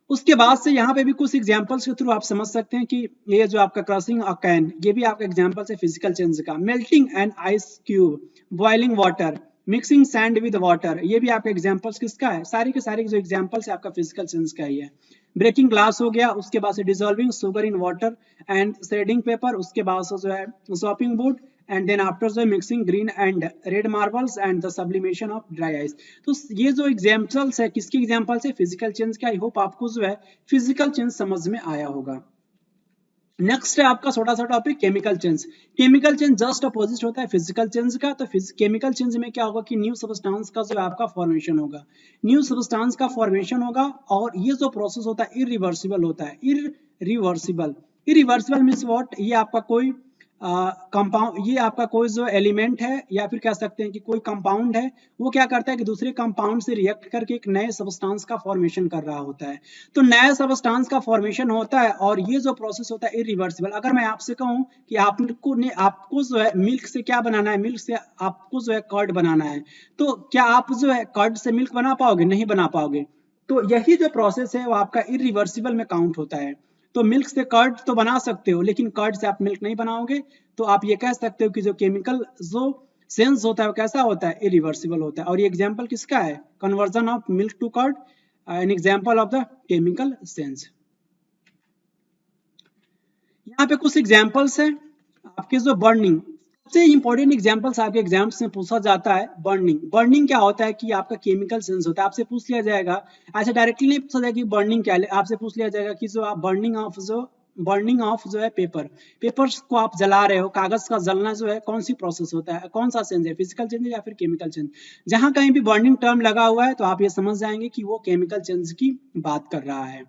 उसके बाद से यहाँ पे भी कुछ एग्जांपल्स के थ्रू आप समझ सकते हैं कि ये जो आपका क्रशिंग अ कैन, ये भी आपका एग्जांपल है फिजिकल चेंज का। Melting an ice cube, boiling water, mixing sand with water, ये भी आपके एग्जांपल्स किसका है? सारे के सारे जो एग्जांपल्स है आपका फिजिकल चेंज का ही है। ब्रेकिंग ग्लास हो गया, उसके बाद से dissolving sugar in water and shredding paper, उसके बाद से जो है shopping board, and then after जो है mixing green and red marbles and the sublimation of dry ice. तो ये जो एग्जांपल्स है किसकी एग्जांपल्स है? फिजिकल चेंज के। आई होप आपको जो है फिजिकल चेंज समझ में आया होगा। नेक्स्ट है आपका छोटा सा topic chemical change. Chemical change just opposite होता है फिजिकल चेंज का। तो केमिकल चेंज में क्या होगा कि न्यू सब्सटेंस का जो है आपका फॉर्मेशन होगा, न्यू सब्सटेंस का फॉर्मेशन होगा, और ये जो प्रोसेस होता है इरिवर्सिबल होता है। Irreversible, irreversible means what? ये आपका कोई कंपाउंड, ये आपका कोई जो एलिमेंट है या फिर कह सकते हैं कि कोई कंपाउंड है, वो क्या करता है कि दूसरे कंपाउंड से रिएक्ट करके एक नए सब्सटेंस का फॉर्मेशन कर रहा होता है। तो नया सब्सटेंस का फॉर्मेशन होता है और ये जो प्रोसेस होता है इरिवर्सिबल। अगर मैं आपसे कहूं कि आपको जो है मिल्क से क्या बनाना है, मिल्क से आपको जो है कर्ड बनाना है, तो क्या आप जो है कर्ड से मिल्क बना पाओगे? नहीं बना पाओगे। तो यही जो प्रोसेस है वो आपका इरिवर्सिबल में काउंट होता है। तो मिल्क से कर्ड तो बना सकते हो, लेकिन कर्ड से आप मिल्क नहीं बनाओगे। तो आप ये कह सकते हो कि जो केमिकल जो सेंस होता है वो कैसा होता है? इरिवर्सिबल होता है। और ये एग्जांपल किसका है? Conversion of milk to curd, an example of the chemical sense. यहाँ पे कुछ एग्जांपल्स है आपके जो बर्निंग, सबसे इंपॉर्टेंट एग्जांपल्स आपके एग्जाम्स में पूछा जाता है। बर्निंग, बर्निंग क्या होता है कि आपका केमिकल सेंस होता है। आपसे पूछ लिया जाएगा, ऐसे डायरेक्टली नहीं पूछा जाएगा कि बर्निंग क्या है, आपसे पूछ लिया जाएगा कि जो आप बर्निंग ऑफ जो है पेपर्स को आप जला रहे हो, कागज का जलना जो है कौन सी प्रोसेस होता है, कौन सा चेंज है, फिजिकल चेंज या फिर केमिकल चेंज। जहां कहीं भी बर्निंग टर्म लगा हुआ है तो आप ये समझ जाएंगे कि वो केमिकल चेंज की बात कर रहा है।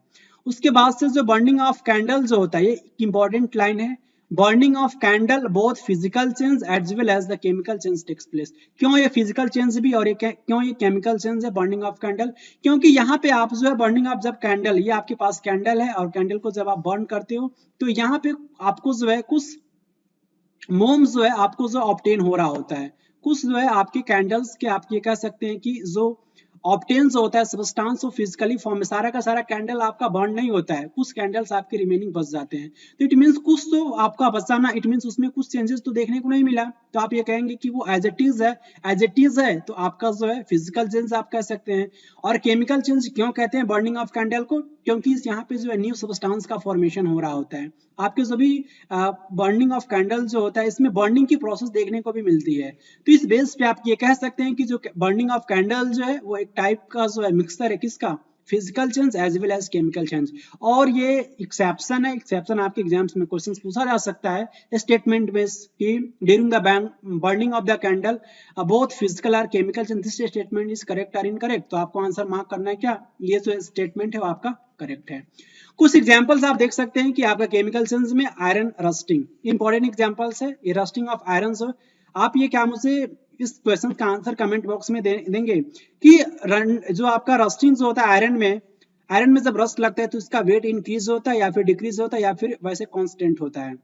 उसके बाद से जो बर्निंग ऑफ कैंडल जो होता है, ये इंपॉर्टेंट लाइन है। Burning of candle both physical change as well as the chemical change takes place. क्यों ये फिजिकल चेंज भी और क्यों ये केमिकल चेंज है बर्निंग ऑफ कैंडल? क्योंकि यहाँ पे आप जो है बर्निंग ऑफ जब कैंडल, ये आपके पास कैंडल है और कैंडल को जब आप बर्न करते हो तो यहाँ पे आपको जो है कुछ मोम्स जो है आपको जो ऑब्टेन हो रहा होता है, कुछ जो है आपके कैंडल्स के आप ये कह सकते हैं कि जो ऑब्टेन होता है सब्सटेंस वो फिजिकली फॉर्म में, सारा का सारा कैंडल आपका बर्न नहीं होता है, कुछ कैंडल्स आपके रिमेनिंग बच जाते हैं। तो इट मींस कुछ तो आपका बचाना, इट मींस उसमें कुछ चेंजेस तो देखने को नहीं मिला, तो आप ये कहेंगे कि वो एज इट इज है, एज इट इज है, तो आपका जो है फिजिकल चेंज आप कह सकते हैं। और केमिकल चेंज क्यों कहते हैं बर्निंग ऑफ कैंडल को? क्योंकि यहाँ पे जो है न्यू सब्सटेंस का फॉर्मेशन हो रहा होता है। आपके जो भी बर्निंग ऑफ कैंडल जो होता है इसमें बर्निंग की प्रोसेस देखने को भी मिलती है। तो इस बेस पे आप ये कह सकते हैं कि जो बर्निंग ऑफ कैंडल जो है वो एक टाइप का जो है मिक्सचर है किसका? Physical change as well as chemical change. और ये एक्सेप्शन है, एक्सेप्शन आपके एग्जाम्स में क्वेश्चन पूछा जा सकता है स्टेटमेंट में कि during the burning of the candle both physical और chemical change, this statement is correct और इनकरेक्ट। तो आपको आंसर मार्क करना है क्या? ये जो स्टेटमेंट है वो आपका करेक्ट है। कुछ एग्जांपल्स आप देख सकते हैं कि आपका केमिकल सेंस में आयरन रस्टिंग, इंपॉर्टेंट एग्जांपल्स है ये रस्टिंग ऑफ आयरन। आप ये क्या मुझे इस क्वेश्चन का आंसर कमेंट बॉक्स में देंगे कि जो आपका रस्टिंग जो होता है आयरन में जब रस्ट लगता है तो इसका वेट इंक्रीज होता है या फिर डिक्रीज होता है या फिर वैसे कांस्टेंट होता है?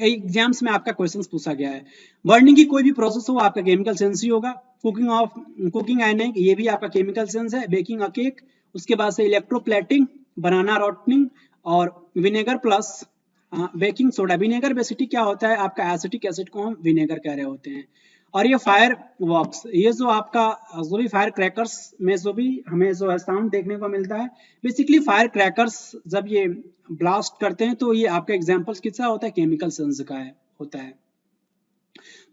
एग्जाम्स में आपका क्वेश्चन पूछा गया है। बर्निंग की कोई भी प्रोसेस हो आपका केमिकल सेंस ही होगा। कुकिंग एन एग, ये भी आपका केमिकल सेंस है। बेकिंग अ केक, उसके बाद से इलेक्ट्रोप्लेटिंग, बनाना रोटनिंग, और vinegar plus baking soda. Vinegar basically क्या होता है? आपका एसिटिक एसिड को हम विनेगर कह रहे होते हैं। और ये फायर वॉक्स, ये जो आपका जो भी फायर क्रैकर्स में जो भी हमें जो है साउंड देखने को मिलता है, बेसिकली फायर क्रैकर्स जब ये ब्लास्ट करते हैं तो ये आपका एग्जांपल्स किसका होता है? केमिकल सेंस का है होता है।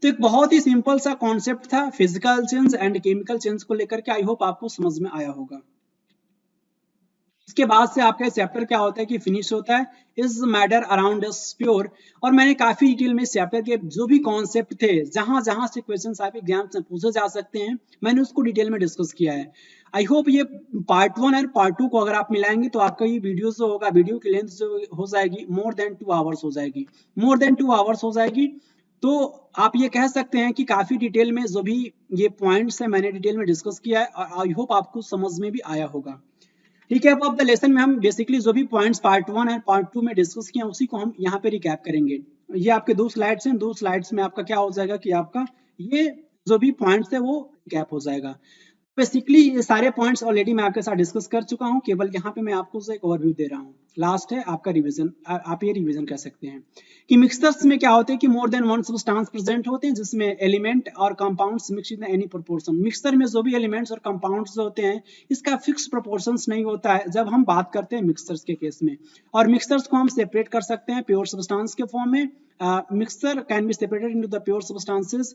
तो एक बहुत ही सिंपल सा कॉन्सेप्ट था physical change and chemical change को लेकर के। आई होप आपको समझ में आया होगा। इसके बाद से आपका चैप्टर क्या होता है कि फिनिश होता है, is matter around us pure. और मैंने काफी डिटेल में इस चैप्टर के जो भी कॉन्सेप्ट थे, जहां जहां से क्वेश्चंस आप एग्जाम्स में पूछे जा सकते हैं, मैंने उसको डिटेल में डिस्कस किया है। आई होप ये पार्ट 1 और पार्ट 2 को अगर आप मिलाएंगे तो आपका ये वीडियो जो होगा, वीडियो की लेंथ जो हो जाएगी मोर देन 2 आवर्स हो जाएगी, मोर देन 2 आवर्स हो जाएगी। तो आप ये कह सकते हैं कि काफी डिटेल में जो भी ये पॉइंट्स है मैंने डिटेल में डिस्कस किया है, और आई होप आपको समझ में भी आया होगा। ठीक है, अब द लेसन में हम बेसिकली जो भी पॉइंट्स पार्ट 1 और पार्ट 2 में डिस्कस किए उसी को हम यहाँ पे रिकैप करेंगे। ये आपके 2 स्लाइड्स हैं, 2 स्लाइड्स में आपका क्या हो जाएगा कि आपका ये जो भी पॉइंट्स है वो रिकैप हो जाएगा। बेसिकली ये सारे पॉइंट्स ऑलरेडी मैं आपके साथ डिस्कस कर चुका हूं, केवल यहाँ पे मैं आपको एक ओवरव्यू दे रहा हूँ। लास्ट है आपका रिवीजन, आप ये रिवीजन कर सकते हैं कि मिक्सचर्स में क्या होते हैं कि more than one substance present होते हैं, जिसमें एलिमेंट और compounds mix in any proportion. Mixture में जो भी एलिमेंट्स और कंपाउंड्स होते हैं इसका फिक्स प्रोपोर्शंस नहीं होता है जब हम बात करते हैं मिक्सचर्स के केस में। और मिक्सचर्स को हम सेपरेट कर सकते हैं प्योर सब्सटेंस के फॉर्म में। Mixture can be separated into the pure substances.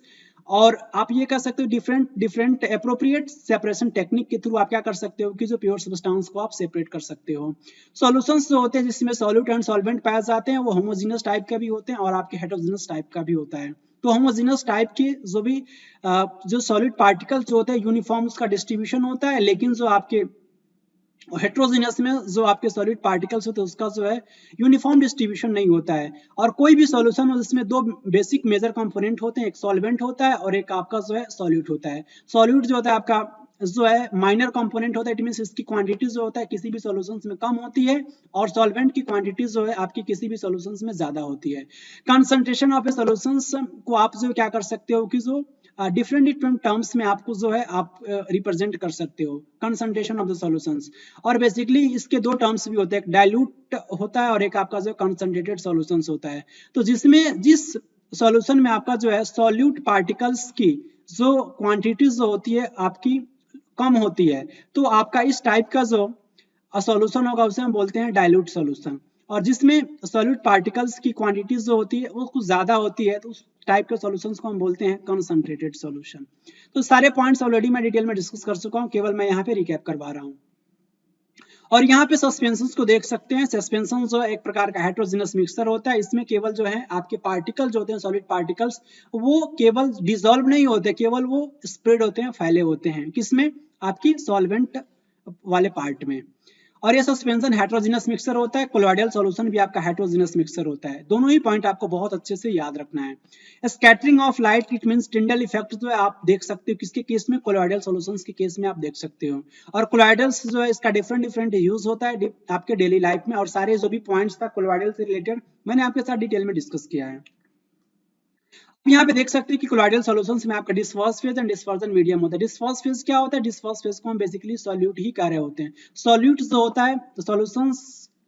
और आप ये कर सकते हो डिफरेंट एप्रोप्रिएट सेपरेशन टेक्निक के थ्रू आप क्या कर सकते हो कि जो प्योर सब्सटेंस को आप सेपरेट कर सकते हो। सॉल्यूशंस जो होते हैं जिसमें सॉल्यूट एंड सॉल्वेंट पाए जाते हैं वो होमोजेनस टाइप का भी होते हैं और आपके हेटेरोजेनस टाइप का भी होता है। तो होमोजेनस टाइप के जो भी जो सॉलिड पार्टिकल्स जो होते हैं यूनिफॉर्म उसका डिस्ट्रीब्यूशन होता है, लेकिन जो आपके हेट्रोजीनियस में जो आपके सॉलिड पार्टिकल्स होते हैं उसका जो है यूनिफॉर्म डिस्ट्रीब्यूशन नहीं होता है। और कोई भी सॉल्यूशन हो जिसमें दो बेसिक मेजर कंपोनेंट होते हैं, एक सॉल्वेंट होता है और एक आपका जो है सॉल्यूट होता है। सॉल्यूट जो होता है आपका जो है माइनर कंपोनेंट होता है, इट मींस इसकी क्वांटिटी जो होता है किसी भी सॉल्यूशंस में कम होती है और सॉल्वेंट की क्वांटिटी जो है आपकी किसी भी सॉल्यूशंस में ज्यादा होती है। कंसंट्रेशन ऑफ ए सॉल्यूशंस को आप जो क्या कर सकते हो कि जो डिफरेंट टर्म्स में आपको जो है आप रिप्रेजेंट कर सकते हो कंसंट्रेशन ऑफ द सॉल्यूशंस। और बेसिकली इसके दो टर्म्स भी होते हैं, एक डाइल्यूट होता है और एक आपका जो कंसंट्रेटेड सॉल्यूशंस होता है। तो जिसमें जिस सॉल्यूशन में आपका जो है सॉल्यूट पार्टिकल्स की जो क्वांटिटी जो होती है आपकी कम होती है, तो आपका इस टाइप का जो सॉल्यूशन होगा उसे हम बोलते हैं डाइल्यूट सॉल्यूशन। और जिसमें सॉल्यूट पार्टिकल्स की क्वांटिटीज जो होती है वो कुछ ज्यादा होती है, तो उस टाइप के सॉल्यूशंस को हम बोलते हैं कंसंट्रेटेड सॉल्यूशन। तो सारे पॉइंट्स ऑलरेडी मैं डिटेल में डिस्कस कर चुका हूं, केवल मैं यहाँ पे रिकैप करवा रहा हूँ। और यहाँ पे सस्पेंशंस को देख सकते हैं। सस्पेंशन जो एक प्रकार का हेट्रोजीनस मिक्सचर होता है, इसमें केवल जो है आपके पार्टिकल जो होते हैं सॉलिड पार्टिकल्स वो केवल डिसॉल्व नहीं होते, केवल वो स्प्रेड होते हैं, फैले होते हैं किसमें, आपकी सॉल्वेंट वाले पार्ट में। और ये सस्पेंशन हेट्रोजीनस मिक्सचर होता है, कोलॉइडल सॉल्यूशन भी आपका हेट्रोजीनस मिक्सचर होता है। दोनों ही पॉइंट आपको बहुत अच्छे से याद रखना है। Scattering of light it means Tyndall effect जो है आप देख सकते हो किसके केस में, कोलॉइडल सॉल्यूशंस के केस में आप देख सकते हो। और कोलॉइडल्स जो है इसका डिफरेंट यूज होता है आपके डेली लाइफ में। और सारे जो भी पॉइंट्स था कोलॉइडल से रिलेटेड मैंने आपके साथ डिटेल में डिस्कस किया है। यहाँ पे देख सकते हैं कि कोलॉइडल सॉल्यूशंस में आपका disperse phase and dispersion medium होता है। डिस्पर्स फेज क्या होता है, डिस्पर्स फेज को हम बेसिकली सॉल्यूट ही कह रहे होते हैं। सॉल्यूट जो होता है तो सॉल्यूशंस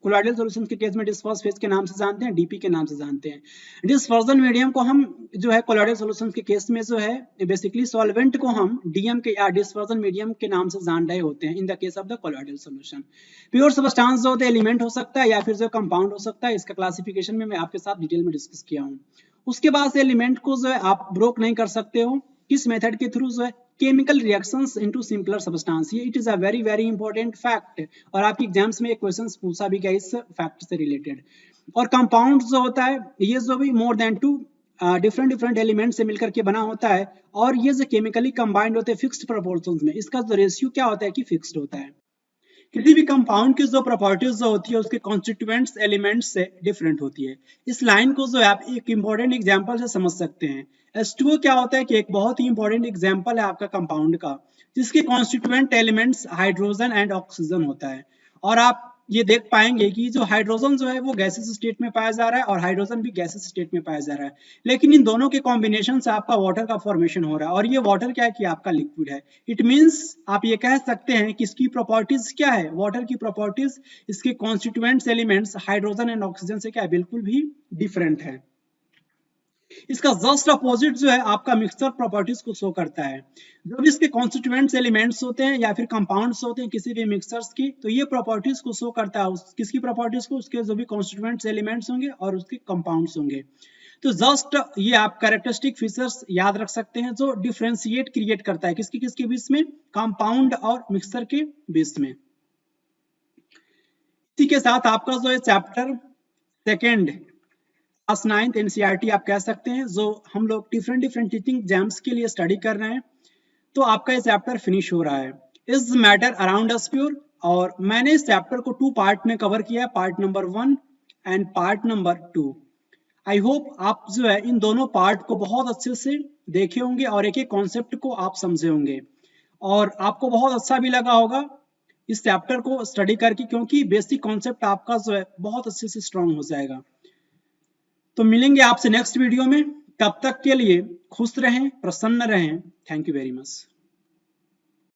कोलॉइडल सॉल्यूशंस के केस में डिस्पर्स फेज के नाम से जानते हैं, डीपी के नाम से जानते हैं। डिस्पर्जन मीडियम को हम जो है कोलॉइडल सॉल्यूशंस के केस में जो है बेसिकली सॉल्वेंट को हम डीएम के या डिस्पर्जन मीडियम के नाम से जान रहे होते हैं in the case of the colloidal solution. Pure substance जो होते हैं एलिमेंट हो सकता है या फिर जो कंपाउंड हो सकता है, इसका क्लासिफिकेशन में मैं आपके साथ डिटेल में डिस्कस किया हूँ। उसके बाद से एलिमेंट को जो है आप ब्रोक नहीं कर सकते हो, किस मेथड के थ्रू, जो है chemical reactions into simpler substance. ये it is a very important fact और आपके एग्जाम्स में एक क्वेश्चन पूछा भी गया इस फैक्ट से रिलेटेड। और कंपाउंड जो होता है ये जो भी more than two different element से मिलकर के बना होता है और ये जो केमिकली कंबाइंड होते हैं फिक्स्ड प्रोपोर्शंस में, इसका जो रेशियो क्या होता है कि फिक्स्ड होता है। किसी भी कंपाउंड की जो प्रॉपर्टीज जो होती है उसके कॉन्स्टिट्यूएंट्स एलिमेंट्स से डिफरेंट होती है। इस लाइन को जो है आप एक इंपॉर्टेंट एग्जांपल से समझ सकते हैं। H2O क्या होता है कि एक बहुत ही इंपॉर्टेंट एग्जांपल है आपका कंपाउंड का, जिसके constituent elements hydrogen and oxygen होता है। और आप ये देख पाएंगे कि जो हाइड्रोजन जो है वो गैसेस स्टेट में पाया जा रहा है और हाइड्रोजन भी गैसेस स्टेट में पाया जा रहा है, लेकिन इन दोनों के कॉम्बिनेशन से आपका वाटर का फॉर्मेशन हो रहा है। और ये वाटर क्या है कि आपका लिक्विड है। इट मींस आप ये कह सकते हैं कि इसकी प्रॉपर्टीज क्या है, वाटर की प्रॉपर्टीज इसके constituents elements hydrogen and oxygen से क्या है, बिल्कुल भी डिफरेंट है। इसका जस्ट अपोजिट जो है आपका मिक्सचर प्रॉपर्टीज को शो करता है। जो भी इसके कॉन्स्टिट्यूएंट्स एलिमेंट्स होते हैं या फिर कंपाउंड्स होते हैं किसी भी मिक्सचर्स की, तो ये प्रॉपर्टीज को शो करता है। किसकी प्रॉपर्टीज को, उसके जो भी कॉन्स्टिट्यूएंट्स एलिमेंट्स होंगे और उसके कंपाउंड्स होंगे। तो जस्ट ये आप कैरेक्टरिस्टिक फीचर्स याद रख सकते हैं जो डिफरेंशिएट क्रिएट करता है किसके किसके बीच में, कंपाउंड और मिक्सचर के बीच में। इसी के साथ आपका जो है chapter second class 9th NCERT आप कह सकते हैं, जो हम लोग डिफरेंट टीचिंग एग्जाम्स के लिए स्टडी कर रहे हैं, तो आपका ये चैप्टर फिनिश हो रहा है। Is matter around us pure. और मैंने इस चैप्टर को 2 पार्ट में कवर किया है, part number 1 and part number 2। I hope आप जो है इन दोनों पार्ट को बहुत अच्छे से देखे होंगे और एक एक कॉन्सेप्ट को आप समझे होंगे और आपको बहुत अच्छा भी लगा होगा इस चैप्टर को स्टडी करके, क्योंकि बेसिक कॉन्सेप्ट आपका जो है बहुत अच्छे से स्ट्रांग हो जाएगा। तो मिलेंगे आपसे नेक्स्ट वीडियो में, तब तक के लिए खुश रहें, प्रसन्न रहें। Thank you very much.